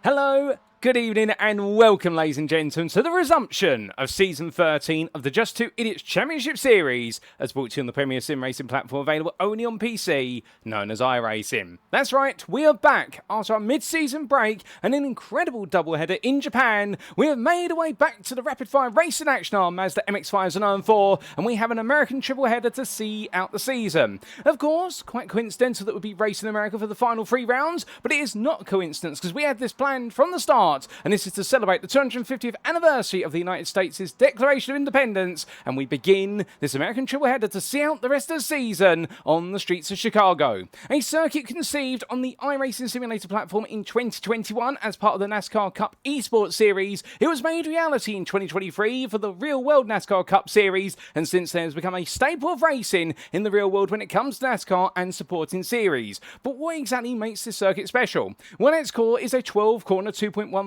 Hello, good evening, and welcome, ladies and gentlemen, to the resumption of Season 13 of the Just Two Idiots Championship Series, as brought to you on the premier sim racing platform available only on PC, known as iRacing. That's right, we are back after our mid-season break and an incredible doubleheader in Japan. We have made our way back to the rapid-fire racing action on Mazda MX-5s and 4, and we have an American triple-header to see out the season. Of course, quite coincidental that we'll be racing America for the final 3 rounds, but it is not a coincidence because we had this planned from the start. And this is to celebrate the 250th anniversary of the United States' Declaration of Independence, and we begin this American triple-header to see out the rest of the season on the streets of Chicago. A circuit conceived on the iRacing simulator platform in 2021 as part of the NASCAR Cup Esports Series. It was made reality in 2023 for the real-world NASCAR Cup Series, and since then has become a staple of racing in the real world when it comes to NASCAR and supporting series. But what exactly makes this circuit special? Well, at its core is a 12-corner 2.14-mile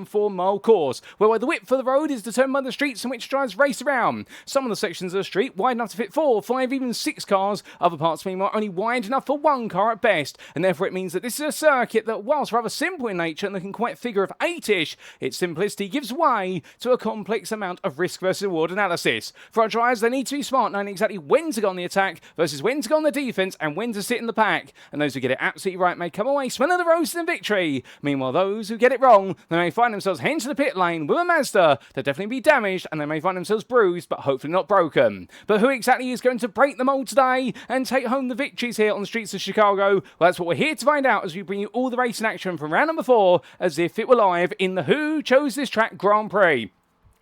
course, where the width for the road is determined by the streets in which drivers race around. Some of the sections of the street wide enough to fit 4, 5, even 6 cars. Other parts, meanwhile, only wide enough for 1 car at best, and therefore it means that this is a circuit that, whilst rather simple in nature and looking quite figure of 8-ish, its simplicity gives way to a complex amount of risk versus reward analysis. For our drivers, they need to be smart, knowing exactly when to go on the attack versus when to go on the defense and when to sit in the pack. And those who get it absolutely right may come away smelling the roses in victory. Meanwhile, those who get it wrong, they may find themselves heading to the pit lane with a Mazda. They'll definitely be damaged, and they may find themselves bruised, but hopefully not broken. But who exactly is going to break the mold today and take home the victories here on the streets of Chicago? Well, that's what we're here to find out as we bring you all the racing action from round number 4 as if it were live in the Who Chose This Track Grand Prix.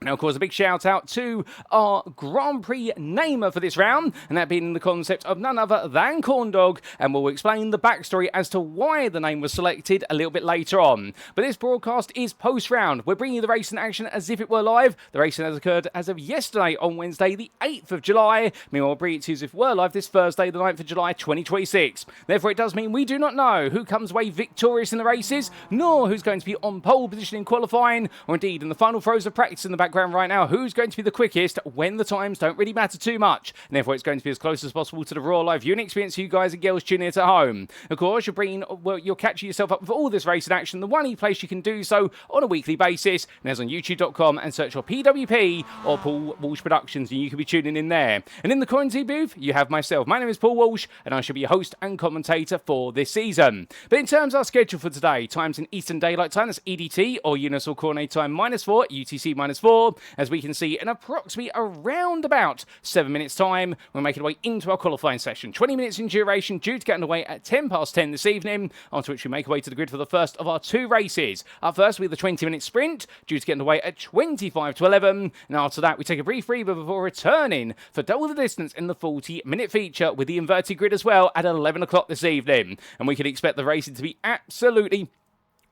Now, of course, a big shout out to our Grand Prix namer for this round, and that being the concept of none other than Corndog, and we'll explain the backstory as to why the name was selected a little bit later on. But this broadcast is post-round. We're bringing you the racing action as if it were live. The racing has occurred as of yesterday on Wednesday, the 8th of July. Meanwhile, we'll bring it to you as if it were live this Thursday, the 9th of July, 2026. Therefore, it does mean we do not know who comes away victorious in the races, nor who's going to be on pole position in qualifying, or indeed in the final throws of practice in the background right now, who's going to be the quickest when the times don't really matter too much, and therefore it's going to be as close as possible to the raw live viewing experience for you guys and girls tuning in at home. Of course, you're catching yourself up with all this racing action, the one place you can do so on a weekly basis, and that's on youtube.com, and search for PWP or Paul Walsh Productions, and you can be tuning in there. And in the commentary booth, you have myself. My name is Paul Walsh, and I shall be your host and commentator for this season. But in terms of our schedule for today, times in Eastern Daylight Time, that's EDT, or Universal Coordinate Time -4, UTC -4, as we can see in approximately around about 7 minutes time, we're making our way into our qualifying session. 20 minutes in duration, due to get underway at 10:10 this evening, after which we make our way to the grid for the first of our 2 races. Up first, we have the 20-minute sprint, due to get underway at 25 to 11, and after that, we take a brief breather before returning for double the distance in the 40-minute feature with the inverted grid as well at 11 o'clock this evening. And we can expect the racing to be absolutely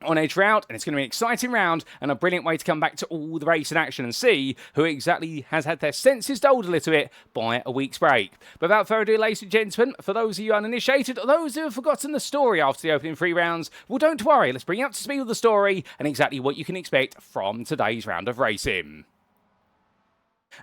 on edge route, and it's going to be an exciting round and a brilliant way to come back to all the racing action and see who exactly has had their senses dulled a little bit by a week's break. But without further ado, ladies and gentlemen, for those of you uninitiated or those who have forgotten the story after the opening 3 rounds, well, don't worry, let's bring you up to speed with the story and exactly what you can expect from today's round of racing.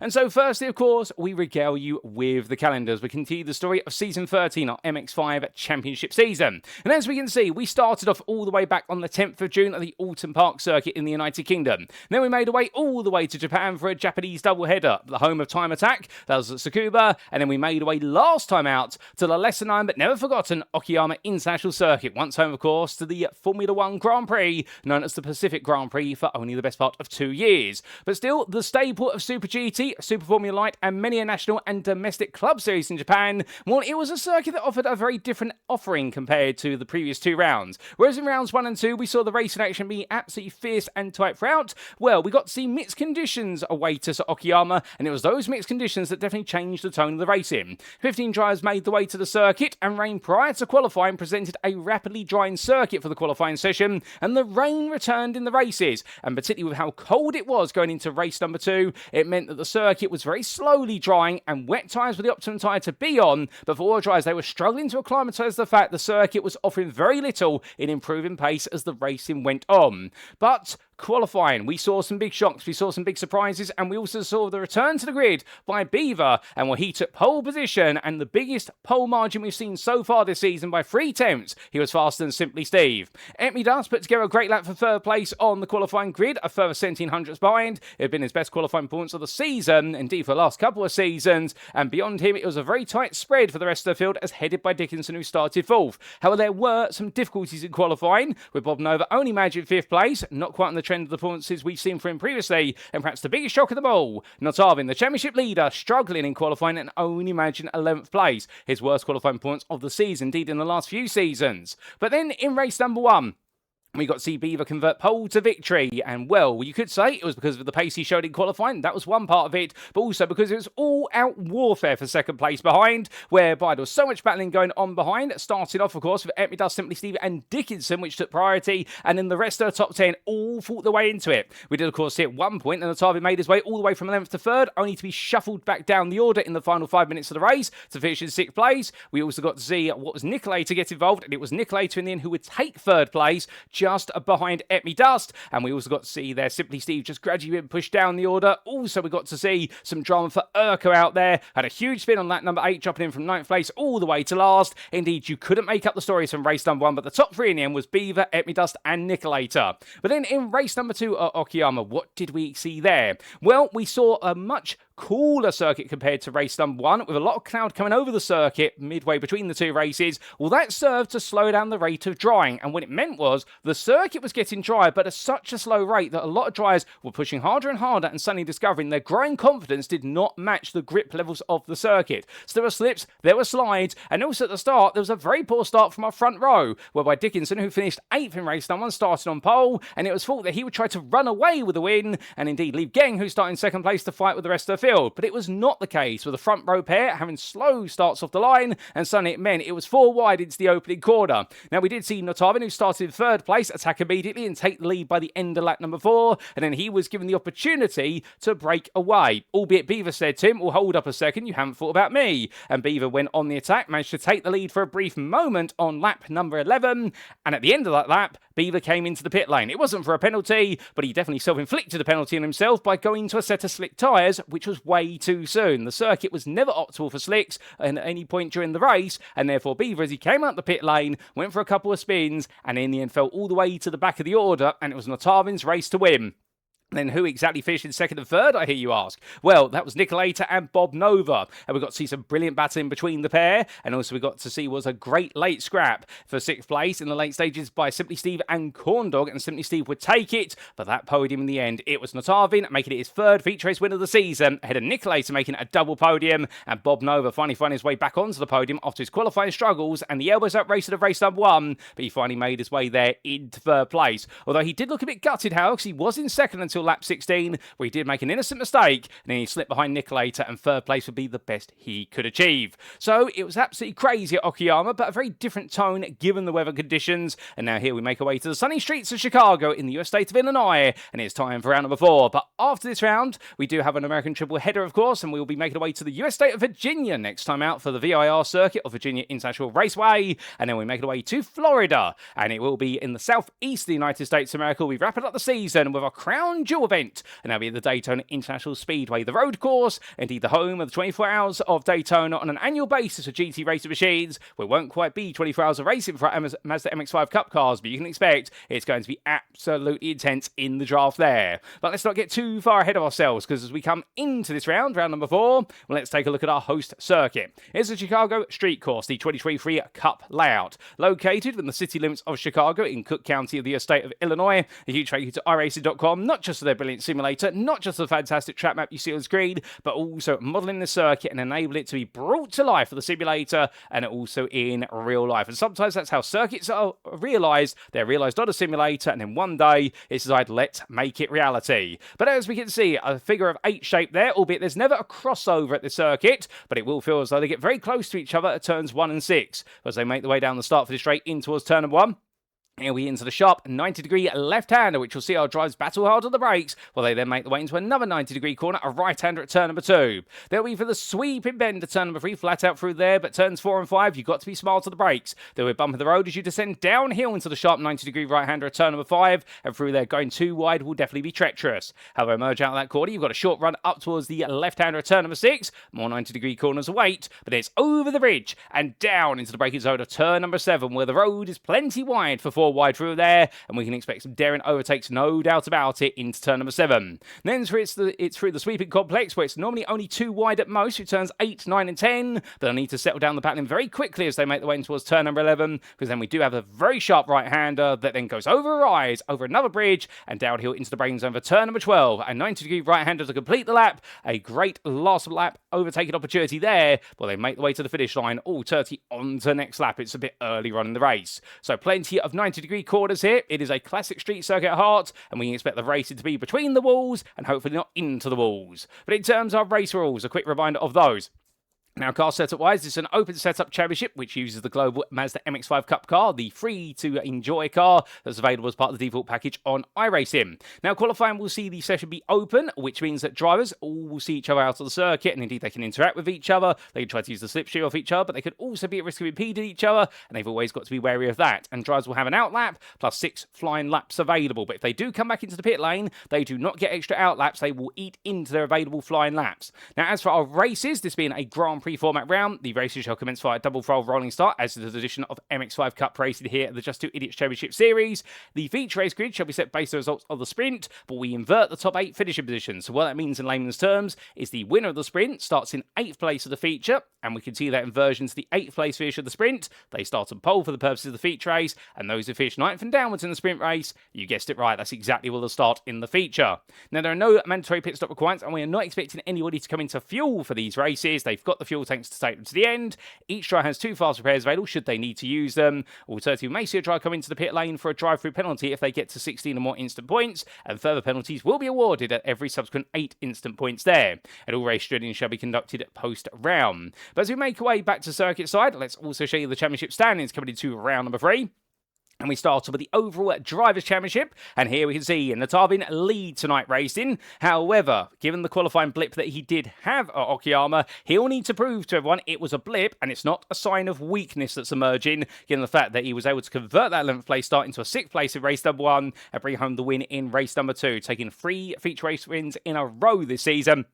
And so firstly, of course, we regale you with the calendars. We continue the story of Season 13, our MX-5 Championship season. And as we can see, we started off all the way back on the 10th of June at the Alton Park circuit in the United Kingdom. And then we made our way all the way to Japan for a Japanese doubleheader, the home of Time Attack. That was at Tsukuba. And then we made our way last time out to the lesser known but never forgotten Okayama International Circuit. Once home, of course, to the Formula 1 Grand Prix, known as the Pacific Grand Prix for only the best part of 2 years. But still, the staple of Super GT, Super Formula Light, and many a national and domestic club series in Japan, well, it was a circuit that offered a very different offering compared to the previous 2 rounds. Whereas in rounds 1 and 2, we saw the racing action be absolutely fierce and tight throughout, well, we got to see mixed conditions await us at Okayama, and it was those mixed conditions that definitely changed the tone of the racing. 15 drivers made the way to the circuit, and rain prior to qualifying presented a rapidly drying circuit for the qualifying session, and the rain returned in the races, and particularly with how cold it was going into race number 2, it meant that the circuit was very slowly drying, and wet tyres were the optimum tyre to be on, but for all drivers, they were struggling to acclimatise to the fact the circuit was offering very little in improving pace as the racing went on. But qualifying, we saw some big shocks, we saw some big surprises, and we also saw the return to the grid by Beaver, and he took pole position, and the biggest pole margin we've seen so far this season by 3 attempts. He was faster than Simply Steve. MX-5 put together a great lap for third place on the qualifying grid, a further 1700ths behind. It had been his best qualifying performance of the season, indeed for the last couple of seasons, and beyond him it was a very tight spread for the rest of the field as headed by Dickinson, who started 4th. However, there were some difficulties in qualifying, with Bob Nova only managing 5th place, not quite on the trend of the performances we've seen from him previously, and perhaps the biggest shock of them all, Knotavin, the championship leader, struggling in qualifying and only managing 11th place, his worst qualifying performance of the season, indeed in the last few seasons. But then in race number 1, we got to see Beaver convert pole to victory, and well, you could say it was because of the pace he showed in qualifying. That was one part of it, but also because it was all-out warfare for second place behind, whereby there was so much battling going on behind. Starting off, of course, with MX-5, Simply Steve, and Dickinson, which took priority, and then the rest of the top 10 all fought their way into it. We did, of course, see at one point, and Knotavin made his way all the way from 11th to 3rd, only to be shuffled back down the order in the final 5 minutes of the race to finish in 6th place. We also got to see what was niCKaLaToR get involved, and it was niCKaLaToR in the end who would take 3rd place, just behind MX-5, and we also got to see there Simply Steve just gradually being pushed down the order. Also, we got to see some drama for Urko out there. Had a huge spin on lap number 8, dropping in from 9th place all the way to last. Indeed, you couldn't make up the stories from race number 1, but the top 3 in the end was Beaver, MX-5, and niCKaLaToR. But then in race number 2 at Okayama, what did we see there? Well, we saw a much cooler circuit compared to race number 1, with a lot of cloud coming over the circuit midway between the 2 races. Well, that served to slow down the rate of drying, and what it meant was the circuit was getting drier, but at such a slow rate that a lot of drivers were pushing harder and harder and suddenly discovering their growing confidence did not match the grip levels of the circuit. So there were slips, there were slides, and also at the start there was a very poor start from our front row, whereby Dickinson, who finished 8th in race number 1, started on pole, and it was thought that he would try to run away with the win, and indeed leave Geng, who started in 2nd place, to fight with the rest of the field. But it was not the case, with the front row pair having slow starts off the line, and suddenly it meant it was 4 wide into the opening corner. Now we did see Knotavin, who started in 3rd place, attack immediately and take the lead by the end of lap number 4, and then he was given the opportunity to break away, albeit Beaver said to him, "Well, hold up a second, you haven't thought about me." And Beaver went on the attack, managed to take the lead for a brief moment on lap number 11, and at the end of that lap, Beaver came into the pit lane. It wasn't for a penalty, but he definitely self-inflicted a penalty on himself by going to a set of slick tyres, which was way too soon. The circuit was never optimal for slicks at any point during the race, and therefore Beaver, as he came out the pit lane, went for a couple of spins, and in the end fell all the way to the back of the order, and it was Knotavin's race to win. Then who exactly finished in 2nd and 3rd, I hear you ask? Well, that was niCKaLaToR and Bob Nova, and we got to see some brilliant battling between the pair, and also we got to see was a great late scrap for 6th place in the late stages by Simply Steve and Corndog, and Simply Steve would take it, but that podium in the end, it was Knotavin making it his 3rd feature race win of the season, ahead of niCKaLaToR making it a double podium, and Bob Nova finally finding his way back onto the podium after his qualifying struggles and the elbows up race of race number 1, but he finally made his way there into 3rd place. Although he did look a bit gutted, however, because he was in 2nd until lap 16, where he did make an innocent mistake, and then he slipped behind niCKaLaToR, and 3rd place would be the best he could achieve. So it was absolutely crazy at Okayama, but a very different tone given the weather conditions. And now here we make our way to the sunny streets of Chicago in the US state of Illinois, and it's time for round number 4. But after this round, we do have an American triple header, of course, and we will be making our way to the US state of Virginia next time out for the VIR circuit of Virginia International Raceway, and then we make our way to Florida, and it will be in the southeast of the United States of America. We wrap it up the season with our crown jewel event, and that'll be the Daytona International Speedway, the road course, indeed the home of the 24 hours of Daytona on an annual basis for GT racing machines. We won't quite be 24 hours of racing for our Mazda MX-5 Cup cars, but you can expect it's going to be absolutely intense in the draft there. But let's not get too far ahead of ourselves, because as we come into this round number 4, well, let's take a look at our host circuit. It's the Chicago Street Course, the 2023 Cup layout. Located within the city limits of Chicago in Cook County of the state of Illinois. A huge thank you to iRacing.com, not just for their brilliant simulator, not just the fantastic track map you see on screen, but also modelling the circuit and enable it to be brought to life for the simulator and also in real life. And sometimes that's how circuits are realised. They're realised on a simulator, and then one day it's decided, let's make it reality. But as we can see, a figure of 8 shape there, albeit there's never a crossover at the circuit, but it will feel as though they get very close to each other at turns 1 and 6 as they make their way down the start for the straight in towards turn 1. Here we into the sharp 90-degree left-hander, which will see our drivers battle hard on the brakes, while they then make the way into another 90-degree corner, a right-hander at turn number 2. They'll be for the sweeping bend to turn number 3, flat out through there, but turns 4 and 5, you've got to be smart on the brakes. They'll be bumping the road as you descend downhill into the sharp 90-degree right-hander at turn number 5, and through there going too wide will definitely be treacherous. However, emerge out of that corner, you've got a short run up towards the left-hander at turn number 6, more 90-degree corners await, but it's over the ridge and down into the braking zone of turn number 7, where the road is plenty wide for 4 wide through there, and we can expect some daring overtakes, no doubt about it, into turn number 7. Then it's through the sweeping complex, where it's normally only 2 wide at most, through turns 8, 9 and 10, but they'll need to settle down the battling very quickly as they make their way in towards turn number 11, because then we do have a very sharp right-hander that then goes over a rise, over another bridge, and downhill into the braking zone for turn number 12. A 90-degree right-hander to complete the lap, a great last lap overtaking opportunity there, but they make the way to the finish line, all 30 on to the next lap. It's a bit early on in the race. So plenty of 90-degree corners here. It is a classic street circuit at heart, and we expect the racing to be between the walls and hopefully not into the walls. But in terms of race rules, a quick reminder of those. Now, car setup-wise, it's an open setup championship, which uses the global Mazda MX-5 Cup car, the free-to-enjoy car that's available as part of the default package on iRacing. Now, qualifying will see the session be open, which means that drivers all will see each other out on the circuit, and indeed they can interact with each other. They can try to use the slipstream off each other, but they could also be at risk of impeding each other, and they've always got to be wary of that. And drivers will have an out lap, plus 6 flying laps available. But if they do come back into the pit lane, they do not get extra out laps. They will eat into their available flying laps. Now, as for our races, this being a Grand Prix format round, the races shall commence via double foul rolling start, as is the tradition of MX-5 Cup racing here at the Just2Idiots Championship Series. The feature race grid shall be set based on the results of the sprint, but we invert the top 8 finishing positions. So what that means in layman's terms is the winner of the sprint starts in 8th place of the feature, and we can see that inversion to the 8th place finish of the sprint. They start on pole for the purposes of the feature race, and those who finish 9th and downwards in the sprint race, you guessed it right, that's exactly where they'll start in the feature. Now, there are no mandatory pit stop requirements, and we are not expecting anybody to come into fuel for these races. They've got the fuel tanks to take them to the end. Each driver has 2 fast repairs available should they need to use them. Alternatively, we may see a driver come into the pit lane for a drive-through penalty if they get to 16 or more instant points, and further penalties will be awarded at every subsequent 8 instant points there. And all race drilling shall be conducted post-round. But as we make our way back to circuit side, let's also show you the championship standings coming into round number 3. And we start with the overall Drivers' Championship, and here we can see Knotavin lead tonight racing. However, given the qualifying blip that he did have at Okayama, he'll need to prove to everyone it was a blip, and it's not a sign of weakness that's emerging, given the fact that he was able to convert that 11th place start into a 6th place in race number 1, and bring home the win in race number 2, taking 3 feature race wins in a row this season.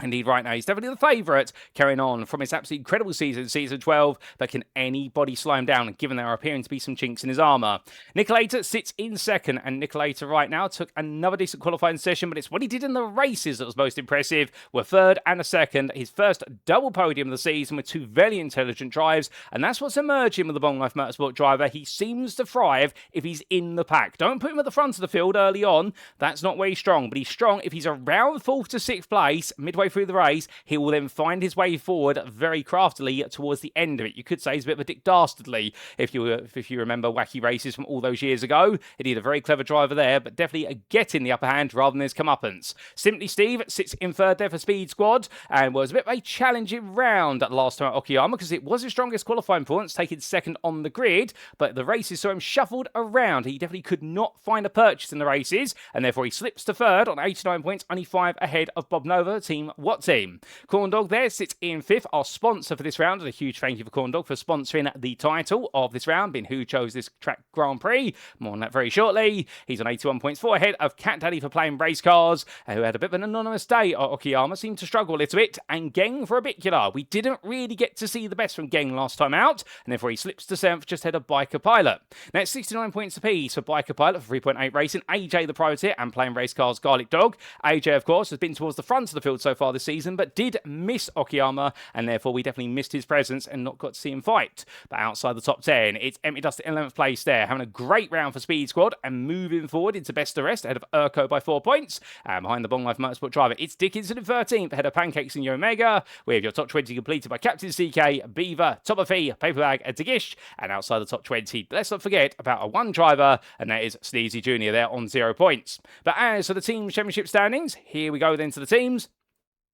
Indeed, right now, he's definitely the favourite, carrying on from his absolutely incredible season 12, but can anybody slow him down, given there are appearing to be some chinks in his armour? niCKaLaToR sits in second, and niCKaLaToR right now took another decent qualifying session, but it's what he did in the races that was most impressive. We're third and a second, his first double podium of the season with 2 very intelligent drives, and that's what's emerging with the Long Life Motorsport driver. He seems to thrive if he's in the pack. Don't put him at the front of the field early on, that's not where he's strong, but he's strong if he's around 4th to 6th place, midway through the race. He will then find his way forward very craftily towards the end of it. You could say he's a bit of a Dick Dastardly if you remember wacky races from all those years ago. Indeed, a very clever driver there, but definitely getting the upper hand rather than his comeuppance. Simply Steve sits in 3rd there for Speed Squad, and was a bit of a challenging round last time at Okayama, because it was his strongest qualifying performance, taking 2nd on the grid, but the races saw him shuffled around. He definitely could not find a purchase in the races, and therefore he slips to 3rd on 89 points, only 5 ahead of Bob Nova, Team What Team. Corn Dog there sits in 5th, our sponsor for this round, and a huge thank you for Corn Dog for sponsoring the title of this round, being who chose this track Grand Prix. More on that very shortly. He's on 81 points, 4 ahead of Cat Daddy for playing race cars, who had a bit of an anonymous day at Okayama, seemed to struggle a little bit, and Geng for Ubiqular. We didn't really get to see the best from Geng last time out, and therefore he slips to 7th, just ahead of Biker Pilot. Now it's 69 points apiece for Biker Pilot for 3.8 racing, AJ the privateer, and playing race cars Garlic Dog. AJ, of course, has been towards the front of the field so far this season, but did miss Okayama, and therefore we definitely missed his presence and not got to see him fight. But outside the top 10, it's Empty Dust in 11th place there, having a great round for Speed Squad and moving forward into best of rest ahead of Urko by 4 points. And behind the Long Life Motorsport driver, it's Dickinson in 13th ahead of Pancakes and Omega, with your top 20 completed by Captain CK, Beaver, Topafi, Paperbag, and Tagish. And outside the top 20, let's not forget about a 1 driver, and that is Sneezy Jr. there on 0 points. But as for the team championship standings, here we go then to the teams.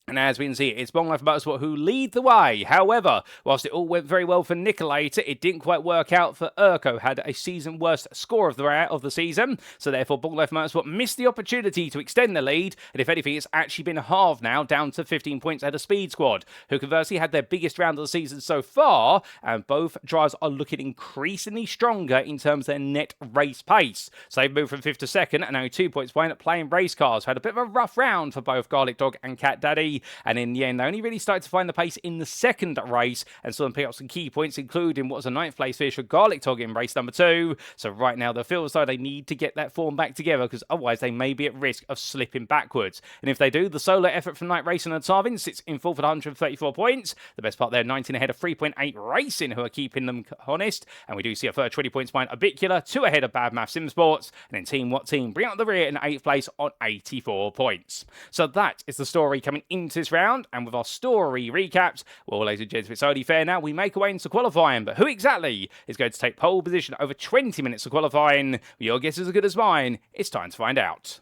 And as we can see, it's Long Life Motorsport who lead the way. However, whilst it all went very well for niCKaLaToR, it didn't quite work out for Urko. Had a season worst score of the season. So therefore, Long Life Motorsport missed the opportunity to extend the lead. And if anything, it's actually been halved now, down to 15 points at a Speed Squad, who conversely had their biggest round of the season so far. And both drivers are looking increasingly stronger in terms of their net race pace. So they've moved from 5th to 2nd and only 2 points behind playing race cars. Had a bit of a rough round for both Garlic Dog and Cat Daddy. And in the end, they only really started to find the pace in the second race and saw them pick up some key points, including what was a 9th place finish for Garlic Dog in race number 2. So right now, they feel as though they need to get that form back together, because otherwise they may be at risk of slipping backwards. And if they do, the solo effort from niCKaLaToR and Knotavin sits in 4th with 134 points. The best part there, 19 ahead of 3.8 Racing, who are keeping them honest. And we do see a further 20 points behind Ubiqular, 2 ahead of Bad Math Sim Sports. And then Team What Team bring up the rear in 8th place on 84 points. So that is the story coming into this round. And with our story recaps, well, ladies and gents, it's only fair now we make our way into qualifying. But who exactly is going to take pole position over 20 minutes of qualifying? Well, your guess is as good as mine. It's time to find out.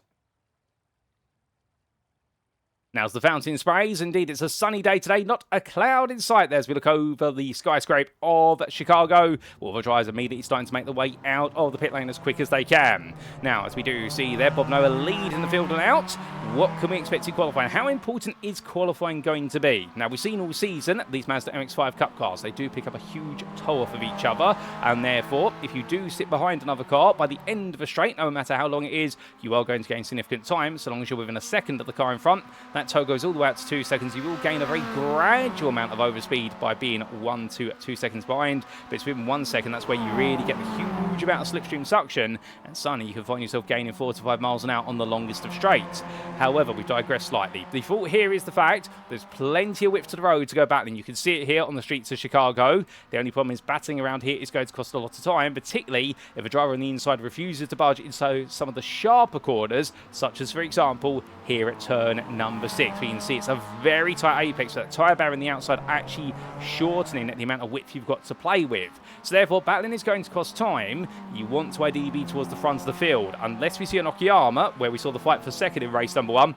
Now's the fountain sprays. Indeed, it's a sunny day today, not a cloud in sight there as we look over the skyscraper of Chicago. All the drivers immediately starting to make the way out of the pit lane as quick as they can. Now, as we do see there, Bob Noah lead in the field and out. What can we expect in qualifying? How important is qualifying going to be? Now, we've seen all season these Mazda MX-5 Cup cars. They do pick up a huge toe off of each other. And therefore, if you do sit behind another car, by the end of a straight, no matter how long it is, you are going to gain significant time, so long as you're within a second of the car in front. That toe goes all the way out to 2 seconds. You will gain a very gradual amount of overspeed by being 1 to 2 seconds behind, but it's within 1 second that's where you really get the huge amount of slipstream suction, and suddenly you can find yourself gaining 4 to 5 miles an hour on the longest of straights. However, we digress slightly. The fault here is the fact there's plenty of width to the road to go battling. You can see it here on the streets of Chicago. The only problem is battling around here is going to cost a lot of time, particularly if a driver on the inside refuses to budge into some of the sharper corners, such as, for example, here at turn number 6. We can see it's a very tight apex, but that tyre barrier on the outside actually shortening the amount of width you've got to play with. So therefore, battling is going to cost time. You want to ideally be towards the front of the field, unless we see an Okayama, where we saw the fight for second in race number 1.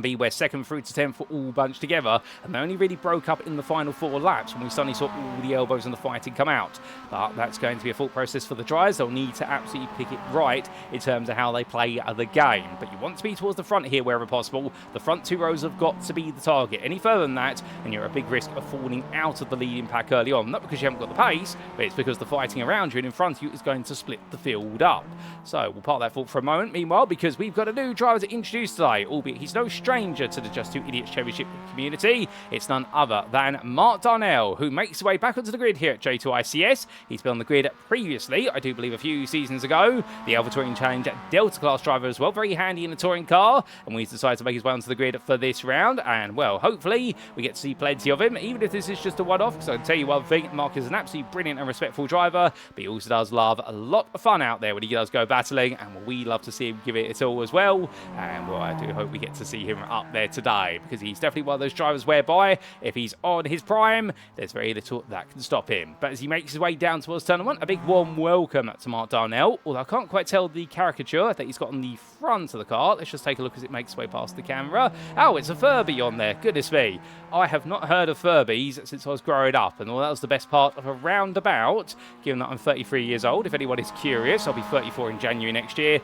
B, where second through to 10th were all bunched together, and they only really broke up in the final 4 laps when we suddenly saw all the elbows and the fighting come out. But that's going to be a thought process for the drivers. They'll need to absolutely pick it right in terms of how they play the game. But you want to be towards the front here wherever possible. The front 2 rows have got to be the target. Any further than that, and you're at a big risk of falling out of the leading pack early on. Not because you haven't got the pace, but it's because the fighting around you and in front of you is going to split the field up. So we'll park that thought for a moment. Meanwhile, because we've got a new driver to introduce today, albeit he's no stranger to the J2ICS Championship community. It's none other than Mark Darnell, who makes his way back onto the grid here at J2ICS. He's been on the grid previously, I do believe a few seasons ago. The Alpha Touring Challenge Delta class driver as well, very handy in a touring car, and he's decided to make his way onto the grid for this round, and well, hopefully we get to see plenty of him, even if this is just a one-off, because I can tell you one thing, Mark is an absolutely brilliant and respectful driver, but he also does love a lot of fun out there when he does go battling, and we love to see him give it all as well, and well, I do hope we get to see him up there today, because he's definitely one of those drivers whereby if he's on his prime, there's very little that can stop him. But as he makes his way down towards turn 1, a big warm welcome to Mark Darnell, although I can't quite tell the caricature that he's got on the front of the car. Let's just take a look as it makes its way past the camera. Oh, it's a Furby on there, goodness me. I have not heard of Furbies since I was growing up, and well, that was the best part of a roundabout, given that I'm 33 years old. If anyone is curious, I'll be 34 in January next year.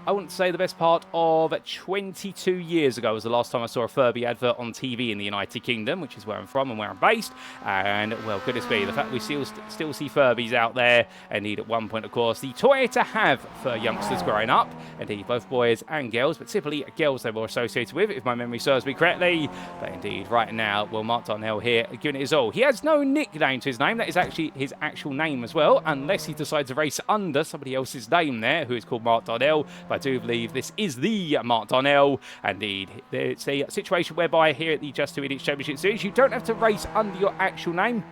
I wouldn't say the best part of 22 years ago was the last time I saw a Furby advert on TV in the United Kingdom, which is where I'm from and where I'm based. And, well, goodness me, the fact we still see Furbies out there, indeed at one point, of course, the toy to have for youngsters growing up. Indeed, both boys and girls, but typically girls they were associated with, if my memory serves me correctly. But indeed, right now, well, Mark Darnell here giving it his all. He has no nickname to his name. That is actually his actual name as well, unless he decides to race under somebody else's name there, who is called Mark Darnell. But I do believe this is the Mark Darnell. Indeed, it's a situation whereby here at the J2ICS Championship Series, you don't have to race under your actual name.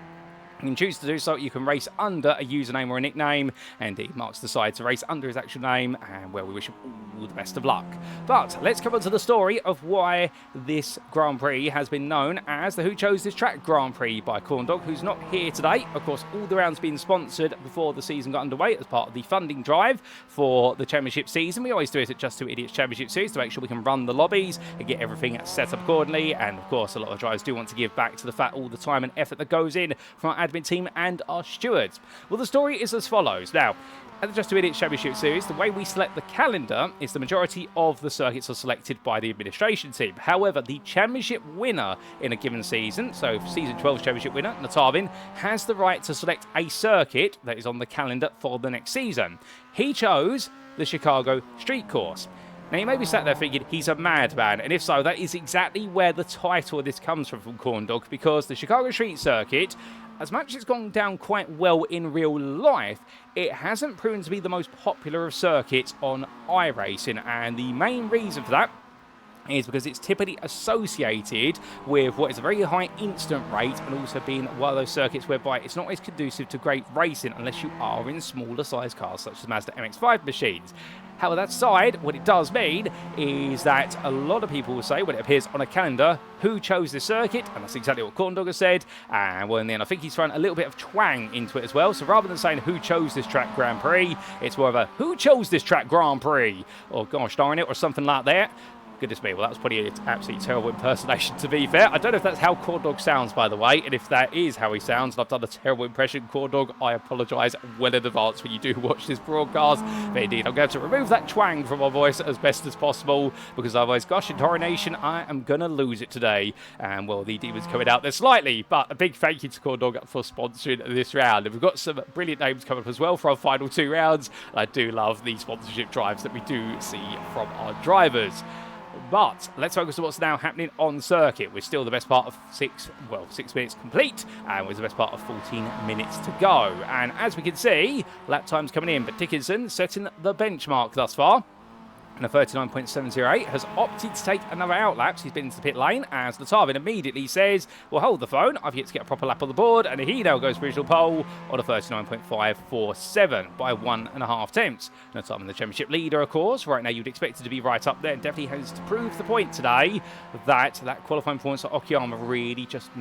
You can choose to do so. You can race under a username or a nickname, and Mark's decided to race under his actual name, and well, we wish him all the best of luck. But let's come on to the story of why this Grand Prix has been known as the Who Chose This Track Grand Prix by Corndog, who's not here today. Of course, all the rounds being sponsored before the season got underway as part of the funding drive for the championship season. We always do it at Just 2 Idiots Championship Series to make sure we can run the lobbies and get everything set up accordingly. And of course, a lot of drivers do want to give back to the fact all the time and effort that goes in from our admin team and our stewards. Well, the story is as follows. Now, at the Just 2 Idiots Championship Series, the way we select the calendar is the majority of the circuits are selected by the administration team. However, the championship winner in a given season, so season 12's championship winner, Knotavin, has the right to select a circuit that is on the calendar for the next season. He chose the Chicago Street Course. Now, you may be sat there thinking he's a madman, and if so, that is exactly where the title of this comes from Corndog, because the Chicago Street Circuit, as much as it's gone down quite well in real life, it hasn't proven to be the most popular of circuits on iRacing, and the main reason for that is because it's typically associated with what is a very high instant rate, and also being one of those circuits whereby it's not as conducive to great racing unless you are in smaller size cars such as Mazda MX-5 machines. However, that aside, what it does mean is that a lot of people will say when it appears on a calendar, who chose this circuit, and that's exactly what Corndog has said. And well, then I think he's thrown a little bit of twang into it as well. So rather than saying who chose this track Grand Prix, it's more of a who chose this track Grand Prix, or gosh darn it, or something like that. Goodness me, well, that was probably an absolutely terrible impersonation, to be fair. I don't know if that's how Corndog sounds, by the way, and if that is how he sounds, and I've done a terrible impression, Corndog, I apologise well in advance when you do watch this broadcast. But indeed, I'm going to remove that twang from my voice as best as possible, because otherwise, gosh, in Torrey Nation, I am going to lose it today. And, well, the demon's coming out there slightly, but a big thank you to Corndog for sponsoring this round. And we've got some brilliant names coming up as well for our final 2 rounds. And I do love the sponsorship drives that we do see from our drivers. But let's focus on what's now happening on circuit. We're still the best part of 6 minutes complete, and with the best part of 14 minutes to go. And as we can see, lap time's coming in, but Dickinson setting the benchmark thus far. And a 39.708 has opted to take another outlap. He's been into the pit lane as Knotavin immediately says, well, hold the phone, I've yet to get a proper lap on the board, and he now goes for original pole on a 39.547 by 1.5 tenths. Knotavin, the championship leader, of course. Right now, you'd expect it to be right up there, and definitely has to prove the point today that qualifying performance at Okayama really just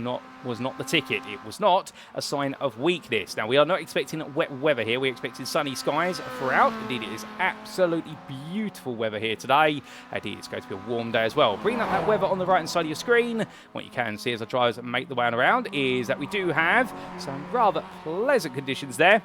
was not the ticket. It was not a sign of weakness. Now, we are not expecting wet weather here. We're expecting sunny skies throughout. Indeed, it is absolutely beautiful weather here today. Indeed, it's going to be a warm day as well. Bringing up that weather on the right hand side of your screen, what you can see as the drivers make the way around is that we do have some rather pleasant conditions there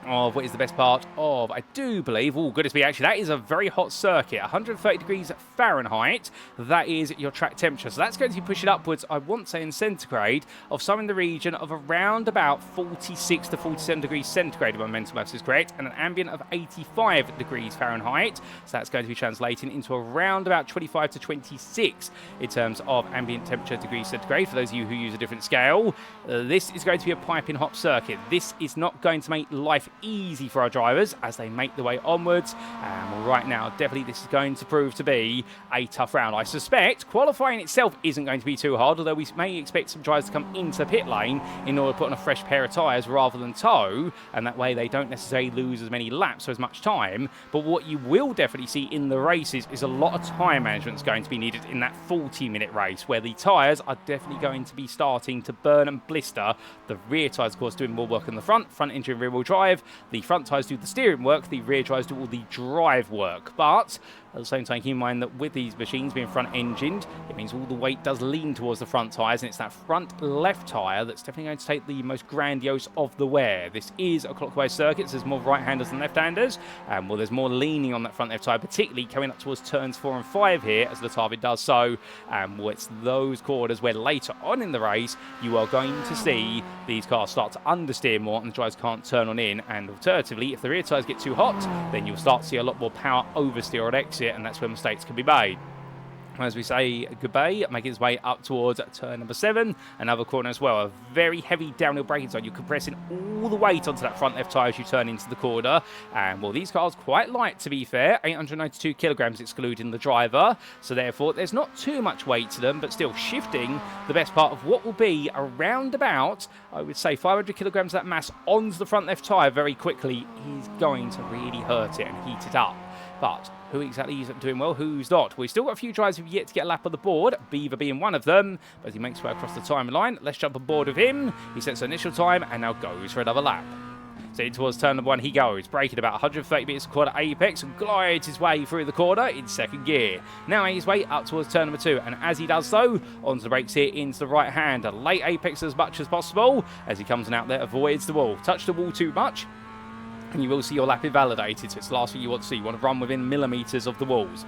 of what is the best part of, I do believe, oh goodness me, actually that is a very hot circuit, 130 degrees Fahrenheit, that is your track temperature. So that's going to be pushing upwards, I want to say in centigrade, of some in the region of around about 46 to 47 degrees centigrade, if my mental maths is correct, and an ambient of 85 degrees Fahrenheit. So that's going to be translating into around about 25 to 26 in terms of ambient temperature degrees centigrade. For those of you who use a different scale, this is going to be a piping hot circuit. This is not going to make life easy for our drivers as they make their way onwards, and right now definitely this is going to prove to be a tough round. I suspect qualifying itself isn't going to be too hard, although we may expect some drivers to come into pit lane in order to put on a fresh pair of tyres rather than tow, and that way they don't necessarily lose as many laps or as much time. But what you will definitely see in the races is a lot of tyre management is going to be needed in that 40-minute race, where the tyres are definitely going to be starting to burn and blister. The rear tyres, of course, doing more work on the front engine rear wheel drive. The front tyres do the steering work, the rear tyres do all the drive work. But at the same time, keep in mind that with these machines being front-engined, it means all the weight does lean towards the front tyres, and it's that front left tyre that's definitely going to take the most grandiose of the wear. This is a clockwise circuit, so there's more right-handers than left-handers, and well, there's more leaning on that front left tyre, particularly coming up towards turns 4 and 5 here, as Knotavin does so. Well, it's those corners where later on in the race, you are going to see these cars start to understeer more, and the drivers can't turn on in, and alternatively, if the rear tyres get too hot, then you'll start to see a lot more power oversteer on exit, and that's where mistakes can be made. As we say goodbye, making his way up towards turn number 7. Another corner as well. A very heavy downhill braking zone. You're compressing all the weight onto that front left tyre as you turn into the corner. And, well, these cars quite light, to be fair. 892 kilograms excluding the driver. So, therefore, there's not too much weight to them, but still shifting the best part of what will be around about, I would say, 500 kilograms of that mass onto the front left tyre very quickly is going to really hurt it and heat it up. But who exactly is doing well, who's not? We've still got a few drivers who've yet to get a lap on the board, Beaver being one of them, but as he makes his way across the timeline, let's jump on board with him. He sets the initial time and now goes for another lap. So towards turn number 1 he goes, braking about 130 meters per quarter apex and glides his way through the corner in second gear. Now his way up towards turn number 2, and as he does so, onto the brakes here into the right hand, a late apex as much as possible, as he comes out there, avoids the wall. Touch the wall too much, and you will see your lap invalidated, so it's the last thing you want to see. You want to run within millimetres of the walls.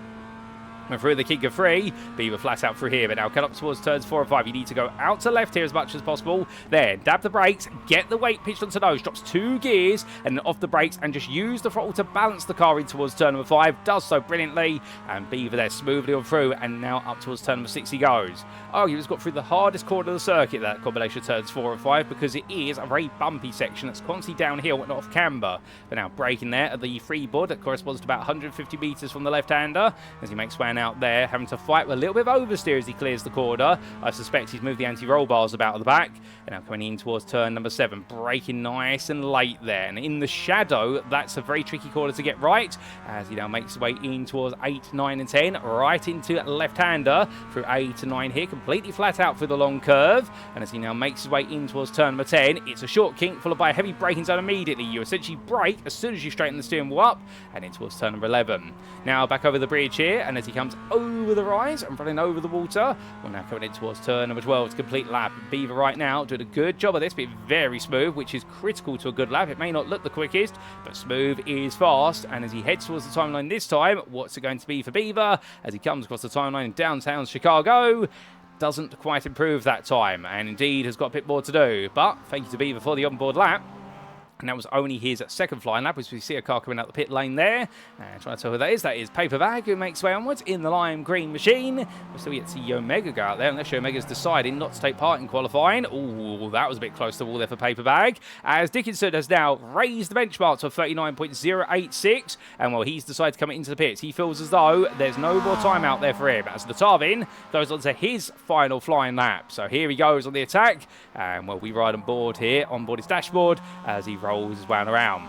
And through the kick of 3, Beaver flat out through here, but now cut up towards turns 4 and 5. You need to go out to left here as much as possible. Then dab the brakes, get the weight pitched onto nose, drops 2 gears and off the brakes, and just use the throttle to balance the car in towards turn number 5. Does so brilliantly, and Beaver there smoothly on through, and now up towards turn number 6 he goes. Oh, he has got through the hardest corner of the circuit, that combination of turns 4 and 5, because it is a very bumpy section that's constantly downhill and off camber. But now braking there at the freeboard, that corresponds to about 150 metres from the left-hander, as he makes way out there, having to fight with a little bit of oversteer as he clears the corner. I suspect he's moved the anti-roll bars about at the back. And now coming in towards turn number 7, braking nice and late there. And in the shadow, that's a very tricky corner to get right, as he now makes his way in towards 8, 9 and 10, right into left-hander through 8 and 9 here, completely flat out through the long curve. And as he now makes his way in towards turn number 10, it's a short kink followed by a heavy braking zone immediately. You essentially brake as soon as you straighten the steering wheel up, and in towards turn number 11. Now back over the bridge here, and as he comes over the rise and running over the water, we're now coming in towards turn number 12 to complete lap. Beaver right now doing a good job of this, being very smooth, which is critical to a good lap. It may not look the quickest, but smooth is fast. And as he heads towards the timeline this time, what's it going to be for Beaver as he comes across the timeline in downtown Chicago? Doesn't quite improve that time, and indeed has got a bit more to do. But thank you to Beaver for the onboard lap. And that was only his second flying lap, as we see a car coming out the pit lane there. And trying to tell who that is. That is Paperbag, who makes way onwards in the lime green machine. We're still yet to see Omega go out there, unless Omega's deciding not to take part in qualifying. Ooh, that was a bit close to the wall there for Paperbag. As Dickinson has now raised the benchmark to 39.086. And, well, he's decided to come into the pits. He feels as though there's no more time out there for him. As Knotavin goes on to his final flying lap. So here he goes on the attack. And, well, we ride on board here, on board his dashboard, as he rolls his way around.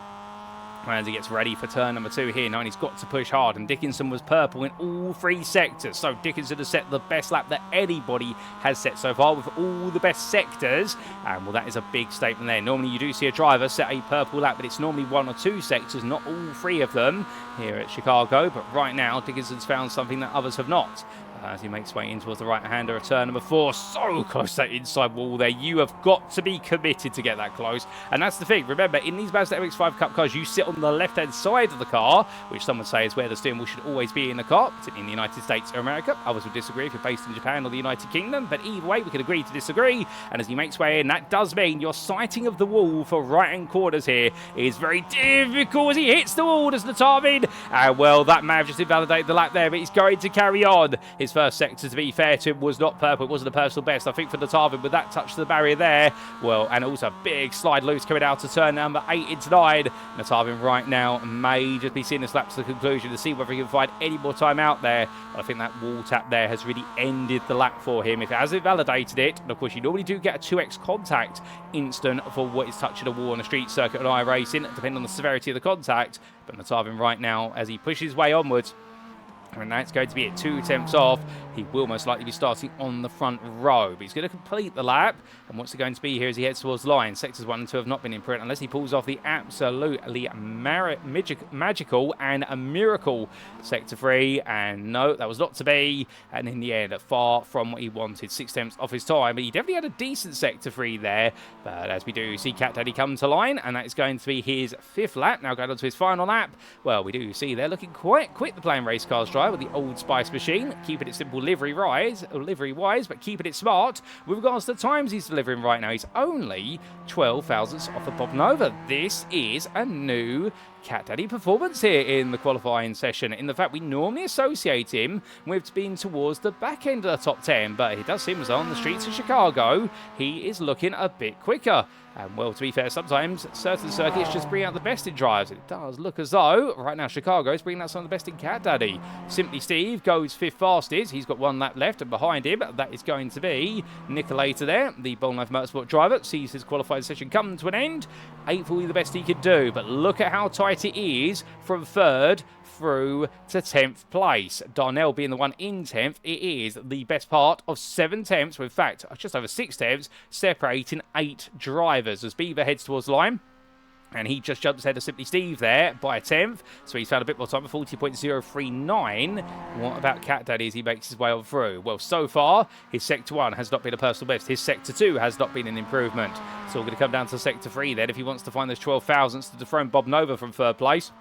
As he gets ready for turn number 2 here. Now he's got to push hard, and Dickinson was purple in all 3 sectors. So Dickinson has set the best lap that anybody has set so far with all the best sectors. And, well, that is a big statement there. Normally you do see a driver set a purple lap, but it's normally 1 or 2 sectors, not all 3 of them here at Chicago. But right now Dickinson's found something that others have not. As he makes way in towards the right-hander of turn number 4. So close to that inside wall there. You have got to be committed to get that close. And that's the thing. Remember, in these Mazda MX-5 Cup cars, you sit on the left-hand side of the car, which some would say is where the steering wheel should always be in the car, particularly in the United States or America. Others would disagree if you're based in Japan or the United Kingdom. But either way, we can agree to disagree. And as he makes way in, that does mean your sighting of the wall for right-hand corners here is very difficult as he hits the wall, does Knotavin. And, well, that may have just invalidated the lap there, but he's going to carry on. His first sector, to be fair to him, was not purple. It wasn't a personal best. I think for Knotavin, with that touch to the barrier there, well, and also a big slide loose coming out to turn number 8 into 9. Knotavin right now may just be seeing this lap to the conclusion to see whether he can find any more time out there. But I think that wall tap there has really ended the lap for him. If it has invalidated it, and of course you normally do get a 2x contact instant for what is touching a wall on a street circuit on iRacing, depending on the severity of the contact. But Knotavin right now, as he pushes his way onwards, and now it's going to be at 2 attempts off. He will most likely be starting on the front row, but he's going to complete the lap. And what's it going to be here as he heads towards the line? Sectors 1 and 2 have not been improved unless he pulls off the absolutely magical and a miracle sector 3. And no, that was not to be. And in the end, far from what he wanted. 6 attempts off his time, but he definitely had a decent sector 3 there. But as we do see Cat Daddy come to line, and that is going to be his 5th lap. Now going on to his final lap. Well, we do see they're looking quite quick, the playing race cars drive. guy with the Old Spice machine, keeping it simple livery-wise, but keeping it smart. With regards to the times he's delivering right now, he's only 12 thousandths off of Bob Nova. This is a new Cat Daddy performance here in the qualifying session. In the fact, we normally associate him with being towards the back end of the top 10, but it does seem as though on the streets of Chicago, he is looking a bit quicker. And, well, to be fair, sometimes certain circuits just bring out the best in drivers. It does look as though, right now, Chicago is bringing out some of the best in Cat Daddy. Simply Steve goes 5th fastest. He's got 1 lap left, and behind him, that is going to be niCKaLaToR there. The Bold Knife Motorsport driver sees his qualifying session come to an end. 8th will be the best he could do, but look at how tight it is from 3rd through to 10th place. Darnell being the one in 10th, it is the best part of 7 tenths, in fact, just over 6 tenths, separating 8 drivers as Beaver heads towards the line. And he just jumps ahead of Simply Steve there by a 10th. So he's found a bit more time at 40.039. What about Cat Daddy as he makes his way on through? Well, so far, his Sector 1 has not been a personal best. His Sector 2 has not been an improvement. It's all going to come down to Sector 3 then if he wants to find those 12 thousandths to dethrone Bob Nova from 3rd place.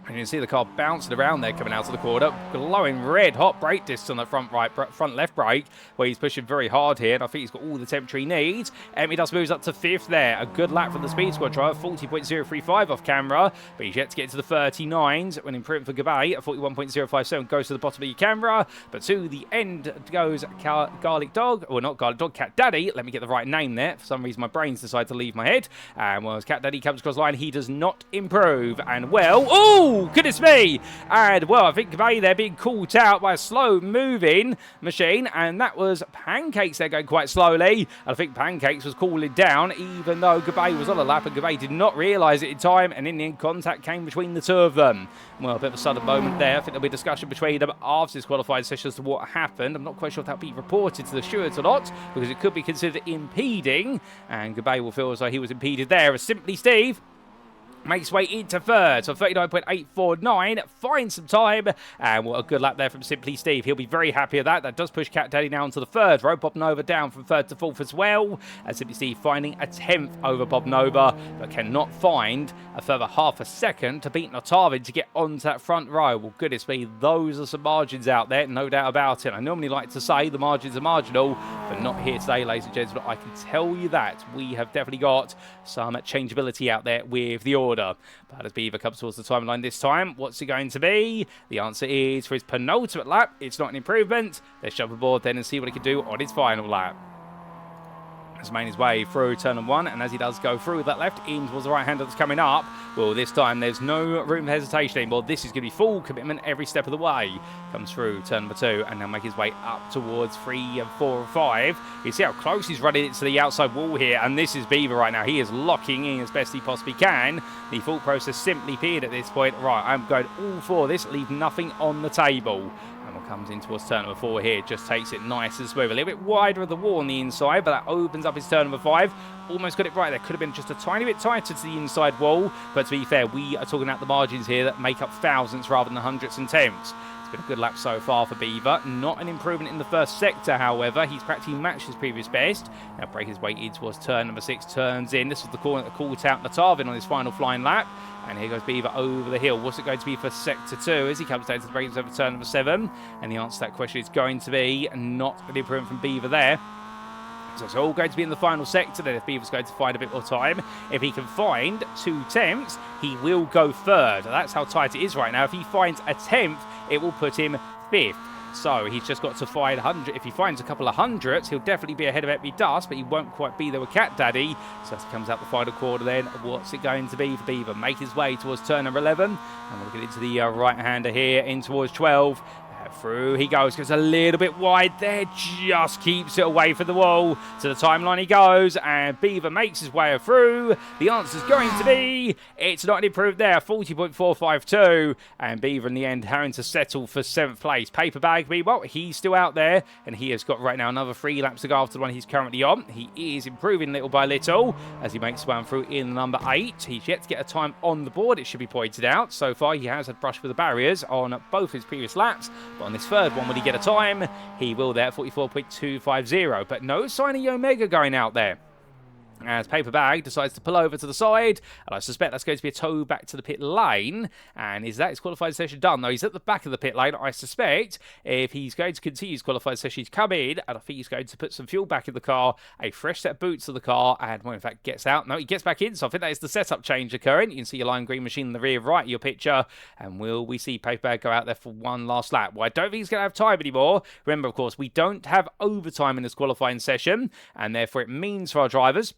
And you can see the car bouncing around there coming out of the corner. Glowing red hot brake discs on the front left brake, where he's pushing very hard here. And I think he's got all the temperature he needs. He does moves up to 5th there. A good lap from the Speed Squad driver, 40.035 off camera. But he's yet to get to the 39s. When improvement for Gabay at 41.057 goes to the bottom of your camera. But to the end goes Garlic Dog. Well, not Garlic Dog, Cat Daddy. Let me get the right name there. For some reason, my brain's decided to leave my head. And well, as Cat Daddy comes across the line, he does not improve. And well, oh! Goodness me! And, well, I think Gabay there being caught out by a slow-moving machine, and that was Pancakes there going quite slowly. And I think Pancakes was cooling down, even though Gabay was on a lap, and Gabay did not realise it in time, and in the end, contact came between the two of them. Well, a bit of a sudden moment there. I think there'll be a discussion between them after this qualifying session as to what happened. I'm not quite sure if that'll be reported to the stewards or not, because it could be considered impeding, and Gabay will feel as though he was impeded there. As Simply Steve makes way into 3rd, so 39.849, finds some time, and what a good lap there from Simply Steve. He'll be very happy with that. That does push Cat Daddy now into the 3rd row. Bob Nova down from 3rd to 4th as well, and Simply Steve finding a 10th over Bob Nova, but cannot find a further half a second to beat Knotavin to get onto that front row. Well, goodness me, those are some margins out there, no doubt about it. I normally like to say the margins are marginal, but not here today, ladies and gentlemen. I can tell you that we have definitely got some changeability out there with the order. But as Beaver comes towards the timeline this time, what's it going to be? The answer is, for his penultimate lap, it's not an improvement. Let's jump aboard then and see what he can do on his final lap. He's made his way through turn 1, and as he does go through that left in towards the right hander that's coming up, well, this time there's no room for hesitation anymore. This is going to be full commitment every step of the way. Comes through turn 2 and now make his way up towards 3 and 4 and 5. You see how close he's running it to the outside wall here, and this is Beaver right now. He is locking in as best he possibly can. The full process simply appeared at this point. Right, I'm going all for this, leave nothing on the table. Comes in towards turn 4 here, just takes it nice and smooth. A little bit wider of the wall on the inside, but that opens up his turn 5. Almost got it right there. Could have been just a tiny bit tighter to the inside wall, but to be fair, we are talking about the margins here that make up thousandths rather than hundredths and tenths. It's been a good lap so far for Beaver. Not an improvement in the first sector, however. He's practically matched his previous best. Now breaking his way in towards turn 6, turns in. This was the corner that caught out Knotavin on his final flying lap. And here goes Beaver over the hill. What's it going to be for Sector 2 as he comes down to the breaks over turn 7? And the answer to that question is going to be not an improvement from Beaver there. So it's all going to be in the final sector then if Beaver's going to find a bit more time. If he can find 2 tenths, he will go 3rd. That's how tight it is right now. If he finds a 10th, it will put him 5th. So he's just got to find 100. If he finds a couple of hundredths, he'll definitely be ahead of Epi Dust, but he won't quite be there with Cat Daddy. So as he comes out the final quarter then, what's it going to be for Beaver? Make his way towards turn 11. And we'll get into the right-hander here, in towards 12. Through he goes a little bit wide there, just keeps it away from the wall. To the timeline he goes, and Beaver makes his way through. The answer's going to be, it's not improved there, 40.452, and Beaver in the end having to settle for 7th place. Paper Bag, meanwhile, he's still out there, and he has got right now another 3 laps to go after the one he's currently on. He is improving little by little as he makes one through in number 8. He's yet to get a time on the board, it should be pointed out. So far, he has had brush with the barriers on both his previous laps, but on this 3rd one, will he get a time? He will there, 44.250, but no sign of Omega going out there. as Paperbag decides to pull over to the side, and I suspect that's going to be a tow back to the pit lane. And is that his qualifying session done? No, he's at the back of the pit lane. I suspect if he's going to continue his qualifying session, he's come in, and I think he's going to put some fuel back in the car, a fresh set of boots to the car, and, well, in fact, gets out. No, he gets back in, so I think that is the setup change occurring. You can see your lime green machine in the rear right of your picture, and will we see Paperbag go out there for one last lap? Well, I don't think he's going to have time anymore. Remember, of course, we don't have overtime in this qualifying session, and therefore it means for our drivers,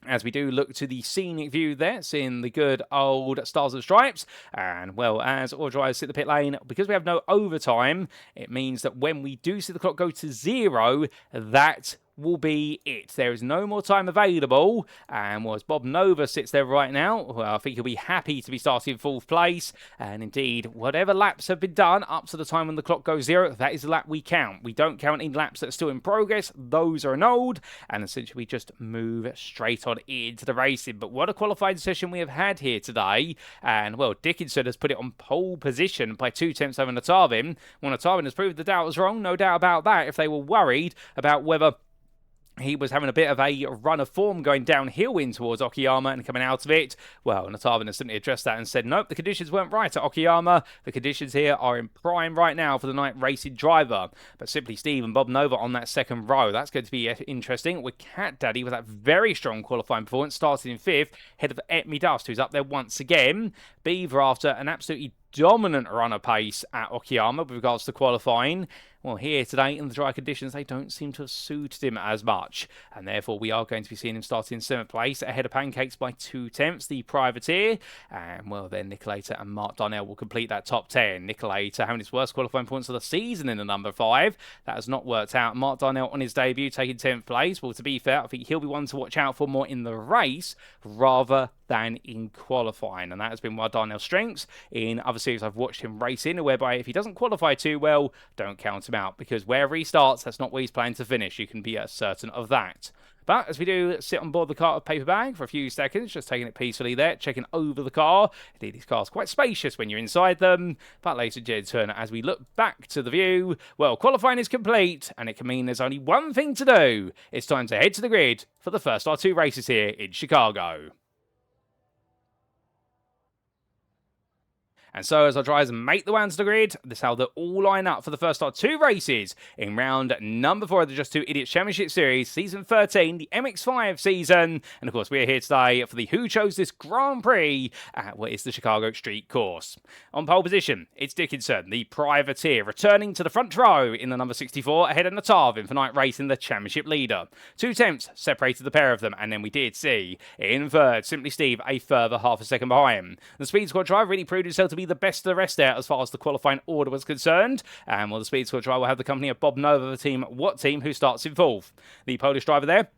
as we do look to the scenic view there, seeing the good old Stars and Stripes, and, well, as all drivers sit the pit lane, because we have no overtime, it means that when we do see the clock go to 0, that will be it. There is no more time available, and, well, as Bob Nova sits there right now, well, I think he'll be happy to be starting 4th place, and indeed, whatever laps have been done up to the time when the clock goes 0, that is the lap we count. We don't count any laps that are still in progress. Those are annulled, and essentially we just move straight on into the racing. But what a qualifying session we have had here today, and, well, Dickinson has put it on pole position by 2 tenths over Knotavin. Well, Knotavin has proved the doubt was wrong, no doubt about that, if they were worried about whether he was having a bit of a run of form going downhill in towards Okayama and coming out of it. Well, Knotavin has simply addressed that and said, nope, the conditions weren't right at Okayama. The conditions here are in prime right now for the night racing driver. But simply Steve and Bob Nova on that second row. That's going to be interesting. With Cat Daddy with that very strong qualifying performance, starting in 5th, head of Etme Dust, who's up there once again. Beaver after an absolutely dominant runner pace at Okayama with regards to qualifying. Well, here today in the dry conditions, they don't seem to have suited him as much, and therefore we are going to be seeing him starting in 7th place, ahead of Pancakes by 2 tenths, the privateer, and, well, then NiCKaLaToR and Mark Darnell will complete that top 10. NiCKaLaToR having his worst qualifying points of the season in the number 5. That has not worked out. Mark Darnell on his debut taking 10th place. Well, to be fair, I think he'll be one to watch out for more in the race rather than in qualifying, and that has been one of Darnell's strengths in other series I've watched him race in, whereby if he doesn't qualify too well, don't count him out, because wherever he starts, that's not where he's planning to finish. You can be certain of that. But as we do sit on board the car of Paperbag for a few seconds, just taking it peacefully there, checking over the car. Indeed, these cars are quite spacious when you're inside them. But ladies and gentlemen, as we look back to the view, well, qualifying is complete, and it can mean there's only one thing to do. It's time to head to the grid for the first R2 races here in Chicago. And so as our drivers make the way onto the grid, this is how they'll all line up for the first R2 races in round number 4 of the Just 2 Idiots Championship Series, Season 13, the MX-5 season. And of course, we are here today for the Who Chose This Grand Prix at what is the Chicago Street Course. On pole position, it's Dickinson, the privateer, returning to the front row in the number 64, ahead of Knotavin for night racing, the championship leader. 2 tenths separated the pair of them, and then we did see, in third, Simply Steve, a further half a second behind. The Speed Squad driver really proved himself to be the best of the rest there as far as the qualifying order was concerned. And, well, the Speed Squad driver will have the company of Bob Nova, the team What Team, who starts in 4th. The Polish driver there,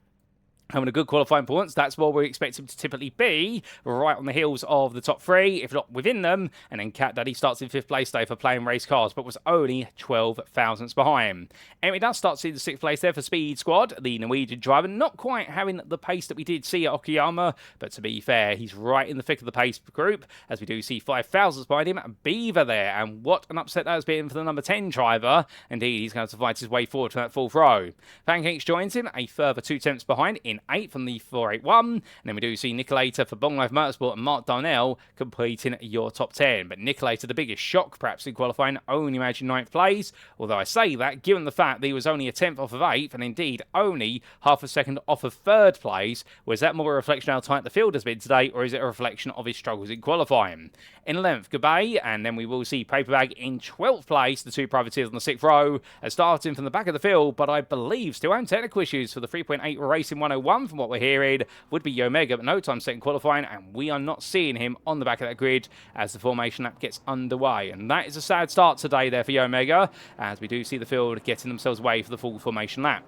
having a good qualifying performance. That's where we expect him to typically be, right on the heels of the top 3, if not within them. And then Cat Daddy starts in 5th place today for playing race cars, but was only 12 thousandths behind. Etme Dust starts in the 6th place there for Speed Squad, the Norwegian driver, not quite having the pace that we did see at Okayama, but to be fair, he's right in the thick of the pace group, as we do see 5 thousandths behind him. Beaver there, and what an upset that has been for the number 10 driver. Indeed, he's going to fight his way forward to that 4th row. Pancakes joins him, a further 2 tenths behind in 8th on the 481, and then we do see NiCKaLaToR for Bong Life Motorsport and Mark Darnell completing your top 10. But NiCKaLaToR, the biggest shock perhaps in qualifying, only managing 9th place, although I say that given the fact that he was only a 10th off of 8th, and indeed only half a second off of 3rd place. Was that more a reflection of how tight the field has been today, or is it a reflection of his struggles in qualifying? In 11th, Gabay, and then we will see Paperbag in 12th place, the 2 privateers on the 6th row, starting from the back of the field, but I believe still having technical issues for the 3.8 Racing 101 from what we're hearing, would be Omega, but no time second qualifying, and we are not seeing him on the back of that grid as the formation lap gets underway. And that is a sad start today there for Omega, as we do see the field getting themselves way for the full formation lap.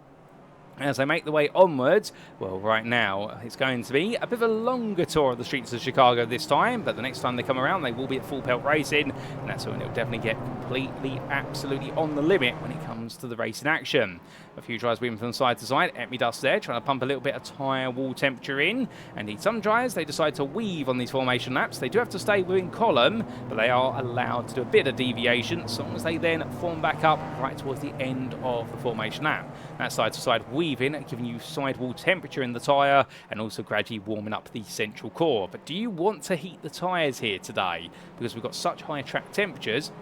As they make the way onwards, well, right now, it's going to be a bit of a longer tour of the streets of Chicago this time, but the next time they come around, they will be at full pelt racing, and that's when it'll definitely get completely, absolutely on the limit when it comes to the racing action. A few drivers moving from side to side. Etme Dust there, trying to pump a little bit of tyre wall temperature in. And indeed, some drivers, they decide to weave on these formation laps. They do have to stay within column, but they are allowed to do a bit of deviation, as long as they then form back up right towards the end of the formation lap. that side-to-side weaving, giving you sidewall temperature in the tyre and also gradually warming up the central core. But do you want to heat the tyres here today? Because we've got such high track temperatures,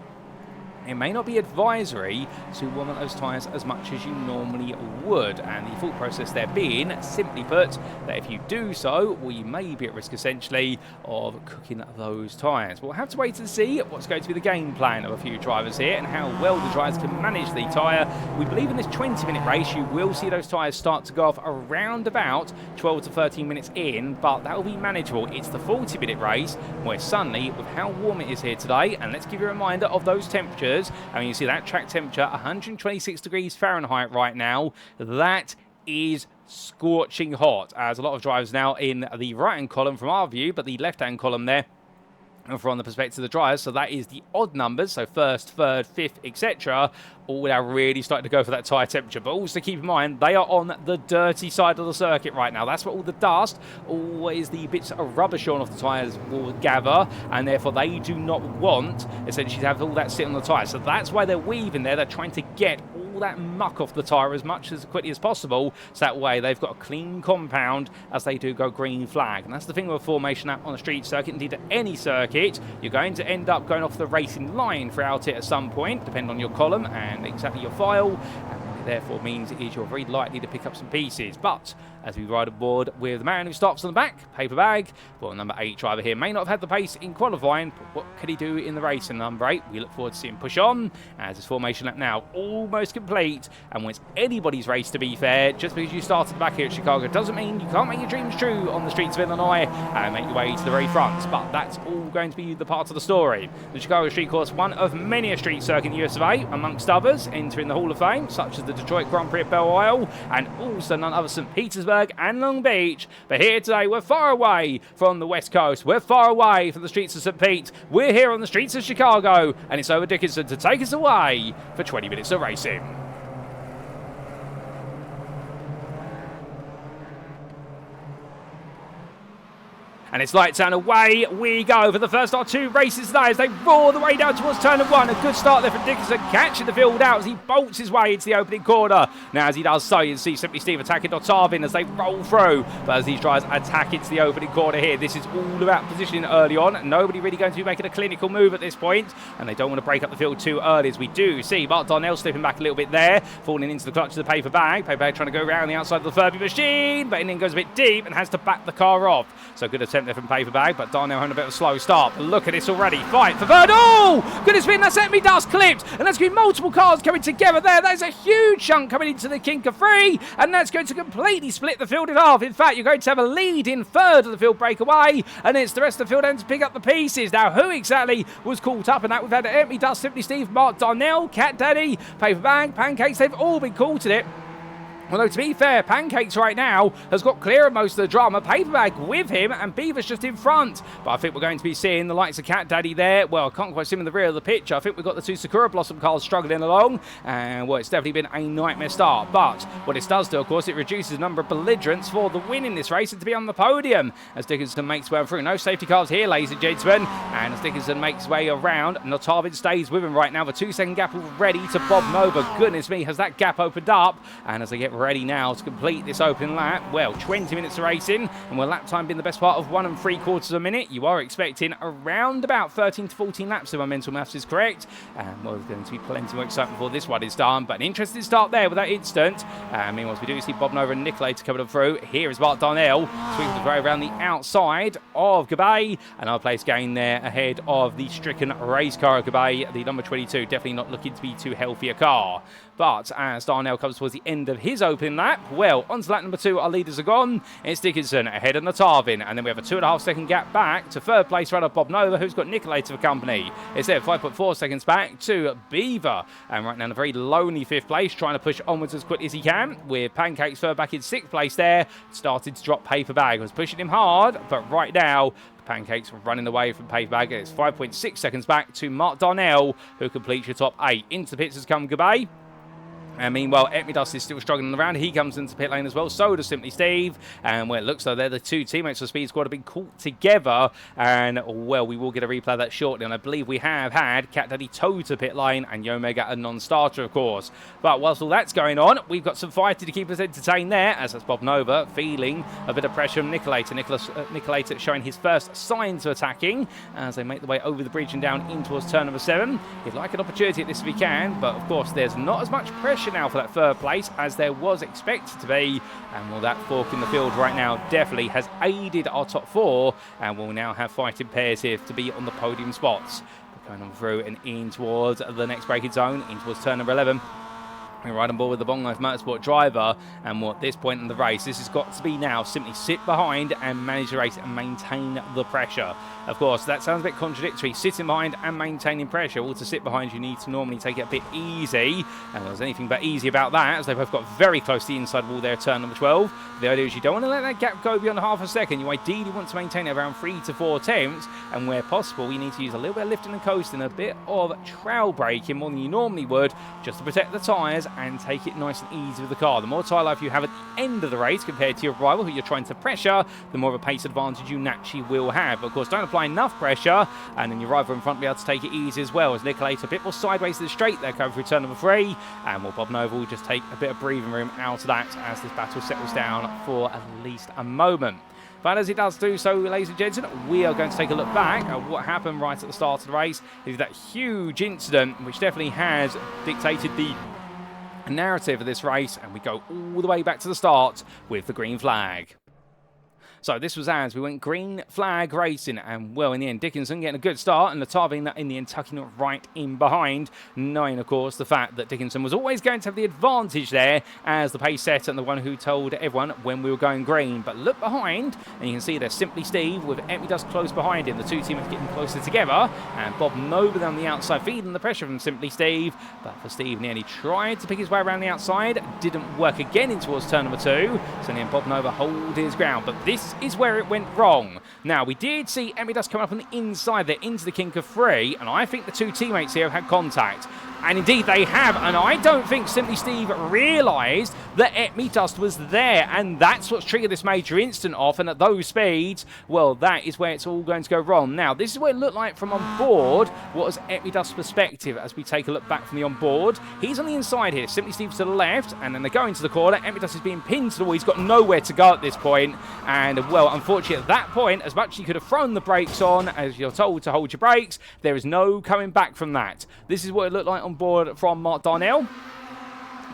it may not be advisory to warm up those tyres as much as you normally would, and the thought process there being, simply put, that if you do so, well, you may be at risk essentially of cooking those tyres. We'll have to wait and see what's going to be the game plan of a few drivers here and how well the drivers can manage the tyre. We believe in this 20-minute race you will see those tyres start to go off around about 12 to 13 minutes in, but that will be manageable. It's the 40-minute race where suddenly, with how warm it is here today, and let's give you a reminder of those temperatures. I mean, you see that track temperature, 126 degrees Fahrenheit right now. That is scorching hot, as a lot of drivers now in the right-hand column from our view, but the left-hand column there from the perspective of the drivers, so that is the odd numbers, so first, third, fifth, etc. All now really starting to go for that tyre temperature. But also keep in mind, they are on the dirty side of the circuit right now. That's where all the dust, always the bits of rubbish on off the tyres will gather, and therefore they do not want, essentially, to have all that sit on the tyre. So that's why they're weaving there. They're trying to get all that muck off the tyre as much as quickly as possible, so that way they've got a clean compound as they do go green flag. And that's the thing with a formation lap on a street circuit, indeed at any circuit, you're going to end up going off the racing line throughout it at some point, depending on your column and exactly your file, and therefore means it is you're very likely to pick up some pieces. But as we ride aboard with the man who starts on the back, Paper Bag, well, number 8 driver here may not have had the pace in qualifying, but what could he do in the race? And number 8, we look forward to seeing him push on, as his formation lap now almost complete, and when it's anybody's race, to be fair, just because you started back here at Chicago doesn't mean you can't make your dreams true on the streets of Illinois and make your way to the very front. But that's all going to be the part of the story. The Chicago Street Course, one of many a street circuit in the US of A, amongst others, entering the Hall of Fame, such as the Detroit Grand Prix at Belle Isle, and also none other St. Petersburg and Long Beach. But here today, we're far away from the West Coast. We're far away from the streets of St. Pete. We're here on the streets of Chicago, and it's Owen Dickinson to take us away for 20 minutes of racing. And it's lights and away we go for the first of 2 races today as they roar the way down towards turn 1. A good start there for Dickinson, catching the field out as he bolts his way into the opening corner. Now as he does so, you can see Simply Steve attacking Knotavin as they roll through. But as these drivers attack into the opening corner here, this is all about positioning early on. Nobody really going to be making a clinical move at this point, and they don't want to break up the field too early, as we do see Mark Darnell slipping back a little bit there, falling into the clutch of the Paper Bag. Paper Bag trying to go around the outside of the Furby machine, but then goes a bit deep and has to back the car off. So good attempt there from Paper Bag, but Darnell having a bit of a slow start. But look at this already. Fight for third. Oh! Goodness me, that's me dust clipped. And that's going to be multiple cars coming together there. That is a huge chunk coming into the kink of 3. And that's going to completely split the field in half. In fact, you're going to have a lead in third of the field breakaway. And it's the rest of the field having to pick up the pieces. Now, who exactly was caught up in that? We've had me dust, Simply Steve, Mark Darnell, Cat Daddy, Paper Bag, Pancakes. They've all been caught in it. Although, to be fair, Pancakes right now has got clear of most of the drama. Paper Bag with him and Beaver's just in front. But I think we're going to be seeing the likes of Cat Daddy there. Well, I can't quite see him in the rear of the picture. I think we've got the 2 Sakura Blossom cars struggling along. And, well, it's definitely been a nightmare start. But what this does do, of course, it reduces the number of belligerents for the win in this race and to be on the podium. As Dickinson makes way through. No safety cars here, ladies and gentlemen. And as Dickinson makes way around, Knotavin stays with him right now. The 2-second gap ready to bob him over. Goodness me, has that gap opened up. And as they get ready now to complete this open lap, well, 20 minutes of racing, and with lap time being the best part of 1 3/4 of a minute, you are expecting around about 13 to 14 laps if my mental maths is correct. Well, there's going to be plenty more excitement before this one is done, but an interesting start there with that instant. Meanwhile, we do see Bob Nova and niCKaLaToR coming through. Here is Mark Darnell, swings the way around the outside of Gabay, and our place gain there ahead of the stricken race car of Gabay, the number 22, definitely not looking to be too healthy a car. But as Darnell comes towards the end of his opening lap, well, onto lap number 2, our leaders are gone. It's Dickinson ahead of Knotavin, and then we have a 2.5-second gap back to third place runner Bob Nova, who's got niCKaLaToR for company. It's there 5.4 seconds back to Beaver, and right now in a very lonely 5th place, trying to push onwards as quickly as he can, with Pancakes third back in 6th place there, started to drop Paper Bag. Was pushing him hard, but right now, Pancakes running away from Paper Bag. It's 5.6 seconds back to Mark Darnell, who completes your top 8. Into the pits has come Gabay. And meanwhile, Dust is still struggling around. He comes into pit lane as well. So does Simply Steve. And well, it looks like they're the two teammates of Speed Squad have been caught together. And well, we will get a replay of that shortly. And I believe we have had niCKaLaToR to pit lane and Yomega a non-starter, of course. But whilst all that's going on, we've got some fighting to keep us entertained there. As that's Bob Nova feeling a bit of pressure from niCKaLaToR. niCKaLaToR showing his first signs of attacking as they make their way over the bridge and down in towards turn number 7. He'd like an opportunity at this if he can. But of course, there's not as much pressure now for that third place as there was expected to be, and well, that fork in the field right now definitely has aided our top 4, and we'll now have fighting pairs here to be on the podium spots. We're going on through and in towards the next braking zone, in towards turn number 11. We're right on board with the Bong Life Motorsport driver, and at this point in the race, this has got to be now simply sit behind and manage the race and maintain the pressure. Of course, that sounds a bit contradictory, sitting behind and maintaining pressure. Well, to sit behind, you need to normally take it a bit easy, and there's anything but easy about that, as they both got very close to the inside wall there, turn number 12. The idea is you don't want to let that gap go beyond half a second. You ideally want to maintain it around 3 to 4 attempts, and where possible, you need to use a little bit of lifting and coasting, a bit of trail braking more than you normally would, just to protect the tyres and take it nice and easy with the car. The more tyre life you have at the end of the race compared to your rival who you're trying to pressure, the more of a pace advantage you naturally will have. But of course, don't apply enough pressure, and then your rival in front will be able to take it easy as well, as niCKaLaToR a bit more sideways to the straight there, coming through turn number 3, and well, Bob Nova will just take a bit of breathing room out of that as this battle settles down for at least a moment. But as it does do so, ladies and gentlemen, we are going to take a look back at what happened right at the start of the race. It is that huge incident which definitely has dictated the narrative of this race, and we go all the way back to the start with the green flag. So this was as we went green flag racing, and well, in the end, Dickinson getting a good start, and Knotavin in the end tucking right in behind, knowing, of course, the fact that Dickinson was always going to have the advantage there as the pace setter and the one who told everyone when we were going green. But look behind, and you can see there's Simply Steve with Dust close behind him. The two teams getting closer together, and Bob Nova on the outside, feeding the pressure from Simply Steve. But for Steve, nearly tried to pick his way around the outside, didn't work again in towards turn number 2. So then Bob Nova hold his ground, but this is where it went wrong. Now, we did see Dust come up on the inside there into the kink of 3, and I think the two teammates here have had contact. And indeed they have, and I don't think Simply Steve realised that Dust was there, and that's what's triggered this major incident off, and at those speeds, well, that is where it's all going to go wrong. Now, this is what it looked like from on board. What was Dust's perspective as we take a look back from the on board? He's on the inside here, Simply Steve's to the left, and then they go into the corner. Dust is being pinned to the wall. He's got nowhere to go at this point, and well, unfortunately at that point, as much as you could have thrown the brakes on, as you're told to hold your brakes, there is no coming back from that. This is what it looked like on board from Mark Darnell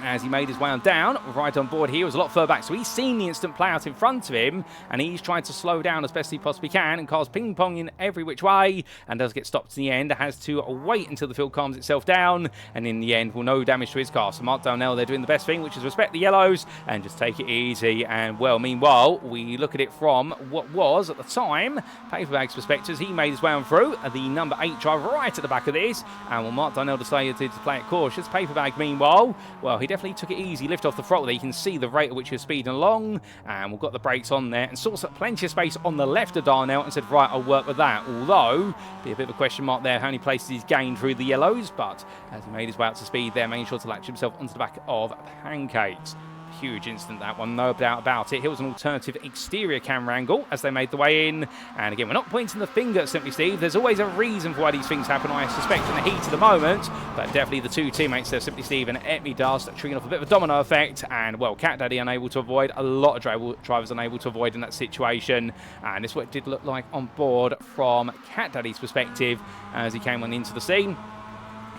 as he made his way on down. Right on board here was a lot further back, so he's seen the instant play out in front of him, and he's trying to slow down as best he possibly can, and car's ping-ponging every which way, and does get stopped in the end. Has to wait until the field calms itself down, and in the end, will no damage to his car. So Mark Darnell, they're doing the best thing, which is respect the yellows and just take it easy. And well, meanwhile, we look at it from what was at the time Paperbag's perspective. He made his way on through the number 8 driver right at the back of this, and well, Mark Darnell decided to play it cautious. Paperbag, meanwhile, well, he definitely took it easy, lift off the throttle there. You can see the rate at which he was speeding along, and we've got the brakes on there, and sourced up plenty of space on the left of Darnell and said, right, I'll work with that. Although, be a bit of a question mark there how many places he's gained through the yellows, but as he made his way up to speed there, making sure to latch himself onto the back of Pancakes. Huge incident, that one, no doubt about it. Here was an alternative exterior camera angle as they made the way in. And again, we're not pointing the finger at Simply Steve. There's always a reason for why these things happen, I suspect, in the heat of the moment. But definitely the two teammates there, Simply Steve and Dust, triggering off a bit of a domino effect. And, well, Cat Daddy unable to avoid. A lot of drivers unable to avoid in that situation. And this is what it did look like on board from Cat Daddy's perspective as he came on into the scene.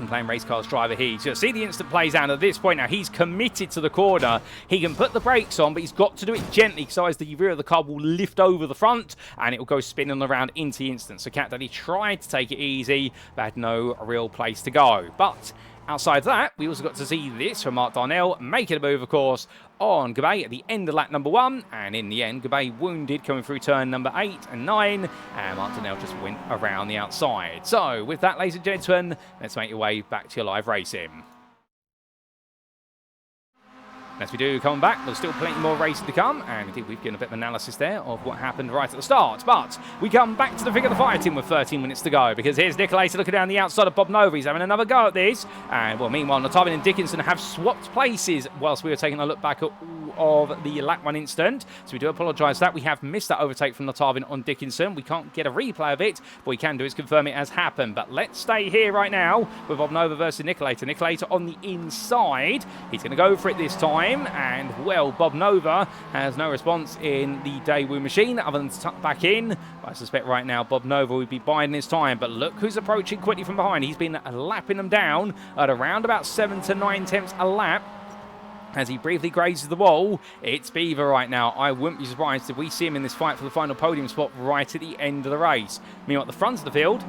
Playing race cars driver here. So see the instant plays out at this point now. He's committed to the corner. He can put the brakes on, but he's got to do it gently, so as the rear of the car will lift over the front and it will go spinning around into the instant. So Cat Daddy tried to take it easy, but had no real place to go. But outside of that, we also got to see this from Mark Darnell making a move, of course, on Gabay at the end of lap number 1. And in the end, Gabay wounded coming through turn number 8 and 9. And Mark Darnell just went around the outside. So with that, ladies and gentlemen, let's make your way back to your live racing. As we do come back, there's still plenty more racing to come, and indeed we've given a bit of analysis there of what happened right at the start. But we come back to the thick of the fighting with 13 minutes to go, because here's niCKaLaToR looking down the outside of Bob Nova. He's having another go at this, and well, meanwhile, Knotavin and Dickinson have swapped places whilst we were taking a look back at all of the lap 1 incident. So we do apologise for that. We have missed that overtake from Knotavin on Dickinson. We can't get a replay of it. What we can do is confirm it has happened. But let's stay here right now with Bob Nova versus niCKaLaToR. niCKaLaToR on the inside. He's going to go for it this time. And, well, Bob Nova has no response in the Daewoo machine other than to tuck back in. I suspect right now Bob Nova would be biding his time. But look who's approaching quickly from behind. He's been lapping them down at around about 7 to 9 tenths a lap. As he briefly grazes the wall, it's Beaver right now. I wouldn't be surprised if we see him in this fight for the final podium spot right at the end of the race. Meanwhile, at the front of the field,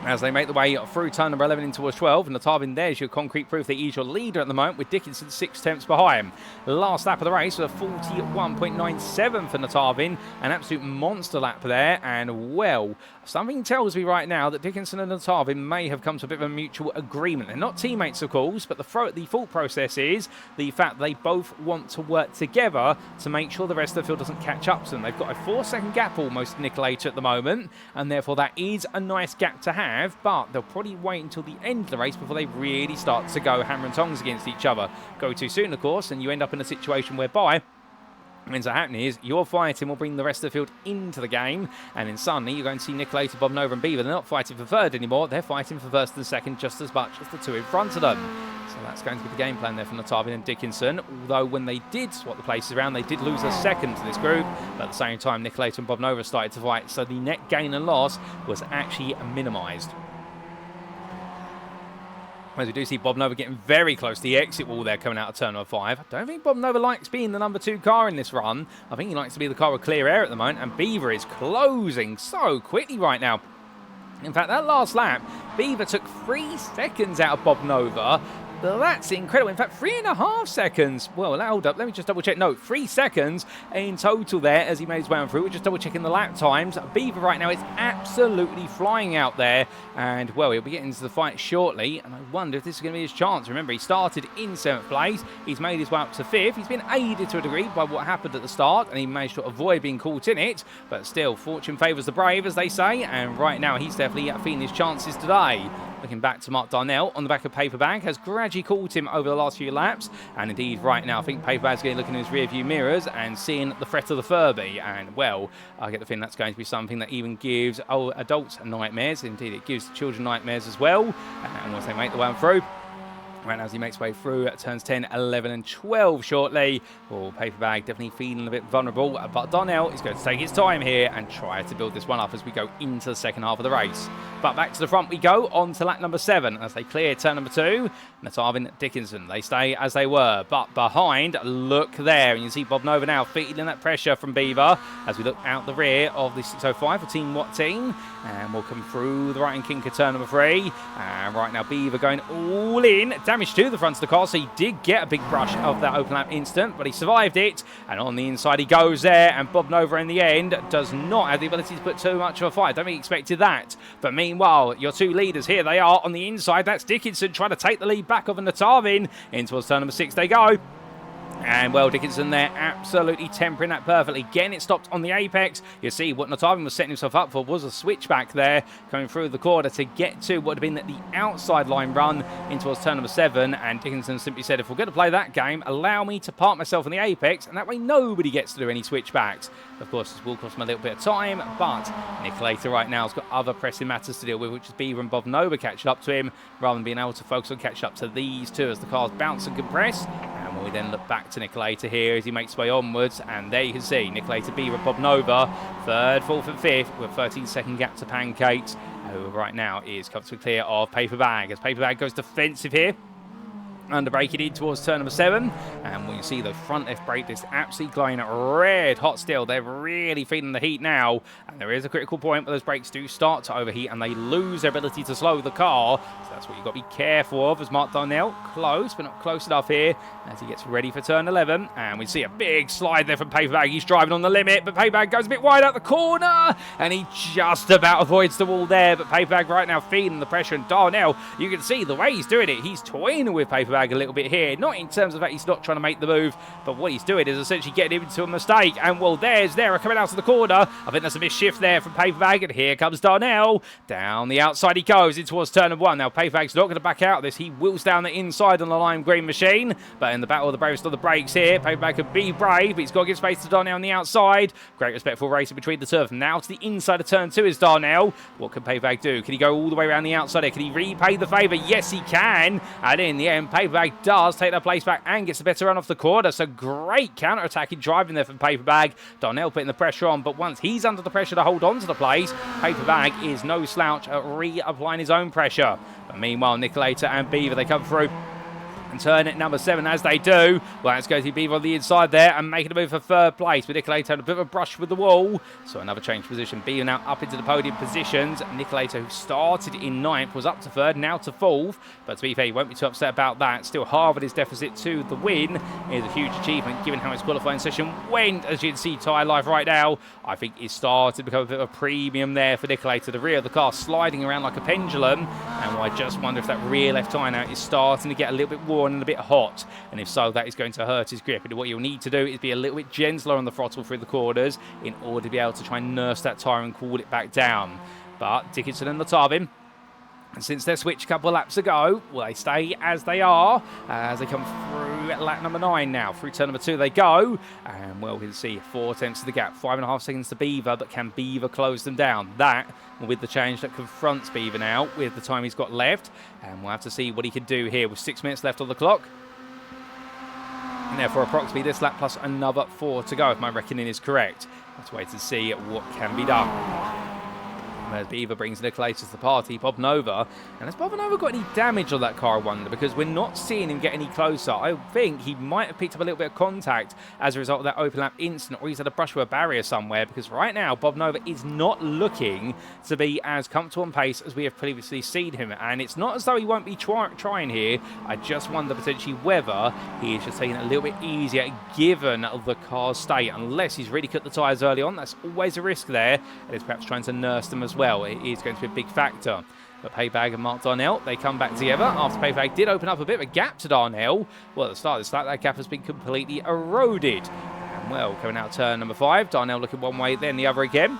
as they make the way through turn number 11 into towards 12, and Knotavin, there's your concrete proof that he's your leader at the moment, with Dickinson 6 tenths behind him. Last lap of the race with a 41.97 for Knotavin, an absolute monster lap there, and well, something tells me right now that Dickinson and Knotavin may have come to a bit of a mutual agreement. They're not teammates, of course, but the thought process is the fact they both want to work together to make sure the rest of the field doesn't catch up to them. They've got a 4-second gap almost niCKaLaToR at the moment, and therefore that is a nice gap to have, but they'll probably wait until the end of the race before they really start to go hammer and tongs against each other. Go too soon, of course, and you end up in a situation whereby what ends up happening is your fighting will bring the rest of the field into the game, and then suddenly you're going to see niCKaLaToR, Bob Nova and Beaver. They're not fighting for third anymore, they're fighting for first and second just as much as the two in front of them. So that's going to be the game plan there for Knotavin and Dickinson, although when they did swap the places around, they did lose a second to this group, but at the same time niCKaLaToR and Bob Nova started to fight, so the net gain and loss was actually minimised. As we do see Bob Nova getting very close to the exit wall there coming out of turn number 5. I don't think Bob Nova likes being the number 2 car in this run. I think he likes to be the car with clear air at the moment, and Beaver is closing so quickly right now. In fact, that last lap, Beaver took 3 seconds out of Bob Nova. Well, that's incredible. In fact, 3.5 seconds. Well, hold up. Let me just double check. No, 3 seconds in total there as he made his way on through. We're just double checking the lap times. Beaver right now is absolutely flying out there. And, well, he'll be getting into the fight shortly. And I wonder if this is going to be his chance. Remember, he started in 7th place. He's made his way up to 5th. He's been aided to a degree by what happened at the start, and he managed to avoid being caught in it. But still, fortune favours the brave, as they say. And right now, he's definitely feeling his chances today. Looking back to Mark Darnell on the back of Paperbag, has gradually caught him over the last few laps, and indeed right now I think Paperbag's going to look in his rear view mirrors and seeing the threat of the Furby, and well, I get the feeling that's going to be something that even gives adults nightmares. Indeed, it gives children nightmares as well, and once they make the way through, right now as he makes his way through turns 10, 11 and 12 shortly. Well, Paperbag definitely feeling a bit vulnerable, but Darnell is going to take his time here and try to build this one up as we go into the second half of the race. But back to the front we go, on to lap number 7 as they clear turn number 2. Knotavin, Dickinson, they stay as they were, but behind, look there, and you see Bob Nova now feeling that pressure from Beaver as we look out the rear of the 605 for Team Watt team, and we'll come through the right-hand kink of turn number 3, and right now Beaver going all in, damage to the front of the car, so he did get a big brush of that open lap instant, but he survived it, and on the inside he goes there, and Bob Nova in the end does not have the ability to put too much of a fight. I don't think he expected that, but meanwhile, your two leaders, here they are on the inside. That's Dickinson trying to take the lead back of Knotavin. In towards turn number 6 they go. And, well, Dickinson there absolutely tempering that perfectly. Getting it stopped on the apex. You see what Knotavin was setting himself up for was a switchback there coming through the corner to get to what would have been the outside line run in towards turn number 7. And Dickinson simply said, if we're going to play that game, allow me to park myself on the apex, and that way nobody gets to do any switchbacks. Of course, this will cost him a little bit of time, but niCKaLaToR right now has got other pressing matters to deal with, which is Beaver and Bob Nova catching up to him, rather than being able to focus on catching up to these two as the cars bounce and compress. And we then look back to niCKaLaToR here as he makes his way onwards, and there you can see niCKaLaToR, Beaver, Bob Nova, 3rd, 4th and 5th, with a 13-second gap to Pancakes, who right now is comfortably clear of Paperbag, as Paperbag goes defensive here. Under braking in towards turn number 7, and we see the front left brake is absolutely glowing red hot still. They're really feeling the heat now, and there is a critical point where those brakes do start to overheat and they lose their ability to slow the car, so that's what you've got to be careful of as Mark Darnell close, but not close enough here as he gets ready for turn 11. And we see a big slide there from Paperbag. He's driving on the limit, but Paperbag goes a bit wide out the corner, and he just about avoids the wall there, but Paperbag right now feeling the pressure, and Darnell, you can see the way he's doing it, he's toying with Paperbag Bag a little bit here. Not in terms of that he's not trying to make the move, but what he's doing is essentially getting him into a mistake. And well, there's Nera coming out of the corner. I think that's a misshift there from Paper Bag, and here comes Darnell. Down the outside he goes in towards turn 1. Now Paper Bag's not going to back out of this. He wheels down the inside on the lime green machine, but in the battle of the bravest of the brakes here, Paper Bag could be brave, but he's got to give space to Darnell on the outside. Great respectful racing between the two of them. Now to the inside of turn 2 is Darnell. What can Paper Bag do? Can he go all the way around the outside here? Can he repay the favour? Yes, he can. And in the end, Paper Bag does take that place back and gets a better run off the corner. So great counter-attacking driving there from Paper Bag. Darnell putting the pressure on, but once he's under the pressure to hold on to the place, Paper Bag is no slouch at reapplying his own pressure. But meanwhile, niCKaLaToR and Beaver, they come through and turn at number 7 as they do. Well, let's go to Beaver on the inside there and making a move for 3rd place, with niCKaLaToR had a bit of a brush with the wall. So another change position. Beaver now up into the podium positions. niCKaLaToR, who started in 9th, was up to 3rd, now to 4th. But to be fair, he won't be too upset about that. Still halving his deficit to the win is a huge achievement, given how his qualifying session went. As you can see, tyre life right now, I think it's started to become a bit of a premium there for niCKaLaToR. The rear of the car sliding around like a pendulum. And I just wonder if that rear left tyre now is starting to get a little bit worn and a bit hot, and if so, that is going to hurt his grip. And what you'll need to do is be a little bit gentler on the throttle through the corners in order to be able to try and nurse that tyre and cool it back down. But Dickinson and Knotavin, and since their switch a couple of laps ago, well, they stay as they are as they come through at lap number 9 now. Through turn number 2 they go, and well, we'll see 4 tenths of the gap, 5.5 seconds to Beaver, but can Beaver close them down? That, with the change that confronts Beaver now, with the time he's got left, and we'll have to see what he can do here with 6 minutes left on the clock. And therefore, approximately this lap plus another 4 to go, if my reckoning is correct. Let's wait and see what can be done. As Beaver brings niCKaLaToR to the party, Bob Nova. And has Bob Nova got any damage on that car, I wonder? Because we're not seeing him get any closer. I think he might have picked up a little bit of contact as a result of that open lap incident, or he's had a brush with a barrier somewhere, because right now, Bob Nova is not looking to be as comfortable on pace as we have previously seen him. And it's not as though he won't be trying here. I just wonder potentially whether he is just taking it a little bit easier given the car's state, unless he's really cut the tyres early on. That's always a risk there. And it's perhaps trying to nurse them as well. It is going to be a big factor. But Paper Bag and Mark Darnell, they come back together after Paper Bag did open up a bit of a gap to Darnell. Well, at the start of this lap, that gap has been completely eroded. And well, coming out turn number 5, Darnell looking one way, then the other again.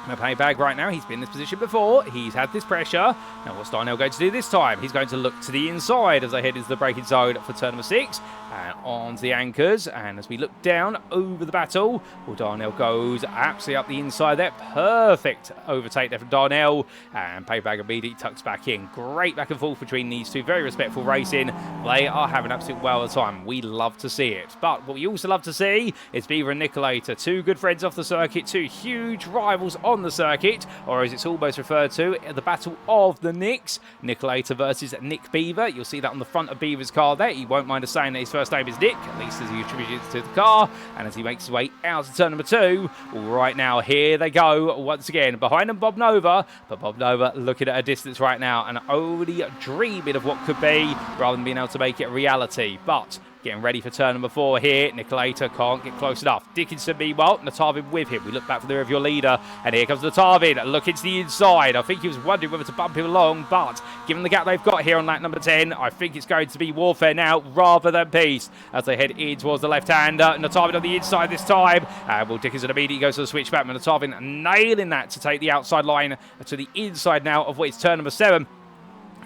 Paper Bag right now, he's been in this position before. He's had this pressure. Now, what's Darnell going to do this time? He's going to look to the inside as they head into the braking zone for turn number 6. And onto the anchors. And as we look down over the battle, well, Darnell goes absolutely up the inside there. Perfect overtake there from Darnell. And Paper Bag immediately tucks back in. Great back and forth between these two. Very respectful racing. They are having an absolute well of the time. We love to see it. But what we also love to see is Beaver and niCKaLaToR. Two good friends off the circuit. Two huge rivals on the circuit, or as it's almost referred to, the battle of the Nicks. niCKaLaToR versus Nick Beaver. You'll see that on the front of Beaver's car there. He won't mind us saying that his first name is Nick, at least as he attributes to the car. And as he makes his way out to turn number 2, right now, here they go once again. Behind them, Bob Nova, but Bob Nova looking at a distance right now and only dreaming of what could be rather than being able to make it a reality. But getting ready for turn number 4 here. niCKaLaToR can't get close enough. Dickinson, meanwhile, Knotavin with him. We look back for the rear of your leader, and here comes Knotavin. Look into the inside. I think he was wondering whether to bump him along, but given the gap they've got here on lap number 10, I think it's going to be warfare now rather than peace as they head in towards the left-hander. Knotavin on the inside this time. And well, Dickinson immediately goes to the switchback. Knotavin nailing that to take the outside line to the inside now of what is turn number 7.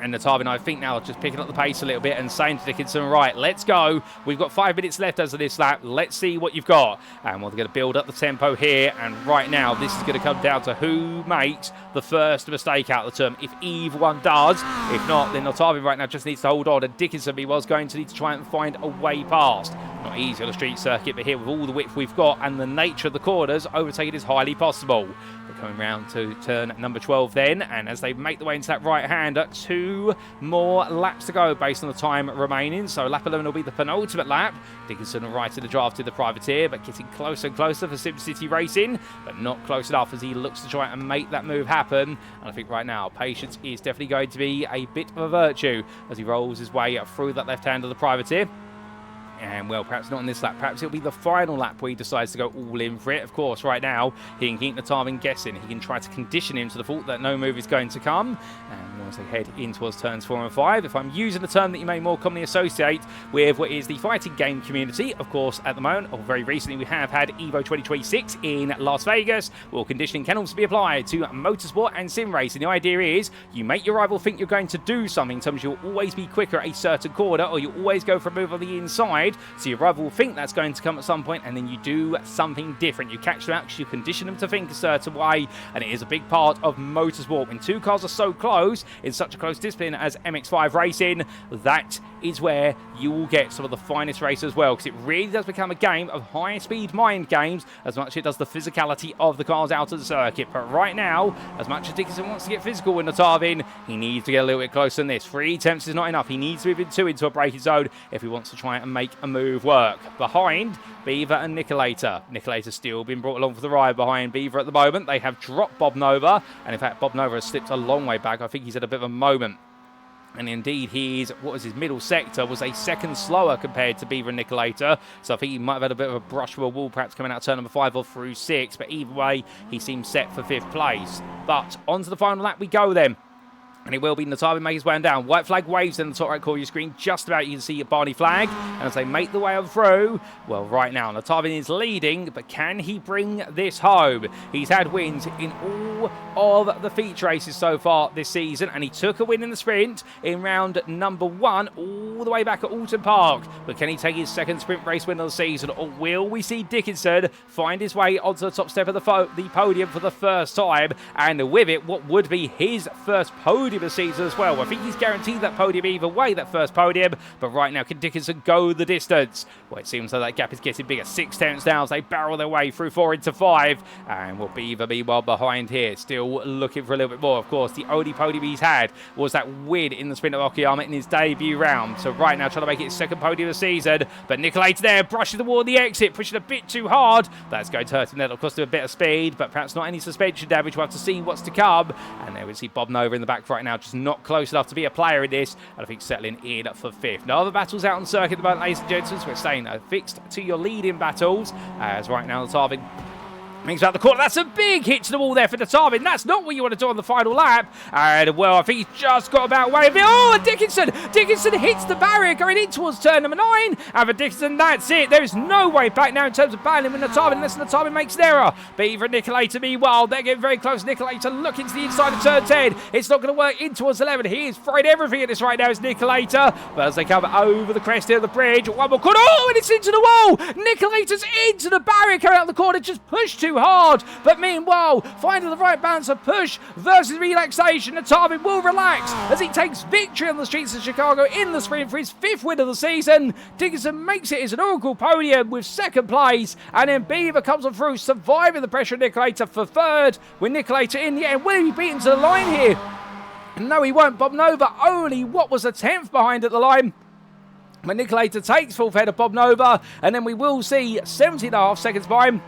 And Knotavin, I think now, just picking up the pace a little bit and saying to Dickinson, right, let's go. We've got 5 minutes left as of this lap. Let's see what you've got. And we're going to build up the tempo here. And right now, this is going to come down to who makes the first mistake out of the term. If either one does, if not, then Knotavin right now just needs to hold on. And Dickinson, he was going to need to try and find a way past. Not easy on a street circuit, but here with all the width we've got and the nature of the corners, overtaking is highly possible. We're coming round to turn number 12 then, and as they make the way into that right-hander, 2 more laps to go based on the time remaining. So lap 11 will be the penultimate lap. Dickinson right to the draft to the privateer, but getting closer and closer for SimCity Racing, but not close enough as he looks to try and make that move happen. And I think right now, patience is definitely going to be a bit of a virtue as he rolls his way through that left hand of the privateer. And, well, perhaps not on this lap. Perhaps it'll be the final lap where he decides to go all in for it. Of course, right now, he can keep Knotavin guessing. He can try to condition him to the thought that no move is going to come. And, as they head in towards turns 4 and 5. If I'm using a term that you may more commonly associate with what is the fighting game community, of course, at the moment, or very recently, we have had EVO 2026 in Las Vegas. Well, conditioning can also be applied to motorsport and sim racing. The idea is you make your rival think you're going to do something. Sometimes you'll always be quicker at a certain corner, or you always go for a move on the inside, so your rival will think that's going to come at some point, and then you do something different. You catch them out because you condition them to think a certain way, and it is a big part of motorsport. When two cars are so close, in such a close discipline as MX-5 racing, that is where you will get some of the finest races as well, because it really does become a game of high-speed mind games as much as it does the physicality of the cars out of the circuit. But right now, as much as Dickinson wants to get physical with Knotavin, he needs to get a little bit closer than this. 3 attempts is not enough. He needs to move in 2 into a braking zone if he wants to try and make a move work. Behind, Beaver and niCKaLaToR. niCKaLaTOR still being brought along for the ride behind Beaver at the moment. They have dropped Bob Nova, and in fact, Bob Nova has slipped a long way back. I think he's had a bit of a moment. And indeed, his middle sector was a second slower compared to Beaver and niCKaLaToR. So I think he might have had a bit of a brush with a wall, perhaps coming out turn number 5 or through 6. But either way, he seems set for 5th place. But onto the final lap we go then. And it will be Knotavin make his way on down. White flag waves in the top right corner of your screen. Just about you can see a Barney flag. And as they make the way on through, well, right now, Knotavin is leading, but can he bring this home? He's had wins in all of the feature races so far this season, and he took a win in the sprint in round number 1 all the way back at Alton Park. But can he take his second sprint race win of the season, or will we see Dickinson find his way onto the top step of the podium for the first time? And with it, what would be his first podium the season as well. I think he's guaranteed that podium either way, that first podium, but right now can Dickinson go the distance? Well, it seems like that gap is getting bigger. 6 tenths now as they barrel their way through 4 into 5, and will Beaver be well behind here, still looking for a little bit more. Of course, the only podium he's had was that win in the sprint of Okayama in his debut round, so right now trying to make it his second podium of the season, but niCKaLaToR there brushes the wall on the exit, pushing a bit too hard. That's going to hurt him. That'll cost him a bit of speed, but perhaps not any suspension damage. We'll have to see what's to come, and there we see Bob Nova in the back right now, just not close enough to be a player in this, and I think settling in for 5th. No other battles out on circuit at the moment, ladies and gentlemen, so we're staying fixed to your lead-in battles, as right now Knotavin brings out the corner. That's a big hit to the wall there for Knotavin. That's not what you want to do on the final lap. And, well, I think he's just got about way of it. Oh, and Dickinson hits the barrier going in towards turn number 9. And for Dickinson, that's it. There is no way back now in terms of battling with Knotavin unless Knotavin makes an error. Beaver and niCKaLaToR, meanwhile, they're getting very close. niCKaLaToR looking to the inside of turn 10. It's not going to work in towards 11. He is throwing everything at this right now, is niCKaLaToR. But as they come over the crest here of the bridge, one more corner. Oh, and it's into the wall. niCKaLaTOR's into the barrier coming out the corner, just pushed too hard, but meanwhile finding the right balance of push versus relaxation. Knotavin will relax as he takes victory on the streets of Chicago in the sprint for his 5th win of the season. Dickinson makes it his inaugural podium with 2nd place, and then Beaver comes on through, surviving the pressure of niCKaLaToR for 3rd, with niCKaLaToR in the end. Will he be beaten to the line here? No, he won't. Bob Nova only what was a 10th behind at the line. But niCKaLaToR takes 4th head of Bob Nova, and then we will see 17.5 seconds by him.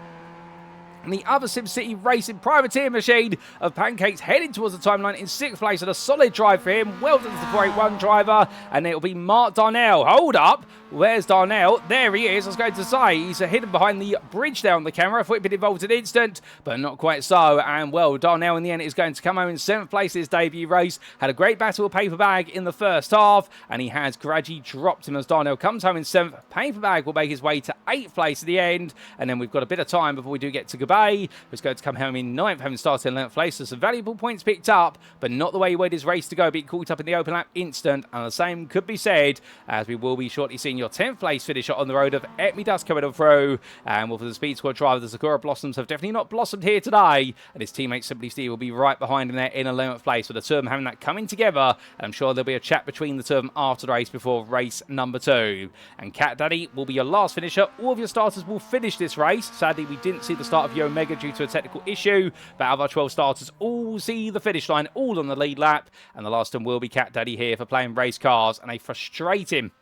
And the other SimCity Racing privateer machine of Pancakes heading towards the timeline in 6th place, and a solid drive for him. Well done to the 481 driver, and it'll be Mark Darnell. Hold up, where's Darnell? There he is. I was going to say he's hidden behind the bridge there on the camera. I thought he'd been involved in an instant, but not quite so. And well, Darnell in the end is going to come home in 7th place in his debut race. Had a great battle with Paper Bag in the first half, and he has gradually dropped him as Darnell comes home in 7th. Paper Bag will make his way to 8th place at the end, and then we've got a bit of time before we do get to Bay, who's going to come home in 9th, having started in 11th place. So some valuable points picked up, but not the way he wanted his race to go, being caught up in the open lap instant. And the same could be said, as we will be shortly seeing your 10th place finisher on the road of Etme Dust coming on through. And well, for the Speed Squad driver, the Sakura Blossoms have definitely not blossomed here today, and his teammate Simply Steve will be right behind him there in 11th place, with the two of them having that coming together. And I'm sure there'll be a chat between the two of them after the race before race number 2. And Cat Daddy will be your last finisher. All of your starters will finish this race. Sadly, we didn't see the start of Yo Omega due to a technical issue, but out of our 12 starters, all see the finish line, all on the lead lap, and the last one will be Cat Daddy here for playing race cars, and a frustrating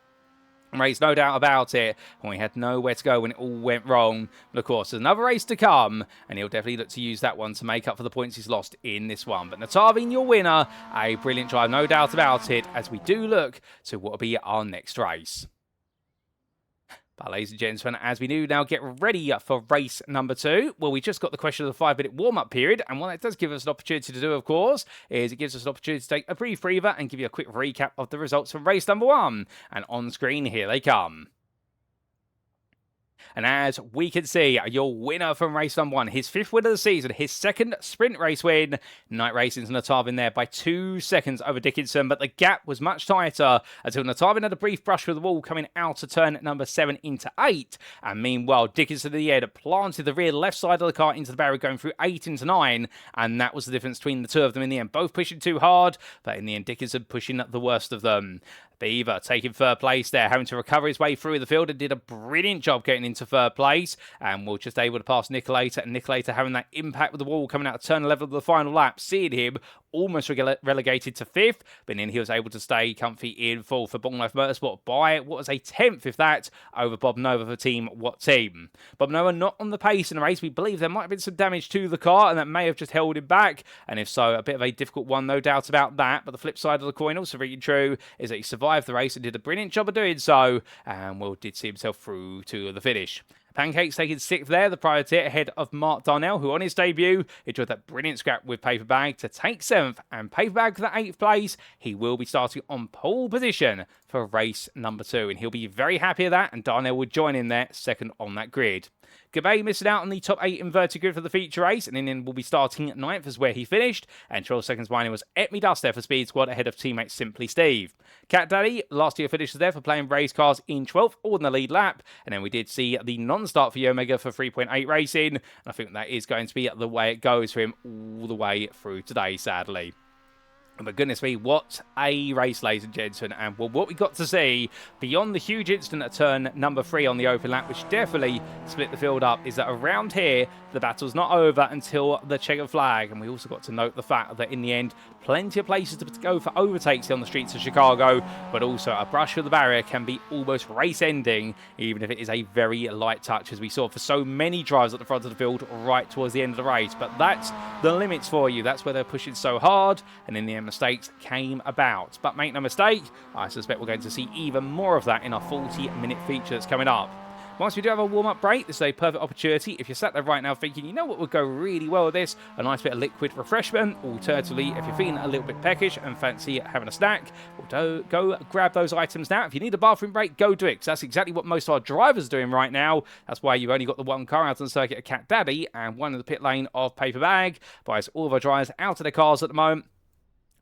race, no doubt about it, and we had nowhere to go when it all went wrong. But of course, there's another race to come, and he'll definitely look to use that one to make up for the points he's lost in this one. But Knotavin, your winner, a brilliant drive, no doubt about it, as we do look to what will be our next race. But ladies and gentlemen, as we do now get ready for race number 2, well, we just got the question of the 5-minute warm-up period, and what that does give us an opportunity to do, of course, is it gives us an opportunity to take a brief breather and give you a quick recap of the results from race number 1. And on screen, here they come. And as we can see, your winner from race number 1, his 5th win of the season, his 2nd sprint race win, niCKaLaToR's Knotavin there by 2 seconds over Dickinson, but the gap was much tighter until Knotavin had a brief brush with the wall coming out of turn number 7 into 8. And meanwhile, Dickinson in the end planted the rear left side of the car into the barrier, going through 8 into 9, and that was the difference between the two of them in the end, both pushing too hard, but in the end, Dickinson pushing the worst of them. Beaver taking 3rd place there, having to recover his way through the field, and did a brilliant job getting into 3rd place. And we're just able to pass niCKaLaToR, and niCKaLaToR having that impact with the wall coming out of turn 11 of the final lap, seeing him almost relegated to 5th, but then he was able to stay comfy in 4th for Bong Life Motorsport by what was a 10th, if that, over Bob Nova for Team What Team. Bob Nova not on the pace in the race. We believe there might have been some damage to the car, and that may have just held him back, and if so, a bit of a difficult one, no doubt about that. But the flip side of the coin, also really true, is that he survived the race and did a brilliant job of doing so, and well, did see himself through to the finish. Pancakes taking 6th there, the priority ahead of Mark Darnell, who on his debut enjoyed that brilliant scrap with Paperbag to take 7th, and Paperbag for the 8th place. He will be starting on pole position for race number 2, and he'll be very happy with that, and Darnell would join in there 2nd on that grid. Gabay missing out on the top 8 inverted grid for the feature race, and then will be starting 9th as where he finished, and 12 seconds behind him was Etmy Dust there for Speed Squad ahead of teammate Simply Steve. Cat Daddy, last year finishes there for playing race cars in 12th, all in the lead lap, and then we did see the non-start for Omega for 3.8 Racing, and I think that is going to be the way it goes for him all the way through today, sadly. But goodness me, what a race, ladies and gentlemen. And well, what we got to see beyond the huge incident at turn number 3 on the open lap, which definitely split the field up, is that around here, the battle's not over until the checkered flag. And we also got to note the fact that in the end, plenty of places to go for overtakes on the streets of Chicago, but also a brush with the barrier can be almost race-ending, even if it is a very light touch, as we saw for so many drivers at the front of the field right towards the end of the race. But that's the limits for you. That's where they're pushing so hard, and in the end, mistakes came about. But make no mistake, I suspect we're going to see even more of that in our 40-minute feature that's coming up. Once we do have a warm-up break, this is a perfect opportunity. If you're sat there right now thinking, you know what would go really well with this? A nice bit of liquid refreshment. Alternatively, if you're feeling a little bit peckish and fancy having a snack, well, go grab those items now. If you need a bathroom break, go do it, because that's exactly what most of our drivers are doing right now. That's why you've only got the one car out on the circuit of Cat Daddy and one in the pit lane of Paperbag. But all of our drivers out of their cars at the moment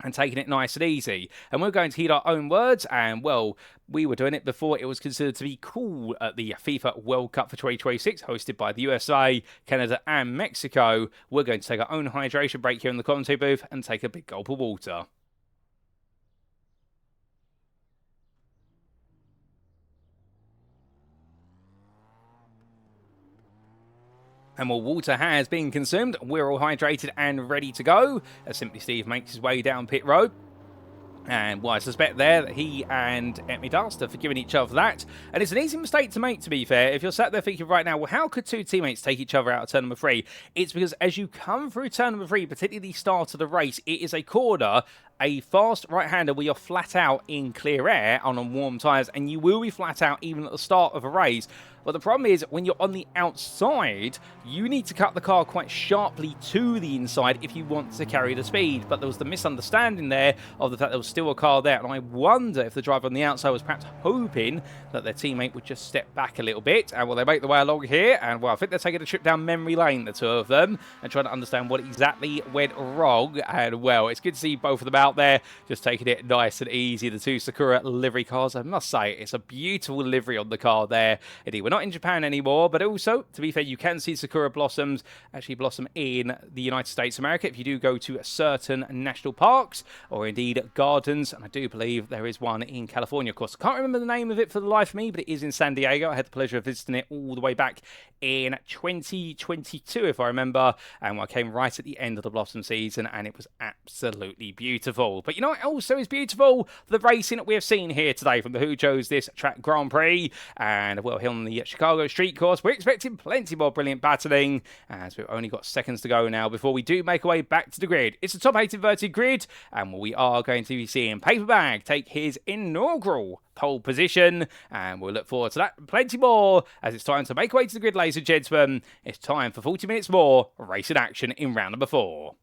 and taking it nice and easy. And we're going to heed our own words, and well, we were doing it before it was considered to be cool at the FIFA World Cup for 2026, hosted by the USA, Canada and Mexico. We're going to take our own hydration break here in the commentary booth and take a big gulp of water. And while water has been consumed, we're all hydrated and ready to go, as Simply Steve makes his way down pit road. And well, I suspect there that he and Etmy Dust have forgiven each other for that. And it's an easy mistake to make, to be fair. If you're sat there thinking right now, well, how could two teammates take each other out of turn number 3? It's because as you come through turn number 3, particularly the start of the race, it is a corner, a fast right-hander where you're flat out in clear air on warm tyres, and you will be flat out even at the start of a race. But the problem is, when you're on the outside, you need to cut the car quite sharply to the inside if you want to carry the speed. But there was the misunderstanding there of the fact there was still a car there, and I wonder if the driver on the outside was perhaps hoping that their teammate would just step back a little bit. And well, they make the way along here, and well, I think they're taking a trip down memory lane, the two of them, and trying to understand what exactly went wrong. And well, it's good to see both of them out there just taking it nice and easy. The two Sakura livery cars, I must say, it's a beautiful livery on the car there. Indeed, we're not in Japan anymore, but also, to be fair, you can see Sakura blossoms actually blossom in the United States of America if you do go to certain national parks or indeed gardens, and I do believe there is one in California, of course. I can't remember the name of it for the life of me, but it is in San Diego. I had the pleasure of visiting it all the way back in 2022, if I remember, and I came right at the end of the blossom season, and it was absolutely beautiful. But you know what also is beautiful? The racing that we have seen here today from the Who Chose This Track Grand Prix, and well, here on the Chicago Street Course, we're expecting plenty more brilliant battling, as we've only got seconds to go now before we do make our way back to the grid. It's a top 8 inverted grid, and we are going to be seeing Paperbag take his inaugural pole position, and we'll look forward to that plenty more as it's time to make way to the grid, ladies and gentlemen. It's time for 40 minutes more racing action in round number 4.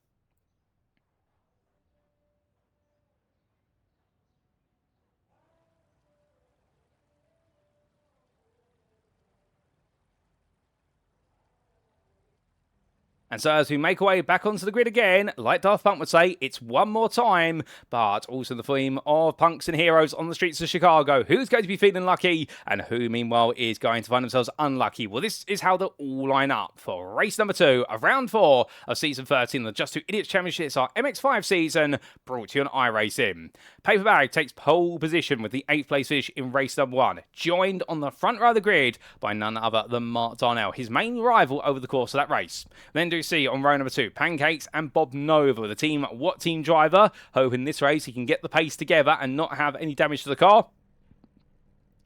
And so as we make our way back onto the grid again, like Daft Punk would say, it's one more time, but also the theme of punks and heroes on the streets of Chicago. Who's going to be feeling lucky and who, meanwhile, is going to find themselves unlucky? Well, this is how they'll all line up for race number 2 of round 4 of season 13 of the J2ICS Championship. It's our MX-5 season, brought to you on iRacing. Paperbag takes pole position with the 8th place finish in race number 1, joined on the front row of the grid by none other than Mark Darnell, his main rival over the course of that race. Then do see on row number 2, Pancakes and Bob Nova with the team What Team driver, hoping this race he can get the pace together and not have any damage to the car.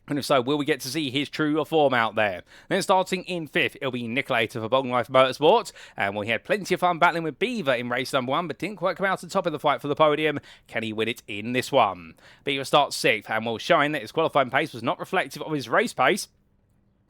And if so, will we get to see his true form out there? Then starting in 5th, it'll be niCKaLaToR for Bong Life Motorsport. And we had plenty of fun battling with Beaver in race number 1, but didn't quite come out to the top of the fight for the podium. Can he win it in this one? Beaver starts 6th and will shine that his qualifying pace was not reflective of his race pace.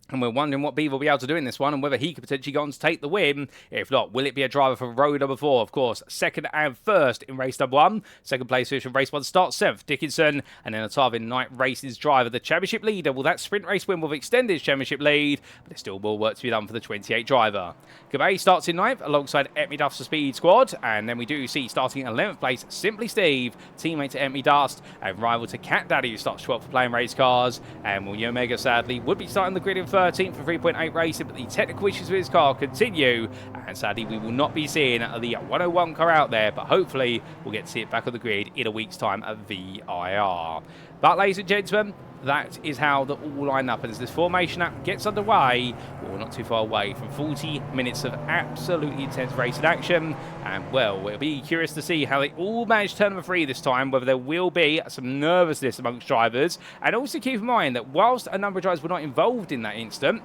And we're wondering what Beaver will be able to do in this one and whether he could potentially go on to take the win. If not, will it be a driver for row number 4? Of course, 2nd and 1st in race number 1. 2nd place finish in race 1 starts 7th, Dickinson. And then Knotavin, Night Race's driver, the championship leader. Well, that sprint race win will extend his championship lead, but there's still more work to be done for the 28 driver. Gabay starts in 9th alongside Epmy Duff's Speed Squad. And then we do see starting in 11th place, Simply Steve, teammate to Epmy Dust, and rival to Cat Daddy, who starts 12th for playing race cars. And Will Omega, sadly, would be starting the grid in 13th for 3.8 racing, but the technical issues with his car continue, and sadly we will not be seeing the 101 car out there, but hopefully we'll get to see it back on the grid in a week's time at VIR. But ladies and gentlemen, that is how they all line up, and as this formation app gets underway, we're not too far away from 40 minutes of absolutely intense racing action, and well, we'll be curious to see how they all manage turn number 3 this time, whether there will be some nervousness amongst drivers, and also keep in mind that whilst a number of drivers were not involved in that incident,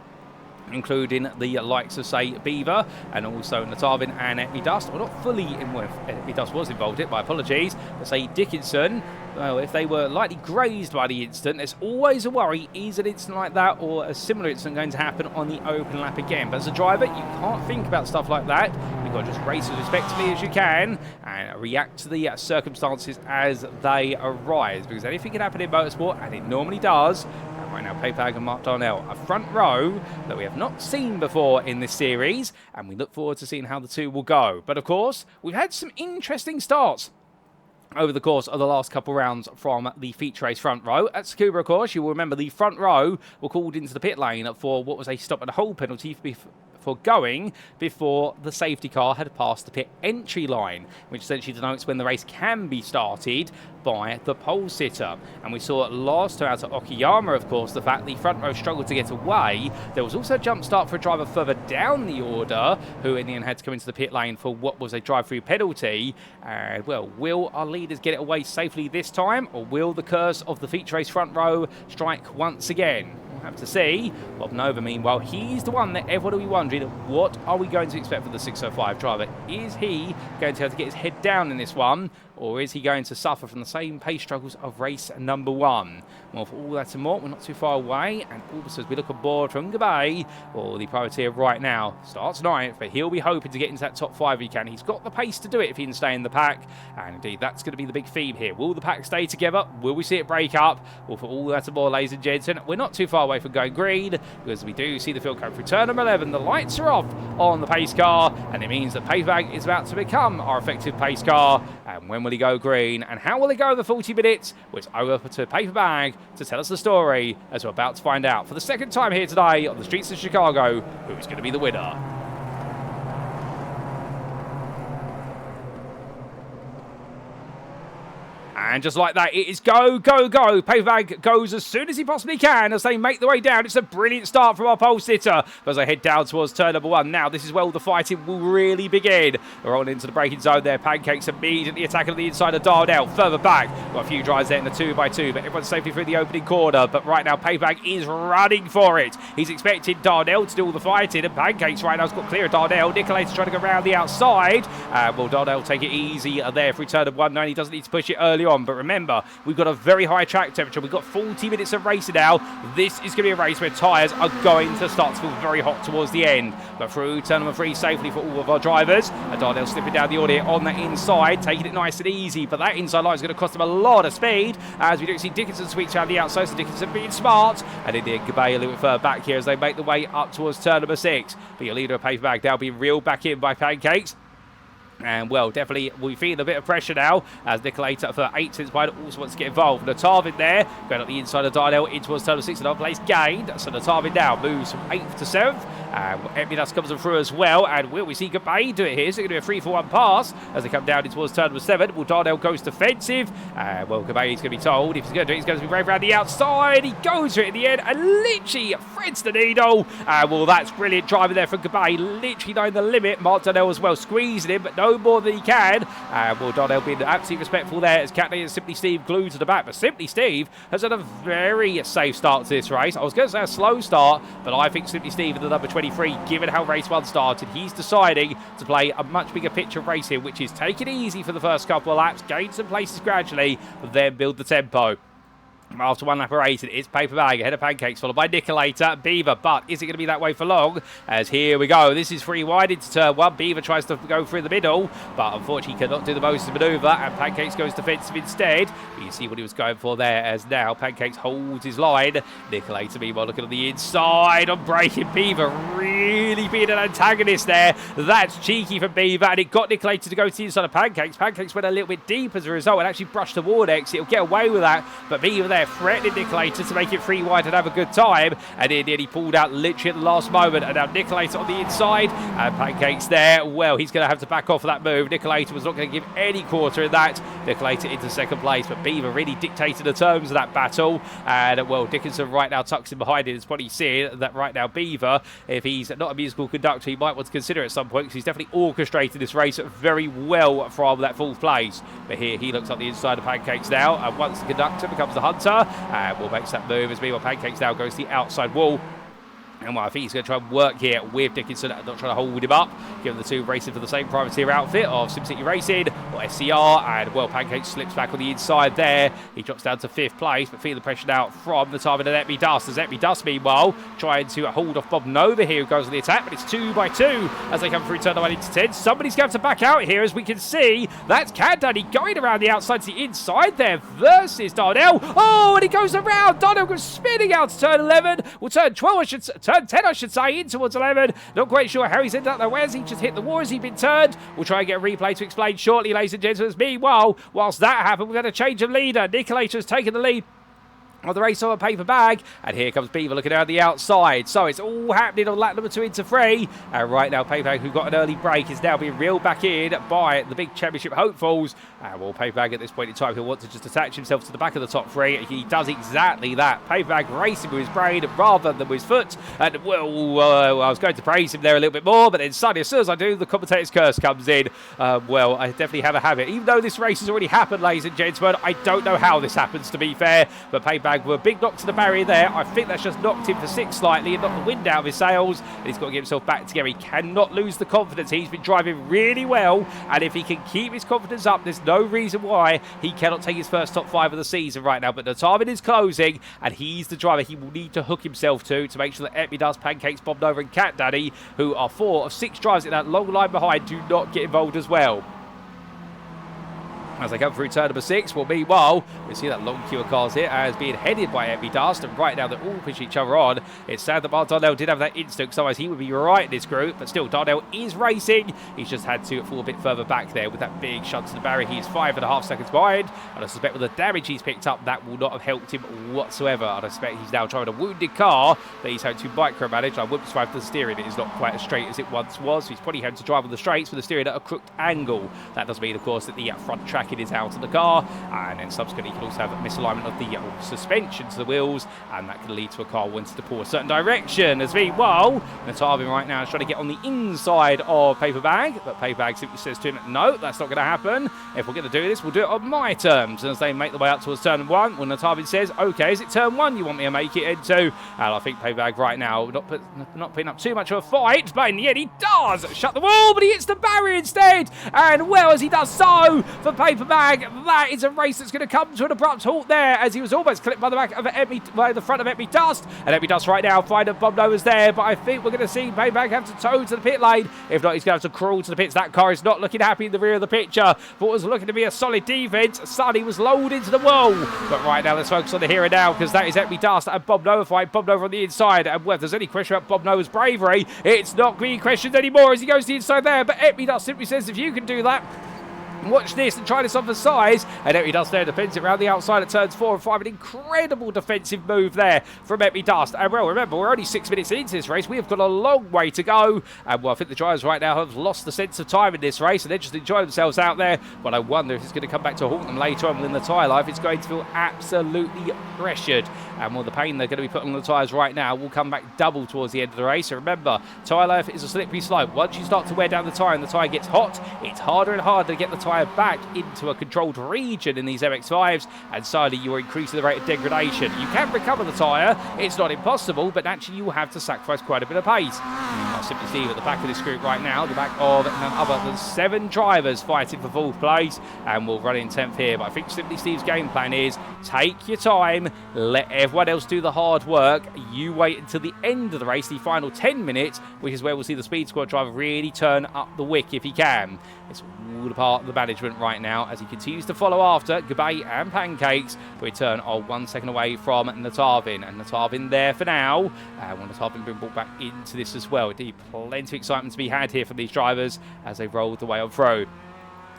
including the likes of, say, Beaver and also Knotavin and Epmy Dust. Well, not fully involved. Epmy Dust was involved in it, my apologies. But say Dickinson, well, if they were lightly grazed by the incident, there's always a worry, is an incident like that or a similar incident going to happen on the open lap again? But as a driver, you can't think about stuff like that. You've got to just race as respectfully as you can and react to the circumstances as they arise, because anything can happen in motorsport, and it normally does. Right now, Paperbag and Mark Darnell, a front row that we have not seen before in this series, and we look forward to seeing how the two will go. But of course, we've had some interesting starts over the course of the last couple rounds from the feature race front row. At Tsukuba, of course, you will remember the front row were called into the pit lane for what was a stop and hold penalty for going before the safety car had passed the pit entry line, which essentially denotes when the race can be started by the pole sitter. And we saw last time out at Okayama, of course, the fact the front row struggled to get away. There was also a jump start for a driver further down the order, who in the end had to come into the pit lane for what was a drive-through penalty. And well, will our leaders get it away safely this time, or will the curse of the feature race front row strike once again? Have to see. Bob Nova, meanwhile, he's the one that everyone will be wondering, what are we going to expect from the 605 driver? Is he going to have to get his head down in this one, or is he going to suffer from the same pace struggles of race number 1? Well, for all that and more, we're not too far away, and also as we look aboard from Gabay, well, the privateer right now starts 9th, but he'll be hoping to get into that top 5 if he can. He's got the pace to do it if he can stay in the pack, and indeed, that's going to be the big theme here. Will the pack stay together? Will we see it break up? Well, for all that and more, ladies and gentlemen, we're not too far away from going green, because we do see the field code through turn number 11. The lights are off on the pace car, and it means that Paperbag is about to become our effective pace car. And when will he go green? And how will he go over 40 minutes? Well, it's over to Paperbag to tell us the story, as we're about to find out for the second time here today on the streets of Chicago who's going to be the winner. And just like that, it is go, go, go. Paperbag goes as soon as he possibly can as they make their way down. It's a brilliant start from our pole sitter as they head down towards turn number 1. Now, this is where all the fighting will really begin. We're on into the braking zone there. Pancakes immediately attacking on the inside of Darnell. Further back, got a few drives there in the 2x2, but everyone's safely through the opening corner. But right now, Paperbag is running for it. He's expecting Darnell to do all the fighting, and Pancakes right now has got clear of Darnell. niCKaLaToR trying to go around the outside. Will Darnell take it easy there through turn number 1? No, he doesn't need to push it early on. 1. But remember, we've got a very high track temperature. We've got 40 minutes of racing now. This is going to be a race where tyres are going to start to feel very hot towards the end. But through turn number 3 safely for all of our drivers. And Darnell slipping down the order on that inside, taking it nice and easy. But that inside line is going to cost him a lot of speed, as we do see Dickinson sweeps around the outside. So Dickinson being smart. And India Gabay a little bit further back here as they make the way up towards turn number 6. But your leader of Paper Bag now being reeled back in by Pancakes. And, well, definitely we feel a bit of pressure now as niCKaLaToR for 8 since behind also wants to get involved. Knotavin there, going up the inside of Darnell in towards turn 6, another place gained. So Knotavin now moves from 8th to 7th. And Emidas comes through as well. And will we see Gabay do it here? So it's going to be a 3-for-1 pass as they come down in towards turn 7. Well, Darnell goes defensive. Well, Gabay is going to be told if he's going to do it, he's going to be brave around the outside. He goes for it in the end and literally threads the needle. Well, that's brilliant driving there from Gabay. Literally knowing the limit. Mark Darnell as well squeezing him, but no more than he can. Well, Darnell being absolutely respectful there as Catney and Simply Steve glued to the back. But Simply Steve has had a very safe start to this race. I was going to say a slow start, but I think Simply Steve in the number 23, given how race 1 started, he's deciding to play a much bigger picture of race here, which is take it easy for the first couple of laps, gain some places gradually, then build the tempo. After 1 lap of racing, it's Paper Bag ahead of Pancakes, followed by niCKaLaToR, Beaver. But is it going to be that way for long? As here we go. This is free wide into turn 1. Beaver tries to go through the middle, but unfortunately cannot do the most of the manoeuvre, and Pancakes goes defensive instead. But you see what he was going for there, as now Pancakes holds his line. niCKaLaToR, meanwhile, looking on the inside on braking. Beaver really being an antagonist there. That's cheeky from Beaver, and it got niCKaLaToR to go to the inside of Pancakes. Pancakes went a little bit deep as a result and actually brushed the ward exit. He'll get away with that, but Beaver there threatening niCKaLaToR to make it free wide and have a good time, and in the end he pulled out literally at the last moment. And now niCKaLaToR on the inside, and Pancakes there. Well, he's going to have to back off of that move. niCKaLaToR was not going to give any quarter in that. niCKaLaToR into 2nd place, but Beaver really dictated the terms of that battle. And, well, Dickinson right now tucks in behind it. It's probably seeing that right now Beaver, if he's not a musical conductor, he might want to consider at some point, because he's definitely orchestrated this race very well from that 4th place. But here he looks up the inside of Pancakes now, and once the conductor becomes the hunter, will make that move as meanwhile Pancakes now goes to the outside wall. And well, I think he's going to try and work here with Dickinson, not trying to hold him up, given the two racing for the same privateer outfit of SimCity Racing or SCR. And well, Pancakes slips back on the inside there. He drops down to 5th place, but feeling the pressure now from the time of Epmy Dust. As Epmy Dust, meanwhile, trying to hold off Bob Nova here, who goes on the attack, but it's 2 by 2 as they come through turn 1 into 10. Somebody's going to back out here, as we can see. That's Cadaddy going around the outside to the inside there versus Darnell. Oh, and he goes around. Darnell goes spinning out to turn 11. Well, turn 12, turn 10, I should say, in towards 11. Not quite sure how he's ended up there. Where's he just hit the wall? Has he been turned? We'll try and get a replay to explain shortly, ladies and gentlemen. Meanwhile, whilst that happened, we've got a change of leader. niCKaLaToR has taken the lead of the race on a Paper Bag, and here comes Beaver looking down the outside. So it's all happening on lap number 2 into 3, and right now Paper Bag, who got an early break, is now being reeled back in by the big championship hopefuls. And well, Paper Bag at this point in time, he'll want to just attach himself to the back of the top 3. He does exactly that. Paper Bag racing with his brain rather than with his foot, and well, I was going to praise him there a little bit more, but then suddenly, as soon as I do, the commentator's curse comes in. Well, I definitely have a habit. Even though this race has already happened, ladies and gentlemen, I don't know how this happens, to be fair, but Paper Bag were a big knock to the barrier there. I think that's just knocked him for 6 slightly and knocked the wind out of his sails, and he's got to get himself back together. He cannot lose the confidence. He's been driving really well, and if he can keep his confidence up, there's no reason why he cannot take his first top 5 of the season right now. But Knotavin is closing, and he's the driver he will need to hook himself to make sure that Epmy Dust, Pancakes, Bob Nova and Cat Daddy, who are 4 of 6 drivers in that long line behind, do not get involved as well. As they come through turn number 6, well, meanwhile, we see that long queue of cars here as being headed by Epmy Dust, and right now they're all pushing each other on. It's sad that Mark Darnell did have that instinct, otherwise he would be right in this group, but still, Darnell is racing. He's just had to fall a bit further back there with that big shunt to the barrier. He's 5.5 seconds behind, and I suspect with the damage he's picked up, that will not have helped him whatsoever. And I suspect he's now driving a wounded car that he's having to micromanage. I wouldn't survive the steering. It is not quite as straight as it once was. He's probably having to drive on the straights with the steering at a crooked angle. That does mean, of course, that the front tracking is out of the car. And then subsequently you can also have a misalignment of the suspension to the wheels, and that can lead to a car wanting to pull a certain direction. As meanwhile, Knotavin right now is trying to get on the inside of Paper Bag, but Paper Bag simply says to him, no, that's not going to happen. If we're going to do this, we'll do it on my terms. And as they make the way up towards turn 1, well, Knotavin says, okay, is it turn 1 you want me to make it into? And I think Paper Bag right now not putting up too much of a fight, but in the end he does shut the wall, but he hits the barrier instead. And well, as he does so for Paper paper bag. That is a race that's going to come to an abrupt halt there, as he was almost clipped by the back of by the front of Emmy Dust. And Emmy Dust right now finding Bob Noah's there, but I think we're going to see paper bag have to tow to the pit lane. If not, he's going to have to crawl to the pits. That car is not looking happy in the rear of the picture. What was looking to be a solid defense, Sonny was lowered into the wall. But right now, let's focus on the here and now, because that is Emmy Dust and Bob Noah fight. Bob Noah on the inside, and well, if there's any question about Bob Noah's bravery, it's not being questioned anymore as he goes to the inside there. But Emmy Dust simply says, if you can do that, watch this and try this on for size. And Emmy Dust there defends it around the outside at turns 4 and 5. An incredible defensive move there from Emmy Dust. And well, remember, we're only 6 minutes into this race. We have got a long way to go. And well, I think the drivers right now have lost the sense of time in this race, and they're just enjoying themselves out there. But I wonder if it's going to come back to haunt them later on in the tyre life. It's going to feel absolutely pressured. And well, the pain they're going to be putting on the tyres right now will come back double towards the end of the race. So remember, tyre life is a slippery slope. Once you start to wear down the tyre and the tyre gets hot, it's harder and harder to get the tyre back into a controlled region in these MX-5s, and slowly you're increasing the rate of degradation. You can recover the tyre, it's not impossible, but naturally you will have to sacrifice quite a bit of pace. Simply Steve at the back of this group right now, the back of none other than 7 drivers fighting for 4th place, and we'll run in 10th here. But I think Simply Steve's game plan is take your time, let everyone else do the hard work, you wait until the end of the race, the final 10 minutes, which is where we'll see the Speed Squad driver really turn up the wick if he can. It's all a part of the management right now as he continues to follow after Gabay and Pancakes. We turn are 1 second away from Knotavin, and Knotavin there for now. And Knotavin being brought back into this as well. Indeed, plenty of excitement to be had here from these drivers as they roll the way on through.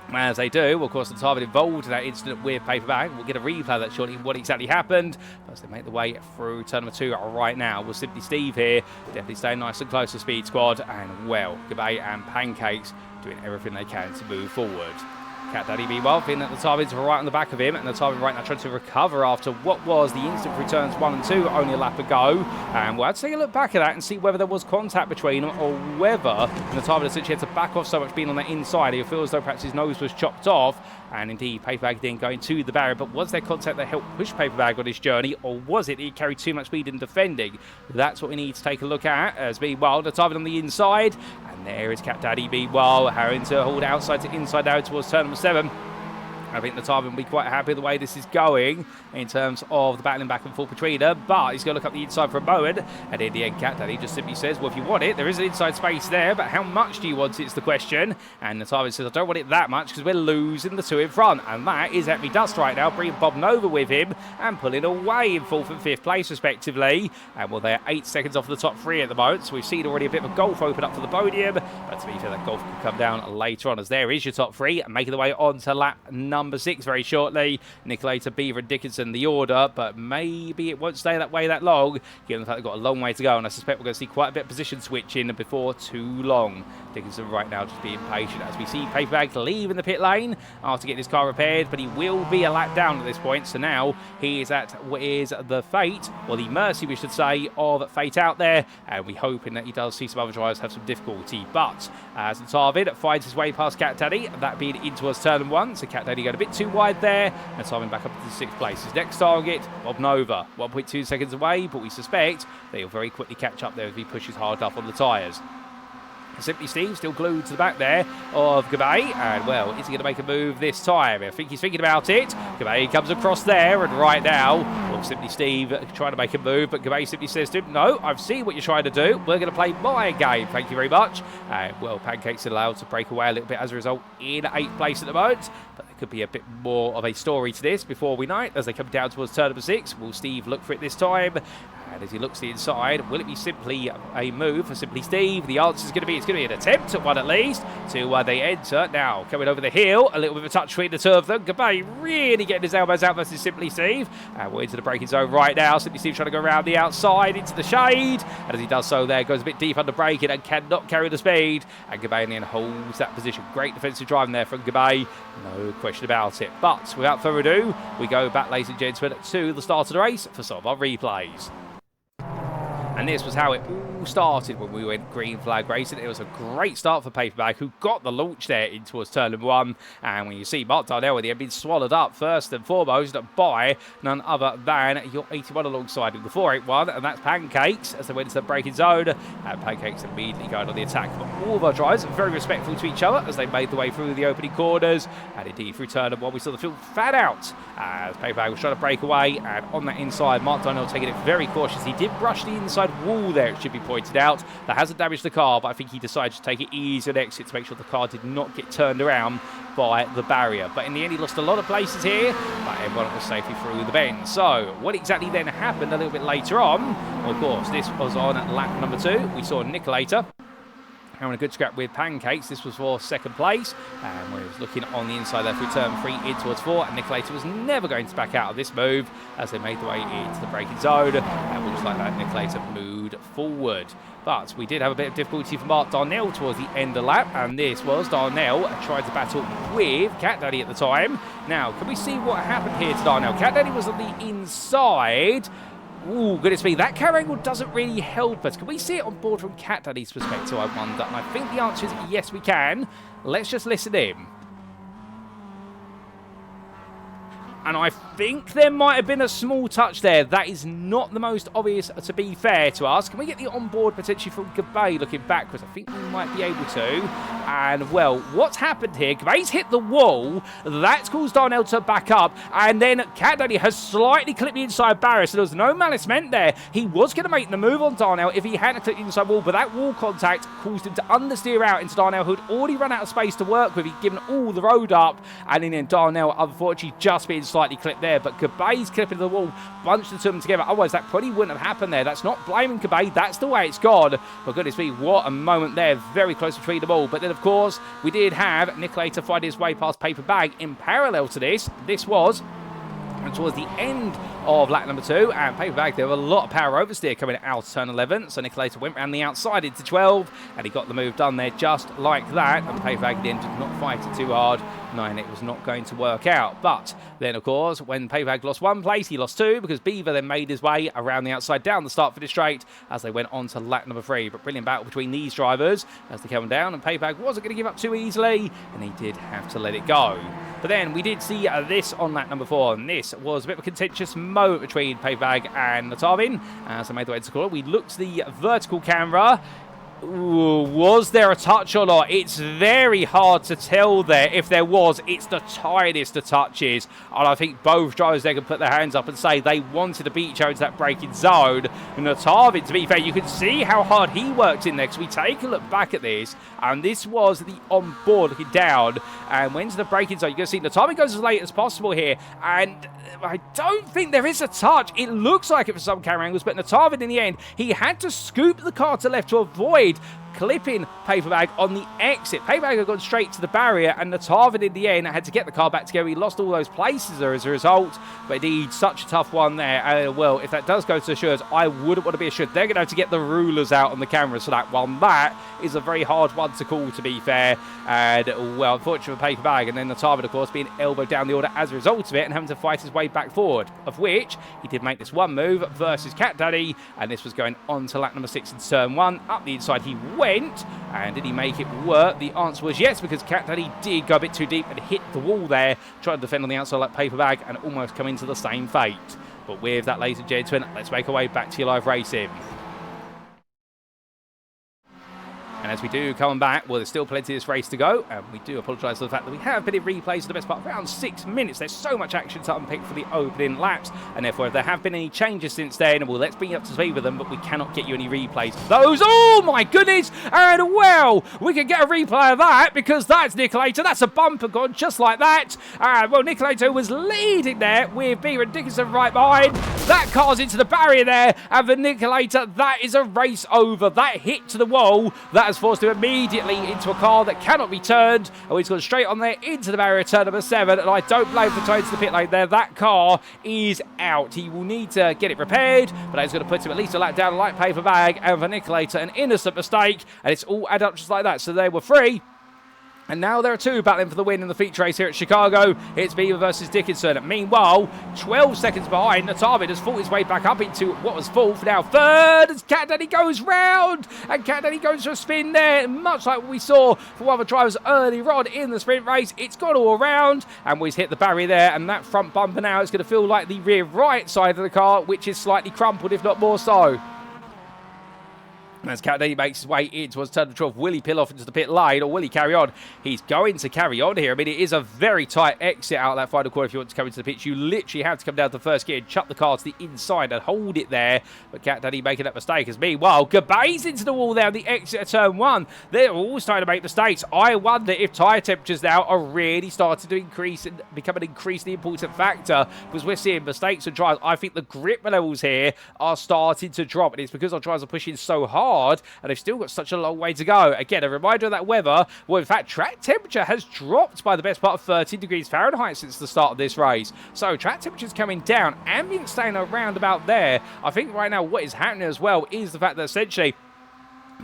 As they do, well, of course, Knotavin involved in that incident with paper bag. We'll get a replay of that shortly, what exactly happened. As they make the way through turn number 2 right now. We'll Simply Steve here, definitely staying nice and close to Speed Squad. And well, Gabay and Pancakes doing everything they can to move forward. Cat Daddy meanwhile, feeling that Knotavin right on the back of him, and Knotavin right now trying to recover after what was the instant returns 1 and 2, only a lap ago. And we'll have to take a look back at that and see whether there was contact between them, or whether Knotavin essentially had to back off so much being on the inside. He feels as though perhaps his nose was chopped off, and indeed Paperbag then going to the barrier. But was there contact that helped push Paperbag on his journey, or was it he carried too much speed in defending? That's what we need to take a look at. As meanwhile, Knotavin on the inside, and there is Cat Daddy meanwhile having to hold outside to inside now towards turn number 7. I think Knotavin will be quite happy the way this is going in terms of the battling back and forth between them, but he's going to look up the inside for a moment, and in the end, Cat Daddy just simply says, well, if you want it, there is an inside space there, but how much do you want it is the question, and Knotavin says, I don't want it that much because we're losing the 2 in front, and that is Emmy Dust right now, bringing Bob Nova with him and pulling away in 4th and 5th place respectively, and well, they're 8 seconds off the top 3 at the moment, so we've seen already a bit of a gulf open up for the podium, but to be fair, that gulf can come down later on, as there is your top 3, making the way on to lap number 6 very shortly. niCKaLaToR, Beaver and Dickinson the order, but maybe it won't stay that way that long, given the fact they've got a long way to go, and I suspect we're going to see quite a bit of position switching before too long. Dickinson right now just being patient as we see Paperbag leaving the pit lane after getting his car repaired, but he will be a lap down at this point, so now he is at what is the fate, or the mercy we should say, of fate out there, and we're hoping that he does see some other drivers have some difficulty. But as Knotavin finds his way past Cat Daddy, that being in towards turn 1, so Cat Daddy got a bit too wide there, and Knotavin back up to 6th place. His next target, Bob Nova, 1.2 seconds away, but we suspect that he'll very quickly catch up there as he pushes hard up on the tyres. Simply Steve still glued to the back there of Gabay, and well, is he going to make a move this time? I think he's thinking about it. Gabay comes across there, and right now, well, Simply Steve trying to make a move, but Gabay simply says to him, no, I've seen what you're trying to do. We're going to play my game. Thank you very much. And well, Pancakes allowed to break away a little bit as a result in 8th place at the moment, but there could be a bit more of a story to this before we know it. As they come down towards turn number 6, will Steve look for it this time? And as he looks to the inside, will it be simply a move for Simply Steve? The answer is going to be, it's going to be an attempt at one at least. To they enter. Now, coming over the hill, a little bit of a touch between the 2 of them. Gabay really getting his elbows out versus Simply Steve. And we're into the braking zone right now. Simply Steve trying to go around the outside into the shade. And as he does so there, goes a bit deep under braking and cannot carry the speed. And Gabay in the end holds that position. Great defensive driving there from Gabay. No question about it. But without further ado, we go back, ladies and gentlemen, to the start of the race for some of our replays. And this was how it all all started when we went green flag racing. It was a great start for Paperbag, who got the launch there in towards turn number 1. And when you see Mark Darnell with the end being swallowed up first and foremost by none other than your 81 alongside him, the 481, and that's Pancakes as they went into the braking zone. And Pancakes immediately going on the attack. But all of our drivers very respectful to each other as they made the way through the opening corners. And indeed, through turn number 1, we saw the field fan out as Paperbag was trying to break away. And on that inside, Mark Darnell taking it very cautious. He did brush the inside wall there, it should be pointed out. That hasn't damaged the car, but I think he decided to take it easy on exit to make sure the car did not get turned around by the barrier. But in the end, he lost a lot of places here, but everyone was safely through the bend. So what exactly then happened a little bit later on? Well, of course, this was on lap number 2. We saw niCKaLaToR having a good scrap with Pancakes. This was for second place, and we was looking on the inside there through turn 3 in towards 4, and niCKaLaToR was never going to back out of this move as they made the way into the braking zone, and just like that, niCKaLaToR moved forward. But we did have a bit of difficulty for Mark Darnell towards the end of the lap, and this was Darnell tried to battle with Cat Daddy at the time. Now, can we see what happened here to Darnell? Cat Daddy was on the inside. Ooh, goodness me, that camera angle doesn't really help us. Can we see it on board from Cat Daddy's perspective, I wonder? And I think the answer is yes, we can. Let's just listen in. And I think there might have been a small touch there. That is not the most obvious, to be fair to us. Can we get the onboard potentially from Gabay looking backwards? I think we might be able to. And, well, what's happened here? Gabay's hit the wall. That's caused Darnell to back up. And then Cat Daddy has slightly clipped the inside barrier, so there was no malice meant there. He was going to make the move on Darnell if he hadn't clipped the inside wall, but that wall contact caused him to understeer out into Darnell, who'd already run out of space to work with. He'd given all the road up. And then Darnell, unfortunately, just being slightly clipped there, but Gabay's clipping the wall bunched the two of them together. Otherwise, that probably wouldn't have happened there. That's not blaming Gabay. That's the way it's gone. But goodness me, what a moment there. Very close between them all. But then, of course, we did have niCKaLaToR find his way past Paperbag in parallel to this. This was towards the end of lap number 2, and Paperbag, there were a lot of power oversteer coming out of turn 11, so niCKaLaToR went round the outside into 12, and he got the move done there just like that, and Paperbag then did not fight it too hard, knowing it was not going to work out. But then, of course, when Paperbag lost 1 place, he lost 2, because Beaver then made his way around the outside down the start finish straight as they went on to lap number 3. But brilliant battle between these drivers as they came down, and Paperbag wasn't going to give up too easily, and he did have to let it go. But then we did see this on lap number 4, and this was a bit of a contentious moment between Paperbag and Knotavin as they made the way to the corner. We looked to the vertical camera. Ooh, was there a touch or not? It's very hard to tell there. If there was, it's the tiniest of touches. And I think both drivers there can put their hands up and say they wanted to beat each other into that braking zone. And Knotavin, to be fair, you can see how hard he worked in there, because we take a look back at this, and this was the on-board looking down. And went to the braking zone, you're going to see Knotavin goes as late as possible here. And I don't think there is a touch. It looks like it for some camera angles, but Knotavin, in the end, he had to scoop the car to left to avoid clipping Paperbag on the exit. Paperbag had gone straight to the barrier, and Knotavin in the end had to get the car back together. He lost all those places as a result, but indeed, such a tough one there. Well, if that does go to the Shures, I wouldn't want to be assured. They're going to have to get the rulers out on the cameras for that one. That is a very hard one to call, to be fair. And, well, unfortunately for Paperbag, and then Knotavin, of course, being elbowed down the order as a result of it and having to fight his way back forward, of which he did make this one move versus Cat Daddy, and this was going on to lap number 6 in turn 1. Up the inside he went, and did he make it work? The answer was yes, because Cat Daddy did go a bit too deep and hit the wall there, tried to defend on the outside like Paperbag, and almost come into the same fate. But with that, ladies and gentlemen, let's make our way back to your live racing. And as we do come back, well, there's still plenty of this race to go, and we do apologise for the fact that we have been in replays for the best part of around 6 minutes. There's so much action to unpick for the opening laps, and therefore, if there have been any changes since then, well, let's bring you up to speed with them, but we cannot get you any replays of those. Oh, my goodness! And, well, we can get a replay of that, because that's niCKaLaToR. That's a bumper gone just like that. Well, niCKaLaToR was leading there with Beaver and Dickinson right behind. That car's into the barrier there, and for niCKaLaToR, that is a race over. That hit to the wall, that has forced him immediately into a car that cannot be turned. Oh, he's gone straight on there into the barrier, turn number 7, and I don't blame for towing to the pit lane there. That car is out. He will need to get it repaired, but that's going to put him at least a lap down like Paperbag, and for niCKaLaToR, an innocent mistake, and it's all add up just like that. So they were free. And now there are two battling for the win in the feature race here at Chicago. It's Beaver versus Dickinson. Meanwhile, 12 seconds behind, Knotavin has fought his way back up into what was fourth, now third, as Cat Daddy goes round. And Cat Daddy goes for a spin there, much like what we saw from other drivers earlier on in the sprint race. It's gone all around, and he's hit the barrier there, and that front bumper now is going to feel like the rear right side of the car, which is slightly crumpled, if not more so. As Cat Daddy makes his way in towards turn 12, will he peel off into the pit lane or will he carry on? He's going to carry on here. I mean, it is a very tight exit out of that final corner if you want to come into the pit. You literally have to come down to the first gear and chuck the car to the inside and hold it there. But Cat Daddy making that mistake. As meanwhile, Gabay's into the wall there on the exit of turn 1. They're all starting to make mistakes. I wonder if tyre temperatures now are really starting to increase and become an increasingly important factor, because we're seeing mistakes and drivers. I think the grip levels here are starting to drop, and it's because our drivers are pushing so hard. And they've still got such a long way to go. Again, a reminder of that weather. Well, in fact, track temperature has dropped by the best part of 13 degrees Fahrenheit since the start of this race. So track temperature's coming down. Ambient staying around about there. I think right now what is happening as well is the fact that essentially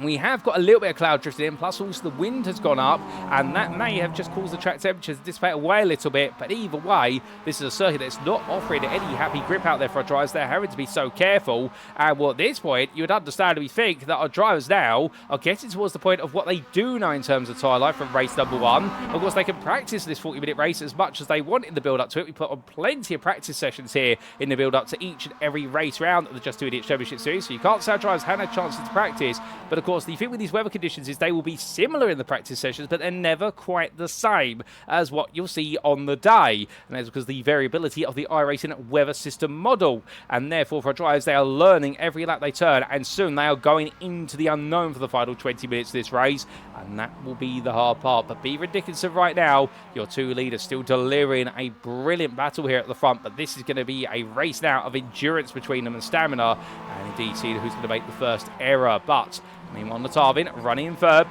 we have got a little bit of cloud drifted in, plus also the wind has gone up, and that may have just caused the track temperatures to dissipate away a little bit. But either way, this is a circuit that's not offering any happy grip out there for our drivers. They're having to be so careful. And well, at this point, you would understandably think that our drivers now are getting towards the point of what they do know in terms of tyre life from race number 1. Of course, they can practice this 40-minute race as much as they want in the build-up to it. We put on plenty of practice sessions here in the build-up to each and every race round of the J2ICS Championship Series. So you can't say our drivers haven't had chances to practice. But of course, the thing with these weather conditions is they will be similar in the practice sessions, but they're never quite the same as what you'll see on the day. And that's because the variability of the iRacing weather system model. And therefore, for our drivers, they are learning every lap they turn, and soon they are going into the unknown for the final 20 minutes of this race. And that will be the hard part. But Beaver and Dickinson right now, your two leaders, still delivering a brilliant battle here at the front. But this is going to be a race now of endurance between them and stamina. And indeed, see who's going to make the first error. But meanwhile, Knotavin running in third.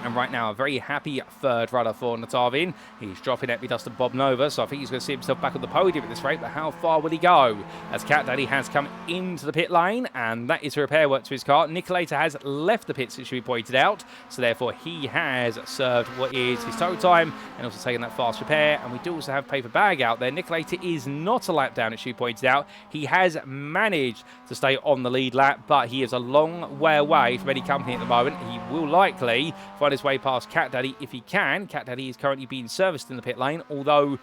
And right now, a very happy third runner for Knotavin. He's dropping at me Dustin Bob Nova, so I think he's going to see himself back on the podium at this rate. But how far will he go? As Cat Daddy has come into the pit lane, and that is repair work to his car. niCKaLaToR has left the pits, it should be pointed out. So therefore, he has served what is his total time, and also taken that fast repair. And we do also have paper bag out there. niCKaLaToR is not a lap down, it should be pointed out. He has managed to stay on the lead lap, but he is a long way away from any company at the moment. He will likely find his way past Cat Daddy if he can. Cat Daddy is currently being serviced in the pit lane, although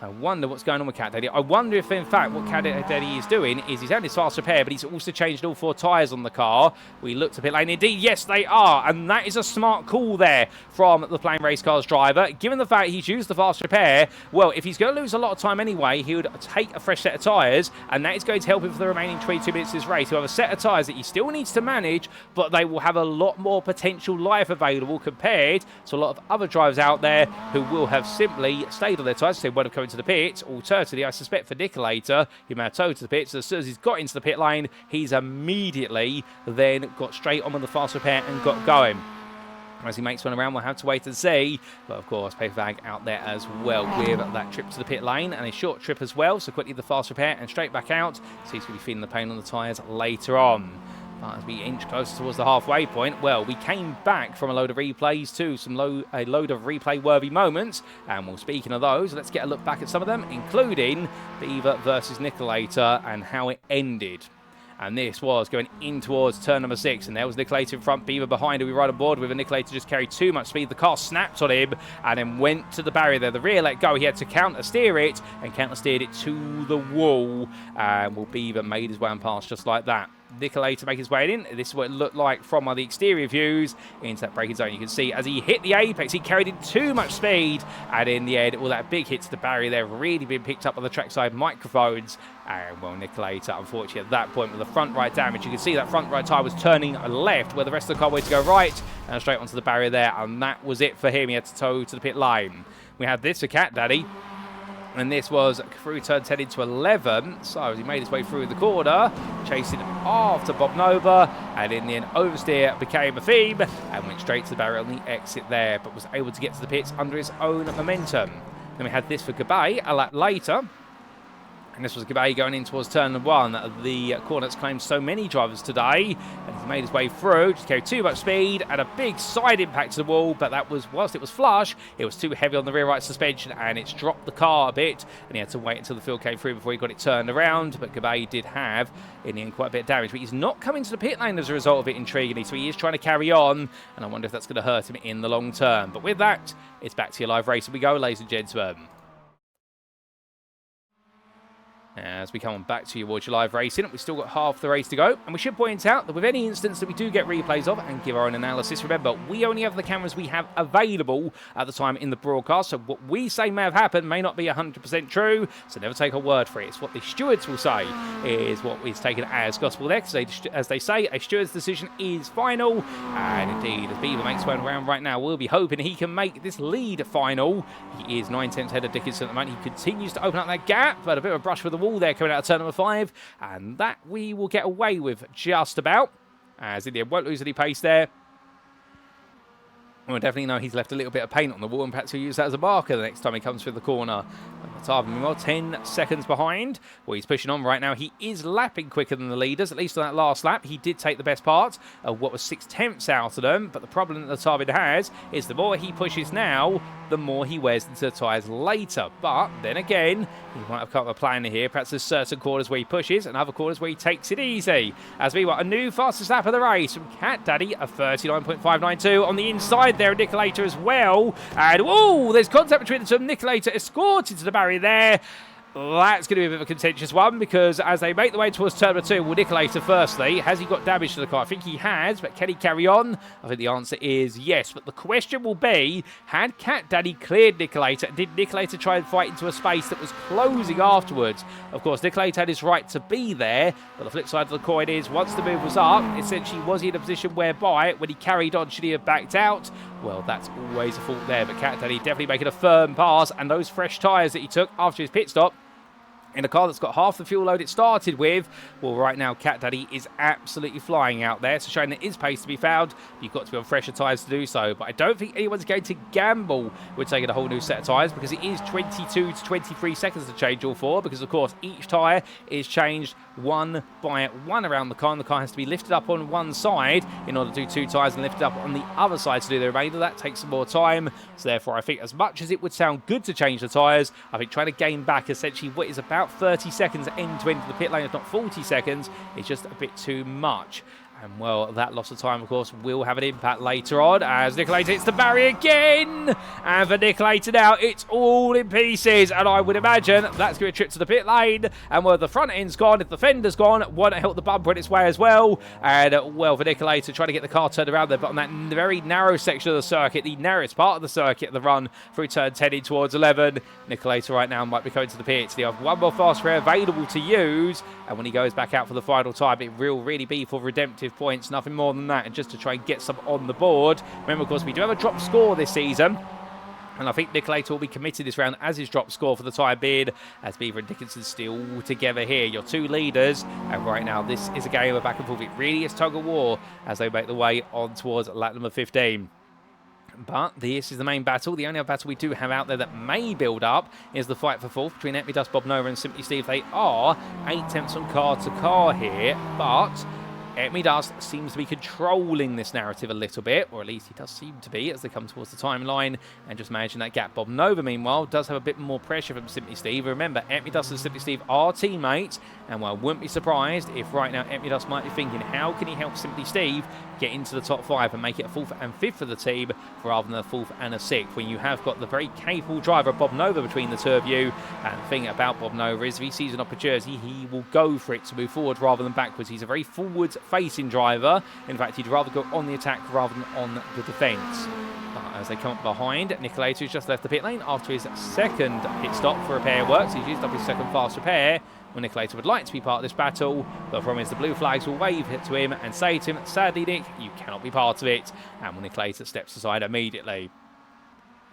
I wonder what's going on with Cat Daddy. I wonder if, in fact, what Cat Daddy is doing is he's had his fast repair, but he's also changed all 4 tyres on the car. We look to pit lane. Indeed, yes, they are. And that is a smart call there from the Flame Race Cars driver. Given the fact he's used the fast repair, well, if he's going to lose a lot of time anyway, he would take a fresh set of tyres, and that is going to help him for the remaining 22 minutes of this race. He'll have a set of tyres that he still needs to manage, but they will have a lot more potential life available compared to a lot of other drivers out there who will have simply stayed on their tyres. They won't have come into the pit. Alternatively, I suspect for niCKaLaToR, he may have towed to the pit, so as soon as he's got into the pit lane, he's immediately then got straight on with the fast repair and got going. As he makes one around, we'll have to wait and see. But of course, paper bag out there as well with that trip to the pit lane, and a short trip as well, so quickly the fast repair and straight back out. So he's going to be feeling the pain on the tyres later on. But as we inch closer towards the halfway point, well, we came back from a load of replays to a load of replay-worthy moments. And well, speaking of those, let's get a look back at some of them, including Beaver versus niCKaLaToR and how it ended. And this was going in towards turn number 6. And there was niCKaLaToR in front, Beaver behind, who we ride on board with. And niCKaLaToR just carried too much speed. The car snapped on him and then went to the barrier there. The rear let go. He had to counter-steer it and counter-steered it to the wall. And well, Beaver made his way on past just like that. niCKaLaToR make his way in. This is what it looked like from the exterior views into that braking zone. You can see as he hit the apex, he carried in too much speed, and in the end, all that big hit to the barrier there really been picked up on the trackside microphones. And well, niCKaLaToR, unfortunately, at that point with the front right damage, you can see that front right tyre was turning left, where the rest of the car wanted to go right, and straight onto the barrier there, and that was it for him. He had to tow to the pit lane. We had this for Cat Daddy. And this was through turn 10 into 11. So as he made his way through the corner, chasing after Bob Nova, and in the end, oversteer became a theme and went straight to the barrier on the exit there, but was able to get to the pits under his own momentum. Then we had this for Gabay a lap later. And this was Gabay going in towards turn 1. The corner that's claimed so many drivers today. And he's made his way through. Just carried too much speed and a big side impact to the wall. But that was, whilst it was flush, it was too heavy on the rear right suspension. And it's dropped the car a bit. And he had to wait until the field came through before he got it turned around. But Gabay did have, in the end, quite a bit of damage. But he's not coming to the pit lane as a result of it, intriguingly. So he is trying to carry on. And I wonder if that's going to hurt him in the long term. But with that, it's back to your live race. We go, ladies and gentlemen. As we come on back to your Watch Live Racing, we've still got half the race to go. And we should point out that with any instance that we do get replays of and give our own analysis, remember, we only have the cameras we have available at the time in the broadcast. So what we say may have happened may not be 100% true. So never take our word for it. It's what the stewards will say is what is taken as gospel there. As they say, a steward's decision is final. And indeed, as Beaver makes one round right now, we'll be hoping he can make this lead final. He is 9/10 ahead of Dickinson at the moment. He continues to open up that gap, but a bit of a brush with the wall there coming out of turn number 5, and that we will get away with just about, as in the end won't lose any pace there. We'll definitely know he's left a little bit of paint on the wall, and perhaps he'll use that as a marker the next time he comes through the corner. Knotavin, meanwhile, 10 seconds behind. Well, he's pushing on right now. He is lapping quicker than the leaders, at least on that last lap. He did take the best part of what was 6/10 out of them, but the problem that Knotavin has is the more he pushes now, the more he wears into the tyres later. But then again, he might have come up with a plan here. Perhaps there's certain quarters where he pushes and other quarters where he takes it easy. As we want a new fastest lap of the race from Cat Daddy, a 39.592 on the inside there, niCKaLaToR as well. And whoa, there's contact between the two. niCKaLaToR escorted to the barrier there. That's going to be a bit of a contentious one, because as they make the way towards turn number 2, well, niCKaLaToR firstly, has he got damage to the car? I think he has, but can he carry on? I think the answer is yes, but the question will be, had Cat Daddy cleared niCKaLaToR? Did niCKaLaToR try and fight into a space that was closing afterwards? Of course, niCKaLaToR had his right to be there, but the flip side of the coin is, once the move was up, essentially was he in a position whereby, when he carried on, should he have backed out? Well, that's always a fault there, but Cat Daddy definitely making a firm pass, and those fresh tyres that he took after his pit stop, in a car that's got half the fuel load it started with, well, right now, Cat Daddy is absolutely flying out there. It's a shame there is pace to be found. You've got to be on fresher tyres to do so. But I don't think anyone's going to gamble with taking a whole new set of tyres, because it is 22 to 23 seconds to change all four, because, of course, each tyre is changed one by one around the car, and the car has to be lifted up on one side in order to do two tyres and lifted up on the other side to do the remainder. That takes some more time. So, therefore, I think as much as it would sound good to change the tyres, I think trying to gain back essentially what is about 30 seconds end to end of the pit lane, if not 40 seconds, is just a bit too much. And, well, that loss of time, of course, will have an impact later on as niCKaLaToR hits the barrier again. And for niCKaLaToR now, it's all in pieces. And I would imagine that's going to be a trip to the pit lane. And, well, the front end's gone. If the fender's gone, why not help the bumper in its way as well? And, well, for niCKaLaToR trying to get the car turned around there, but on that very narrow section of the circuit, the narrowest part of the circuit, the run through turn 10 in towards 11, niCKaLaToR right now might be going to the pits. They have one more fast rear available to use. And when he goes back out for the final time, it will really be for redemptive points, nothing more than that, and just to try and get some on the board. Remember, of course, we do have a drop score this season, and I think niCKaLaToR will be committed this round as his drop score for the time being, as Beaver and Dickinson still together here. Your two leaders, and right now this is a game of back and forth. It really is tug of war as they make the way on towards lap number 15. But this is the main battle. The only other battle we do have out there that may build up is the fight for fourth between Dust, Bob Nova and Simply Steve. They are 8 tenths on car to car here, but Dust seems to be controlling this narrative a little bit, or at least he does seem to be as they come towards the timeline and just managing that gap. Bob Nova, meanwhile, does have a bit more pressure from Simply Steve. Remember, Dust and Simply Steve are teammates, and well, I wouldn't be surprised if right now Dust might be thinking, how can he help Simply Steve get into the top 5 and make it a 4th and 5th for the team rather than a 4th and a 6th, when you have got the very capable driver Bob Nova between the two of you. And the thing about Bob Nova is if he sees an opportunity, he will go for it to move forward rather than backwards. He's a very forward-facing driver. In fact, he'd rather go on the attack rather than on the defence. As they come up behind, niCKaLaToR has just left the pit lane after his second pit stop for repair works. He's used up his second fast repair. Well, niCKaLaToR would like to be part of this battle, but the problem is the blue flags will wave to him and say to him, sadly, Nick, you cannot be part of it. And niCKaLaToR steps aside immediately.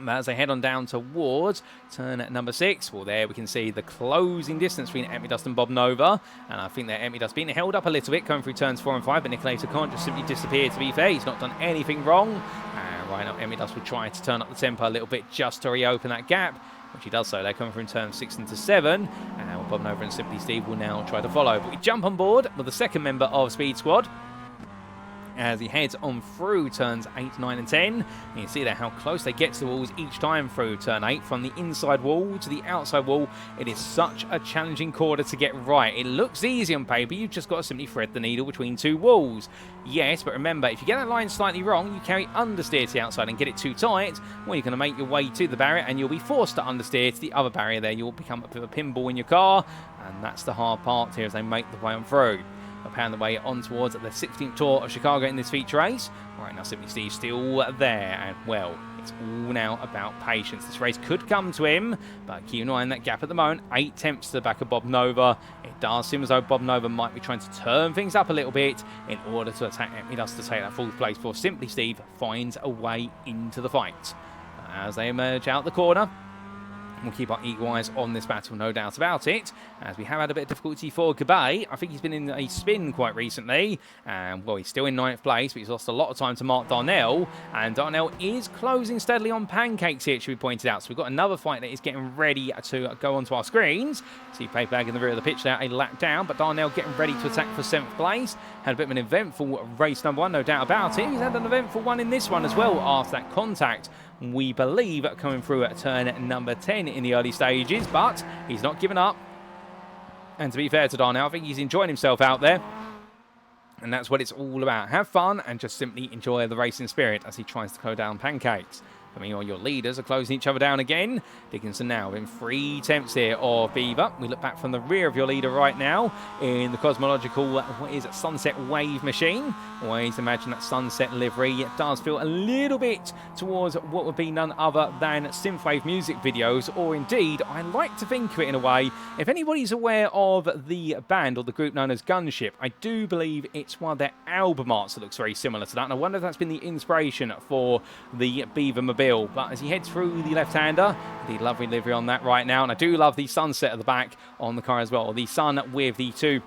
As they head on down towards turn number 6, well, there we can see the closing distance between Dust and Bob Nova. And I think that Dust being held up a little bit going through turns 4 and 5, but niCKaLaToR can't just simply disappear, to be fair. He's not done anything wrong. And right now, Dust will try to turn up the tempo a little bit just to reopen that gap, which he does so. They're coming from turn 6 into 7. And Bob Nova and Simply Steve will now try to follow. But we jump on board with the second member of Speed Squad as he heads on through turns 8, 9 and 10. And you see there how close they get to the walls each time through turn 8. From the inside wall to the outside wall, it is such a challenging corner to get right. It looks easy on paper, you've just got to simply thread the needle between two walls. Yes, but remember, if you get that line slightly wrong, you carry understeer to the outside and get it too tight, well, you're going to make your way to the barrier and you'll be forced to understeer to the other barrier there. You'll become a bit of a pinball in your car, and that's the hard part here as they make the way on through. Pound the way on towards the 16th tour of Chicago in this feature race. Right now, Simply Steve's still there, and well, it's all now about patience. This race could come to him, but keep an eye on that gap at the moment. 8 tenths to the back of Bob Nova. It does seem as though Bob Nova might be trying to turn things up a little bit in order to attack him. He does to take that fourth place before Simply Steve finds a way into the fight. As they emerge out the corner, we'll keep our eagle eyes on this battle, no doubt about it, as we have had a bit of difficulty for Gabay. I think he's been in a spin quite recently, and well, he's still in 9th place, but he's lost a lot of time to Mark Darnell, and Darnell is closing steadily on Pancakes here, it should be pointed out. So we've got another fight that is getting ready to go onto our screens. See Paperbag in the rear of the pitch there, a lap down, but Darnell getting ready to attack for 7th place. Had a bit of an eventful race number 1, no doubt about it. He's had an eventful one in this one as well after that contact, we believe, coming through at turn number 10 in the early stages, but he's not given up. And to be fair to Darnell, I think he's enjoying himself out there. And that's what it's all about. Have fun and just simply enjoy the racing spirit as he tries to close down Pancakes. I mean, your leaders are closing each other down again. Dickinson now in 3 attempts here of Beaver. We look back from the rear of your leader right now in the cosmological, what is it, Sunset Wave machine. Always imagine that Sunset livery. It does feel a little bit towards what would be none other than synthwave music videos, or indeed, I like to think of it in a way, if anybody's aware of the band or the group known as Gunship, I do believe it's one of their album arts that looks very similar to that, and I wonder if that's been the inspiration for the Beaver Mobile. But as he heads through the left-hander, the lovely livery on that right now, and I do love the sunset at the back on the car as well, the sun with the 2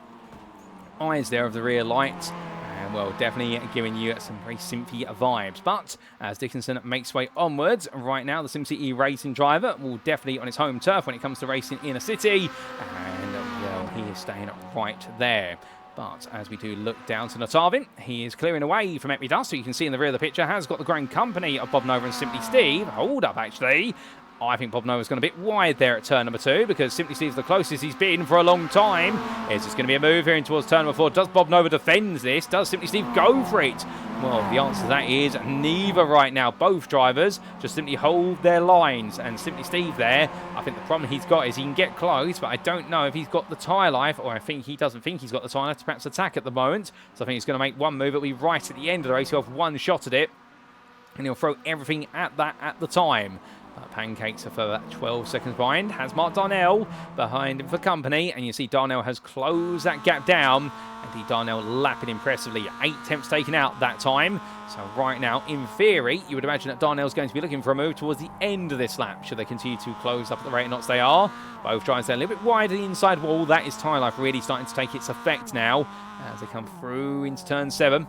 eyes there of the rear lights. And well, definitely giving you some very synthy vibes. But as Dickinson makes way onwards, right now the SimCity racing driver will definitely on his home turf when it comes to racing in a city. And well, he is staying right there. But as we do look down to Knotavin, he is clearing away from Epidust, so you can see in the rear of the picture, has got the growing company of Bob Nova and Simply Steve. Hold up, actually. I think Bob Nova's gone a bit wide there at turn number 2 because Simply Steve's the closest he's been for a long time. Is this going to be a move here in towards turn number 4? Does Bob Nova defend this? Does Simply Steve go for it? Well, the answer to that is neither right now. Both drivers just simply hold their lines, and Simply Steve there, I think the problem he's got is he can get close, but I don't know if he's got the tyre life, or I think he doesn't think he's got the tyre life to perhaps attack at the moment. So I think he's going to make one move. It'll be right at the end of the race. He'll have one shot at it, and he'll throw everything at that at the time. Pancakes are for 12 seconds behind. Has Mark Darnell behind him for company. And you see Darnell has closed that gap down. And Darnell lapping impressively. 8 attempts taken out that time. So right now, in theory, you would imagine that Darnell's going to be looking for a move towards the end of this lap. Should they continue to close up at the rate of knots they are. Both drivers there a little bit wide of the inside wall. That is tyre life really starting to take its effect now. As they come through into turn 7.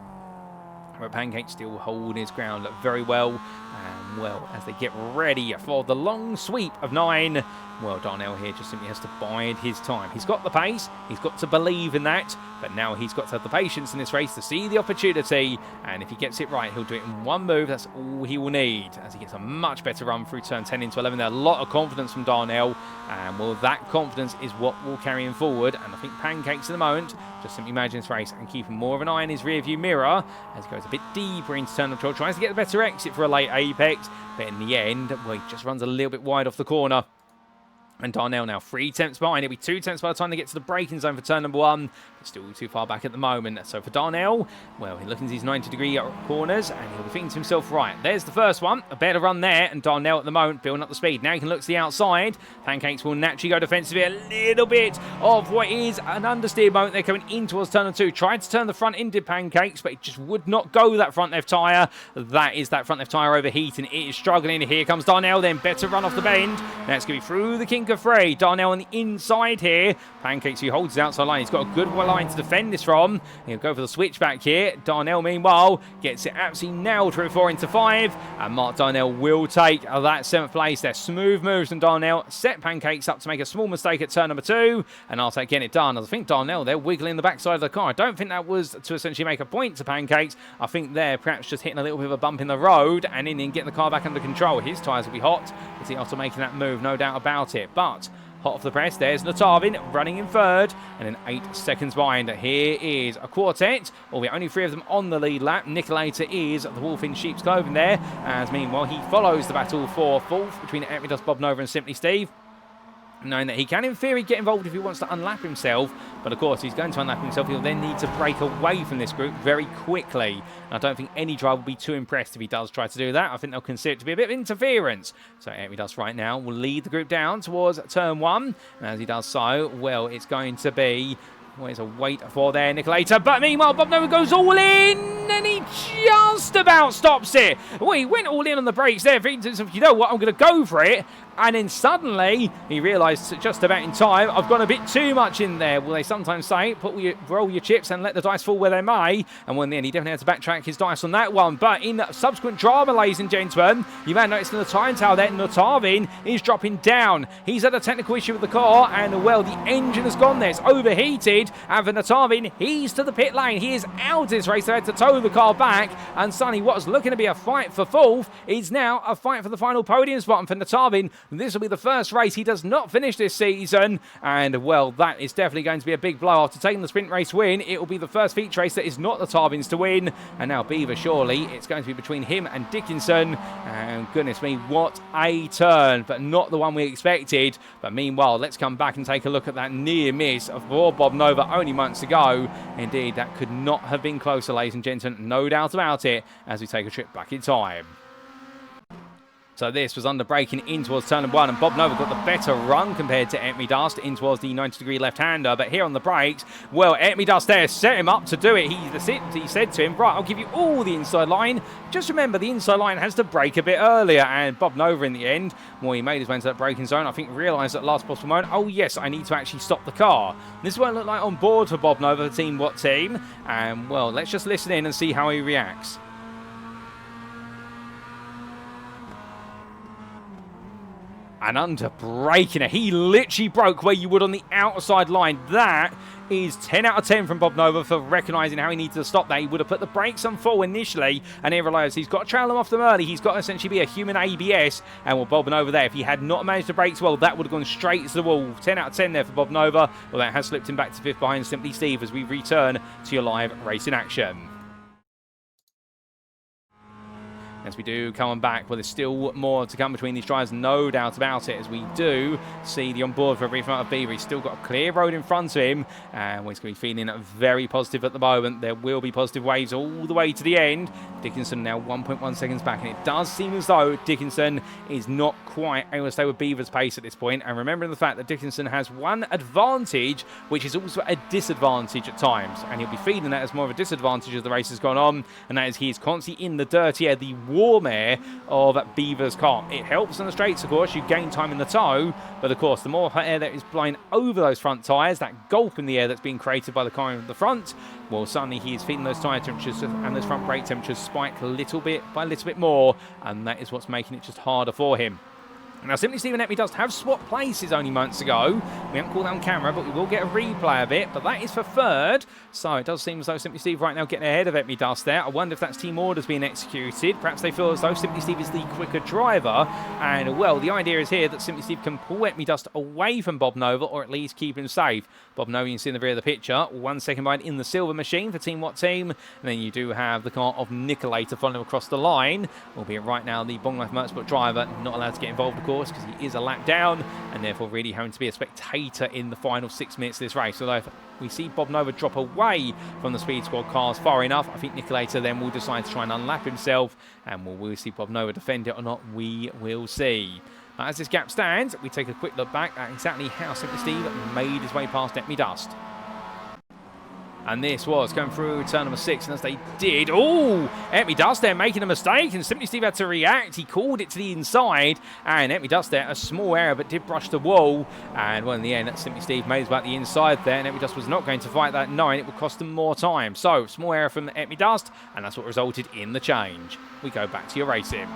But Pancake still holding his ground very well. And well, as they get ready for the long sweep of 9, well, Darnell here just simply has to bide his time. He's got the pace, he's got to believe in that, but now he's got to have the patience in this race to see the opportunity, and if he gets it right, he'll do it in one move. That's all he will need, as he gets a much better run through turn 10 into 11. There's a lot of confidence from Darnell, and well, that confidence is what will carry him forward, and I think Pancakes at the moment just simply managing this race and keeping more of an eye in his rear view mirror as he goes a bit deeper into turn 12, tries to get a better exit for a late apex, but in the end, well, he just runs a little bit wide off the corner. And Darnell now 3 attempts behind. It'll be 2 attempts by the time they get to the braking zone for turn number 1. But still too far back at the moment. So for Darnell, well, he's looking at these 90-degree corners, and he'll be thinking to himself, right, there's the first one. A better run there. And Darnell at the moment building up the speed. Now he can look to the outside. Pancakes will naturally go defensively. A little bit of what is an understeer moment. They're coming in towards turn number 2. Tried to turn the front into Pancakes, but it just would not go that front left tyre. That is that front left tyre overheating. It is struggling. Here comes Darnell then. Better run off the bend. Now it's going to be through the kink of 3. Darnell on the inside here. Pancakes who holds the outside line. He's got a good line to defend this from. He'll go for the switchback here. Darnell, meanwhile, gets it absolutely nailed through 4 into 5. And Mark Darnell will take that 7th place there. Smooth moves from Darnell. Set Pancakes up to make a small mistake at turn number 2. And Artek getting it done. I think Darnell, they're wiggling the backside of the car. I don't think that was to essentially make a point to Pancakes. I think they're perhaps just hitting a little bit of a bump in the road. And in getting the car back under control. His tyres will be hot. Is he after making that move? No doubt about it. But hot off the press, there's Knotavin running in 3rd, and then 8 seconds behind. Here is a quartet, albeit only 3 of them on the lead lap. niCKaLaToR is the wolf in sheep's clothing there, as meanwhile he follows the battle for 4th between Epidos, Bob Nova and Simply Steve, knowing that he can in theory get involved if he wants to unlap himself, but of course he's going to unlap himself. He'll then need to break away from this group very quickly, and I don't think any driver will be too impressed if he does try to do that. I think they'll consider it to be a bit of interference. So Epidos right now will lead the group down towards turn 1, and as he does so, well, it's going to be, where's a wait for there, niCKaLaToR, but meanwhile Bob Nova goes all in, and he just about stops it. Well, he went all in on the brakes there, thinking, you know what, I'm going to go for it. And then suddenly, he realised just about in time, I've gone a bit too much in there. Well, they sometimes say, roll your chips and let the dice fall where they may. And when then he definitely had to backtrack his dice on that one. But in subsequent drama, ladies and gentlemen, you may have noticed in the time tower that Knotavin is dropping down. He's had a technical issue with the car, and well, the engine has gone there. It's overheated. And for Knotavin, he's to the pit lane. He is out of this race. They had to tow the car back. And suddenly, what was looking to be a fight for 4th is now a fight for the final podium spot. And for Knotavin, this will be the first race he does not finish this season, and well, that is definitely going to be a big blow. After taking the sprint race win, it will be the first feature race that is not the Tarvin's to win, and now Beaver, surely it's going to be between him and Dickinson, and goodness me, what a turn, but not the one we expected. But meanwhile, let's come back and take a look at that near miss for Bob Nova only months ago. Indeed, that could not have been closer, ladies and gentlemen, no doubt about it, as we take a trip back in time. So this was under braking in towards turn 1, and Bob Nova got the better run compared to Epidos in towards the 90-degree left-hander. But here on the brakes, well, Epidos there set him up to do it. He said to him, right, I'll give you all the inside line. Just remember, the inside line has to brake a bit earlier. And Bob Nova, in the end, well, he made his way into that braking zone. I think realised at last possible moment, oh yes, I need to actually stop the car. This won't look like on board for Bob Nova, the Team What team. And well, let's just listen in and see how he reacts. And under braking it, he literally broke where you would on the outside line. That is 10 out of 10 from Bob Nova for recognising how he needed to stop that. He would have put the brakes on full initially, and he realised he's got to trail them off them early. He's got to essentially be a human ABS. And well, Bob Nova there, if he had not managed the brakes well, that would have gone straight to the wall. 10 out of 10 there for Bob Nova. Well, that has slipped him back to 5th behind Simply Steve as we return to your live racing action. As we do come on back, well, there's still more to come between these drivers, no doubt about it, as we do see the onboard for every front of Beaver. He's still got a clear road in front of him, and he's going to be feeling very positive at the moment. There will be positive waves all the way to the end. Dickinson now 1.1 seconds back, and it does seem as though Dickinson is not quite able to stay with Beaver's pace at this point. And remembering the fact that Dickinson has one advantage, which is also a disadvantage at times, and he'll be feeling that as more of a disadvantage as the race has gone on, and that is he is constantly in the dirty air, the warm air of Beaver's car. It helps on the straights, of course, you gain time in the tow, but of course the more hot air that is blowing over those front tyres, that gulp in the air that's being created by the car in the front, well, suddenly he is feeling those tyre temperatures and those front brake temperatures spike a little bit more, and that is what's making it just harder for him. Now, Simply Steve and Epi have swapped places only months ago. We haven't called that on camera, but we will get a replay of it. But that is for 3rd. So it does seem as though Simply Steve right now getting ahead of Epi there. I wonder if that's team orders being executed. Perhaps they feel as though Simply Steve is the quicker driver. And, well, the idea is here that Simply Steve can pull Epi away from Bob Nova, or at least keep him safe. Bob Nova, you can see in the rear of the picture, 1 second behind in the silver machine for Team What team. And then you do have the car of niCKaLaToR following him across the line. Albeit right now, the Bong Life Motorsport driver not allowed to get involved, of course, because he is a lap down, and therefore really having to be a spectator in the final 6 minutes of this race. Although if we see Bob Nova drop away from the Speed Squad cars far enough, I think niCKaLaToR then will decide to try and unlap himself, and will we see Bob Nova defend it or not? We will see. As this gap stands, we take a quick look back at exactly how Simply Steve made his way past Epi. And this was going through turn number 6, and as they did, oh, NASCAR there making a mistake, and Simply Steve had to react. He called it to the inside, and NASCAR there, a small error, but did brush the wall. And well, in the end, Simply Steve made it about the inside there, and NASCAR was not going to fight that 9. It would cost them more time. So, small error from NASCAR, and that's what resulted in the change. We go back to your racing.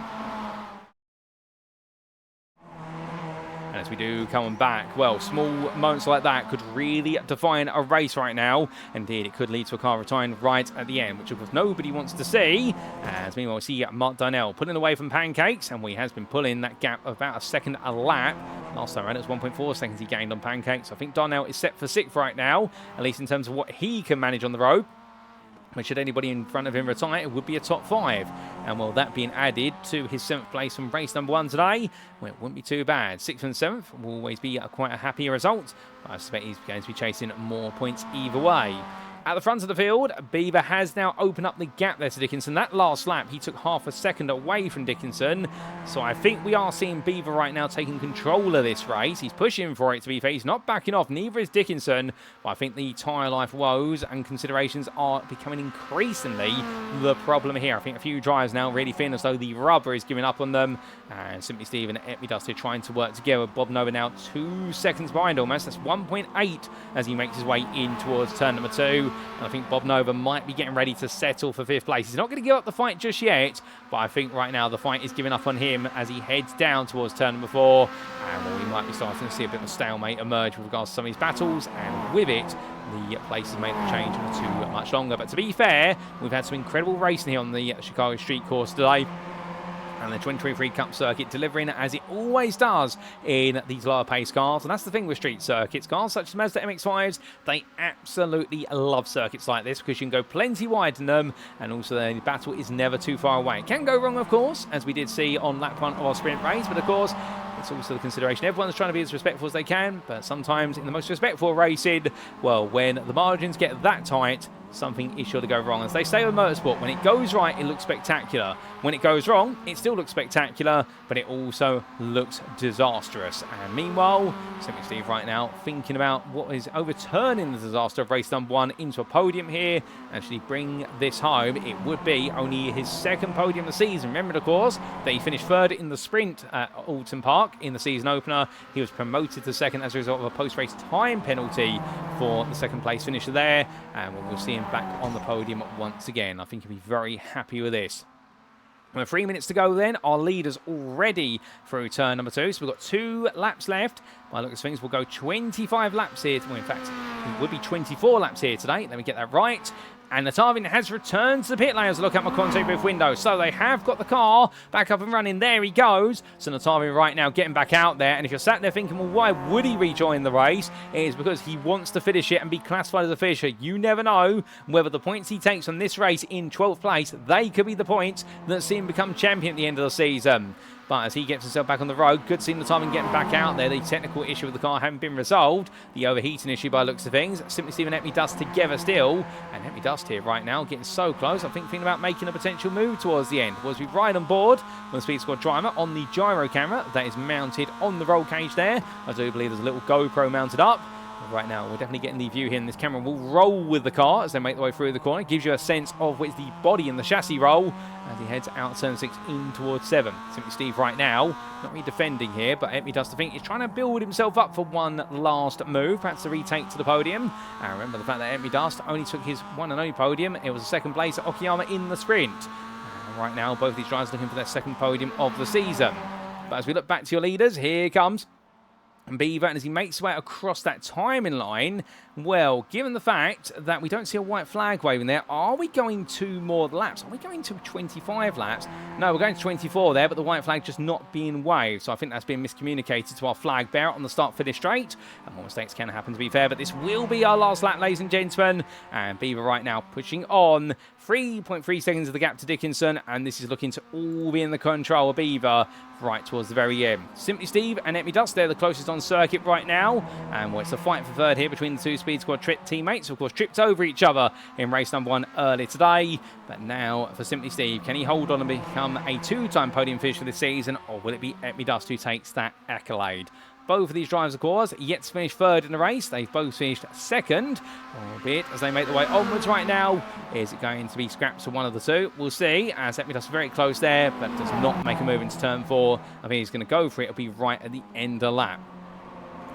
And as we do coming back, well, small moments like that could really define a race right now. Indeed, it could lead to a car retiring right at the end, which of course nobody wants to see. As meanwhile, we see Mark Darnell pulling away from Pancakes, and he has been pulling that gap of about a second a lap. Last time around, it was 1.4 seconds he gained on Pancakes. I think Darnell is set for 6th right now, at least in terms of what he can manage on the road. But should anybody in front of him retire, it would be a top 5. And well, that being added to his 7th place from race number 1 today, well, it wouldn't be too bad. 6th and 7th will always be quite a happy result. I suspect he's going to be chasing more points either way. At the front of the field, Beaver has now opened up the gap there to Dickinson. That last lap, he took half a second away from Dickinson. So I think we are seeing Beaver right now taking control of this race. He's pushing for it, to be fair. He's not backing off. Neither is Dickinson. But I think the tyre life woes and considerations are becoming increasingly the problem here. I think a few drivers now really feeling as though the rubber is giving up on them. And Simply Steve and NASCAR trying to work together. Bob Nova now 2 seconds behind almost. That's 1.8 as he makes his way in towards turn number 2. And I think Bob Nova might be getting ready to settle for 5th place. He's not going to give up the fight just yet, but I think right now the fight is giving up on him as he heads down towards turn number 4. And well, we might be starting to see a bit of a stalemate emerge with regards to some of these battles, and with it, the place has made the change for too much longer. But to be fair, we've had some incredible racing here on the Chicago Street Course today. And the 2023 Cup Circuit delivering as it always does in these lower pace cars. And that's the thing with street circuits. Cars such as Mazda MX-5s, they absolutely love circuits like this because you can go plenty wide in them, and also the battle is never too far away. It can go wrong, of course, as we did see on lap 1 of our sprint race, but of course, it's also the consideration. Everyone's trying to be as respectful as they can, but sometimes in the most respectful racing, well, when the margins get that tight, something is sure to go wrong. As they say with motorsport, when it goes right, it looks spectacular. When it goes wrong, it still looks spectacular, but it also looks disastrous. And meanwhile, Simply Steve right now thinking about what is overturning the disaster of race number 1 into a podium here. Actually bring this home. It would be only his 2nd podium of the season. Remember, of course, that he finished 3rd in the sprint at Alton Park in the season opener. He was promoted to 2nd as a result of a post-race time penalty for the 2nd place finisher there. And we'll see him back on the podium once again. I think he'll be very happy with this. With 3 minutes to go then, our leaders already through turn number 2. So we've got 2 laps left. By the look of things, we'll go 25 laps here. Well, in fact, it would be 24 laps here today. Let me get that right. And Knotavin has returned to the pit lane as I look out my contact booth window. So they have got the car back up and running. There he goes. So Knotavin right now getting back out there. And if you're sat there thinking, well, why would he rejoin the race? It is because he wants to finish it and be classified as a finisher. You never know whether the points he takes from this race in 12th place, they could be the points that see him become champion at the end of the season. But as he gets himself back on the road, good seeing the timing getting back out there. The technical issue with the car having been resolved. The overheating issue by looks of things. Simply Steve and Epney Dust together still. And Epney Dust here right now getting so close. I think thinking about making a potential move towards the end. Was we ride on board with the Speed Squad driver on the gyro camera that is mounted on the roll cage there. I do believe there's a little GoPro mounted up. Right now, we're definitely getting the view here, and this camera will roll with the car as they make their way through the corner. It gives you a sense of which the body and the chassis roll as he heads out turn 6 in towards 7. Simply Steve right now, not really defending here, but Epney Dust, I think, is trying to build himself up for one last move, perhaps a retake to the podium. And remember the fact that Epney Dust only took his one and only podium. It was a 2nd place at Okayama in the sprint. And right now, both these drivers looking for their 2nd podium of the season. But as we look back to your leaders, here comes Beaver, and as he makes his way across that timing line, well, given the fact that we don't see a white flag waving there, are we going 2 more laps? Are we going to 25 laps? No, we're going to 24 there, but the white flag just not being waved. So I think that's been miscommunicated to our flag bearer on the start-finish straight. And more mistakes can happen, to be fair, but this will be our last lap, ladies and gentlemen. And Beaver right now pushing on. 3.3 seconds of the gap to Dickinson, and this is looking to all be in the control of Beaver right towards the very end. Simply Steve and Epney Dust, they're the closest on circuit right now, and well, it's a fight for 3rd here between the 2 Speed Squad teammates. Of course, tripped over each other in race number 1 earlier today, but now for Simply Steve, can he hold on and become a 2-time podium finisher this season, or will it be Epney Dust who takes that accolade? both of these drivers, of course, yet to finish third in the race. They've both finished second, albeit as they make their way onwards right now. Is it going to be scraps for one of the two? We'll see, as Emidas very close there, but does not make a move into turn 4. I think he's going to go for it. It'll be right at the end of the lap.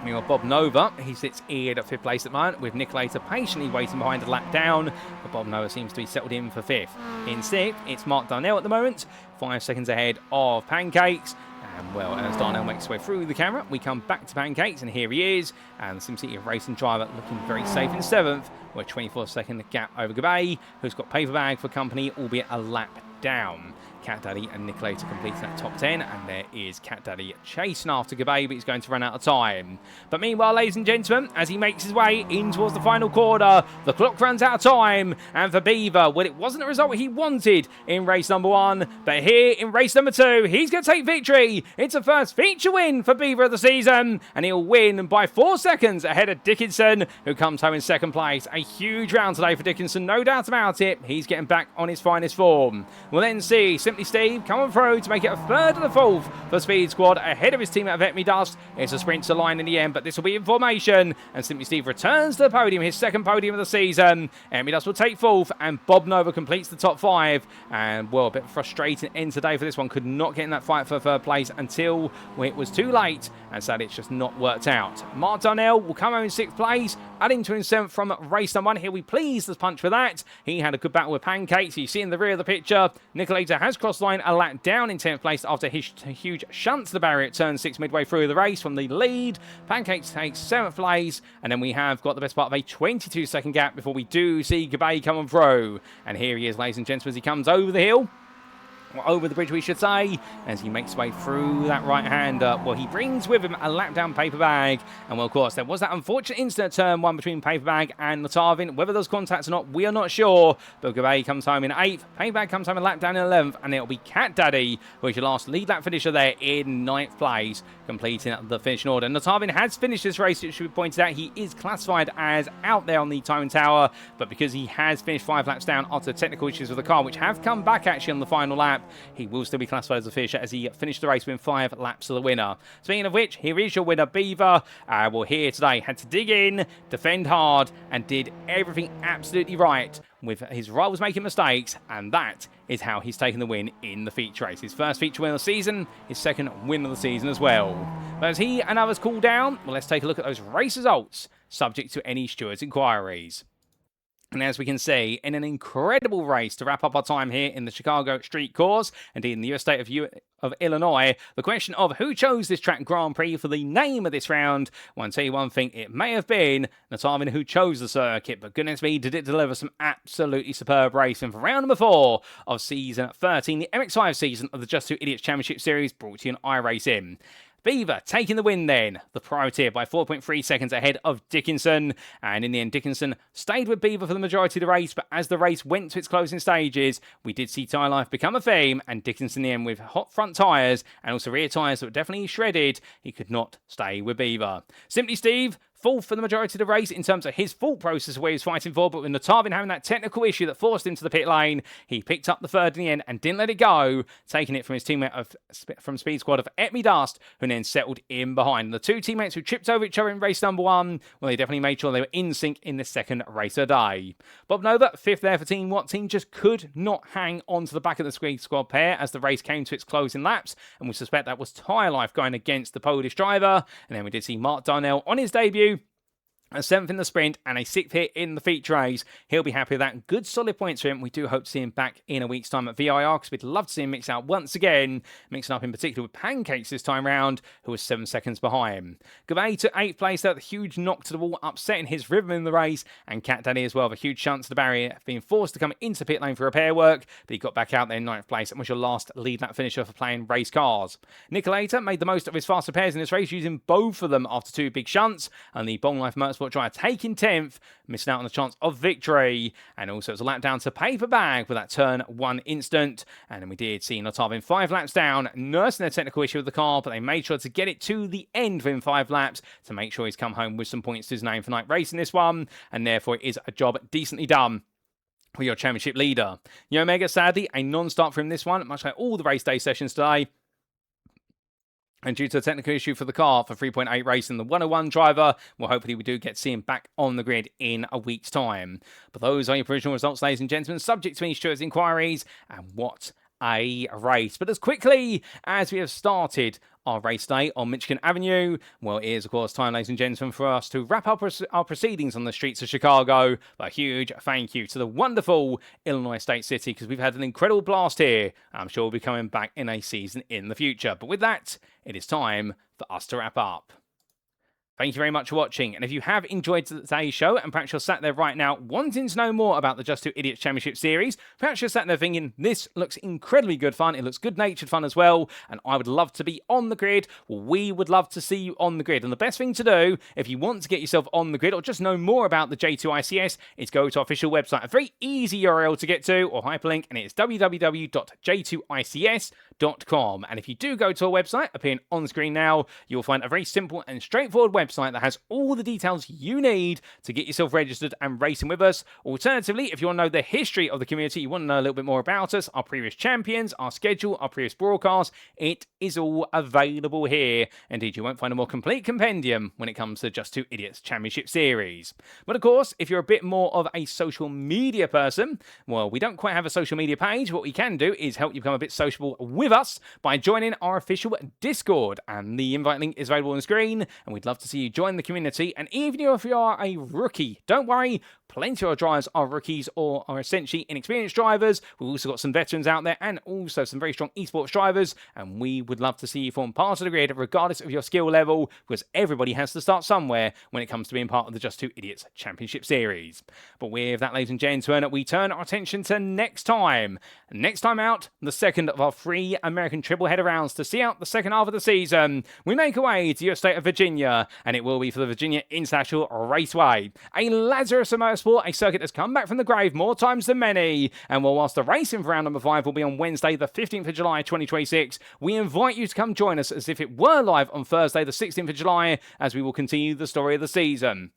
Meanwhile, Bob Nova, he sits in at 5th place at the moment, with niCKaLaToR patiently waiting behind a lap down, but Bob Nova seems to be settled in for 5th. In 6th, it's Mark Darnell at the moment, 5 seconds ahead of Pancakes. And well, as Darnell makes his way through the camera, we come back to Pancakes, and here he is. And the SimCity racing driver looking very safe in 7th, with a 24-second gap over Gabay, who's got paper bag for company, albeit a lap down. Cat Daddy and niCKaLaToR completing that top 10, and there is Cat Daddy chasing after Gabay, but he's going to run out of time. But meanwhile, ladies and gentlemen, as he makes his way in towards the final quarter, the clock runs out of time, and for Beaver, well, it wasn't the result he wanted in race number 1, but here in race number 2, he's going to take victory. It's a first feature win for Beaver of the season, and he'll win by 4 seconds ahead of Dickinson, who comes home in 2nd place. A huge round today for Dickinson, no doubt about it. He's getting back on his finest form. We'll then see Simply Steve come on through to make it a 3rd and a 4th for Speed Squad ahead of his teammate Vetmi Dust. It's a sprint to line in the end, but this will be in formation, and Simply Steve returns to the podium, his 2nd podium of the season. Vetmi Dust will take 4th, and Bob Nova completes the top 5. And well, a bit of a frustrating end today for this one. Could not get in that fight for 3rd place until it was too late, and sadly it's just not worked out. Mark Darnell will come home in 6th place, adding to his 7th from race number 1. He'll be pleased as punch for that. He had a good battle with Pancakes. You see in the rear of the picture, niCKaLaToR has crossed the line a lap down in 10th place after his huge shunt to the barrier at turn 6 midway through the race from the lead. Pancakes takes 7th place, and then we have got the best part of a 22-second gap before we do see Gabay come on through. And here he is, ladies and gentlemen, as he comes over the hill. Over the bridge, we should say, as he makes his way through that right-hander. Well, he brings with him a lap-down paper bag. And, well, of course, there was that unfortunate incident at turn 1 between paper bag and Knotavin. Whether there's contacts or not, we are not sure. But Gabay comes home in 8th. Paper bag comes home in lap-down in 11th. And it'll be Cat Daddy, who is your last lead lap finisher there in 9th place, completing the finishing order. Knotavin has finished this race. It should be pointed out he is classified as out there on the time tower. But because he has finished 5 laps down after technical issues with the car, which have come back actually on the final lap, he will still be classified as a finisher as he finished the race within 5 laps of the winner. Speaking of which, here is your winner, Beaver. Well, here today had to dig in, defend hard, and did everything absolutely right. With his rivals making mistakes, and that is how he's taken the win in the feature race. His first feature win of the season, his 2nd win of the season as well. But as he and others cool down, well, let's take a look at those race results, subject to any stewards' inquiries. And as we can see, in an incredible race to wrap up our time here in the Chicago Street Course, indeed in the US state of Illinois, the question of who chose this track Grand Prix for the name of this round, well, I'll tell you one thing, it may have been Knotavin who chose the circuit, but goodness me, did it deliver some absolutely superb racing for round number 4 of season 13, the MX-5 season of the Just 2 Idiots Championship Series, brought to you on iRacing. Beaver taking the win then, the priority by 4.3 seconds ahead of Dickinson. And in the end, Dickinson stayed with Beaver for the majority of the race, but as the race went to its closing stages, we did see tyre life become a theme, and Dickinson in the end with hot front tyres and also rear tyres that were definitely shredded, he could not stay with Beaver. Simply Steve, 4th for the majority of the race in terms of his full process of where he was fighting for, but with Knotavin having that technical issue that forced him to the pit lane, he picked up the 3rd in the end and didn't let it go, taking it from his teammate from Speed Squad of Vetmi Dust, who then settled in behind. The 2 teammates who tripped over each other in race number 1, well, they definitely made sure they were in sync in the 2nd race of the day. Bob Nova, 5th there for Team Watt. Team just could not hang on to the back of the Speed Squad pair as the race came to its closing laps, and we suspect that was tyre life going against the Polish driver. And then we did see Mark Darnell on his debut, a 7th in the sprint and a 6th hit in the feature race. He'll be happy with that. Good solid points for him. We do hope to see him back in a week's time at VIR, because we'd love to see him mix out once again, mixing up in particular with Pancakes this time round, who was 7 seconds behind. Gabay to 8th place there, a huge knock to the wall, upsetting his rhythm in the race, and Cat Daddy as well, with a huge shunt to the barrier, being forced to come into pit lane for repair work, but he got back out there in 9th place and was your last lead lap finisher for playing race cars. niCKaLaToR made the most of his fast repairs in this race, using both of them after 2 big shunts, and the Bong Life Motorsport driver taking 10th, missing out on the chance of victory. And also it was a lap down to paper bag with that turn 1 instant. And then we did see Knotavin 5 laps down, nursing a technical issue with the car, but they made sure to get it to the end within 5 laps to make sure he's come home with some points to his name for night racing this one. And therefore it is a job decently done for your championship leader. Omega, sadly, a non-start for him this one, much like all the race day sessions today. And due to a technical issue for the car for 3.8 Racing, the 101 driver, well, hopefully we do get to see him back on the grid in a week's time. But those are your provisional results, ladies and gentlemen, subject to any Stewart's inquiries. And what a race. But as quickly as we have started our race day on Michigan Avenue, well, it is, of course, time, ladies and gentlemen, for us to wrap up our proceedings on the streets of Chicago. But a huge thank you to the wonderful Illinois State City, because we've had an incredible blast here. I'm sure we'll be coming back in a season in the future. But with that, it is time for us to wrap up. Thank you very much for watching, and if you have enjoyed today's show, and perhaps you're sat there right now wanting to know more about the Just Two Idiots Championship Series, perhaps you're sat there thinking, this looks incredibly good fun, it looks good-natured fun as well, and I would love to be on the grid. Well, we would love to see you on the grid, and the best thing to do, if you want to get yourself on the grid, or just know more about the J2ICS, is go to our official website, a very easy URL to get to, or hyperlink, and it's www.j2ics.com. And if you do go to our website, appearing on screen now, you'll find a very simple and straightforward website that has all the details you need to get yourself registered and racing with us. Alternatively, if you want to know the history of the community, you want to know a little bit more about us, our previous champions, our schedule, our previous broadcasts, it is all available here. Indeed, you won't find a more complete compendium when it comes to Just Two Idiots Championship Series. But of course, if you're a bit more of a social media person, well, we don't quite have a social media page. What we can do is help you become a bit sociable with us by joining our official Discord, and the invite link is available on the screen, and we'd love to see you join the community. And even if you are a rookie, don't worry, plenty of our drivers are rookies or are essentially inexperienced drivers. We've also got some veterans out there and also some very strong esports drivers, and we would love to see you form part of the grid regardless of your skill level, because everybody has to start somewhere when it comes to being part of the Just Two Idiots Championship Series. But with that, ladies and gentlemen, we turn our attention to next time. Next time out, the second of our 3 American triple header rounds to see out the second half of the season. We make our way to your state of Virginia, and it will be for the Virginia International Raceway, a Lazarus of motorsport, a circuit that's come back from the grave more times than many. And whilst the racing for round number 5 will be on Wednesday, the 15th of July 2026, we invite you to come join us as if it were live on Thursday, the 16th of July, as we will continue the story of the season.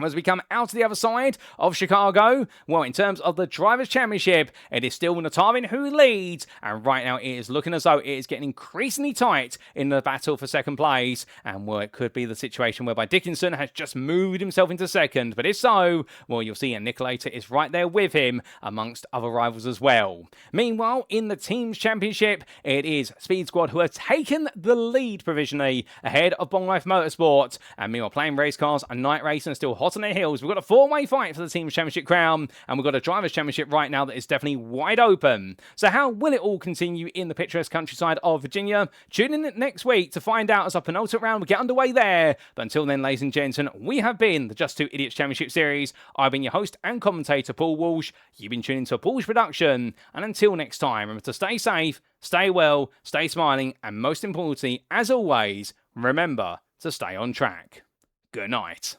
As we come out to the other side of Chicago, well, in terms of the Drivers' Championship, it is still Knotavin who leads, and right now it is looking as though it is getting increasingly tight in the battle for second place, and well, it could be the situation whereby Dickinson has just moved himself into second, but if so, well, you'll see niCKaLaToR is right there with him, amongst other rivals as well. Meanwhile, in the Teams' Championship, it is Speed Squad who have taken the lead provisionally ahead of Bong Life Motorsport, and meanwhile, Playing Race Cars and Night Racing are still hot on their heels. We've got a 4-way fight for the Team's Championship crown, and we've got a Drivers' Championship right now that is definitely wide open. So how will it all continue in the picturesque countryside of Virginia? Tune in next week to find out as our penultimate round will get underway there. But until then, ladies and gentlemen, we have been the Just Two Idiots Championship Series. I've been your host and commentator, Paul Walsh. You've been tuning to a Paul's production, and until next time, remember to stay safe, stay well, stay smiling, and most importantly, as always, remember to stay on track. Good night.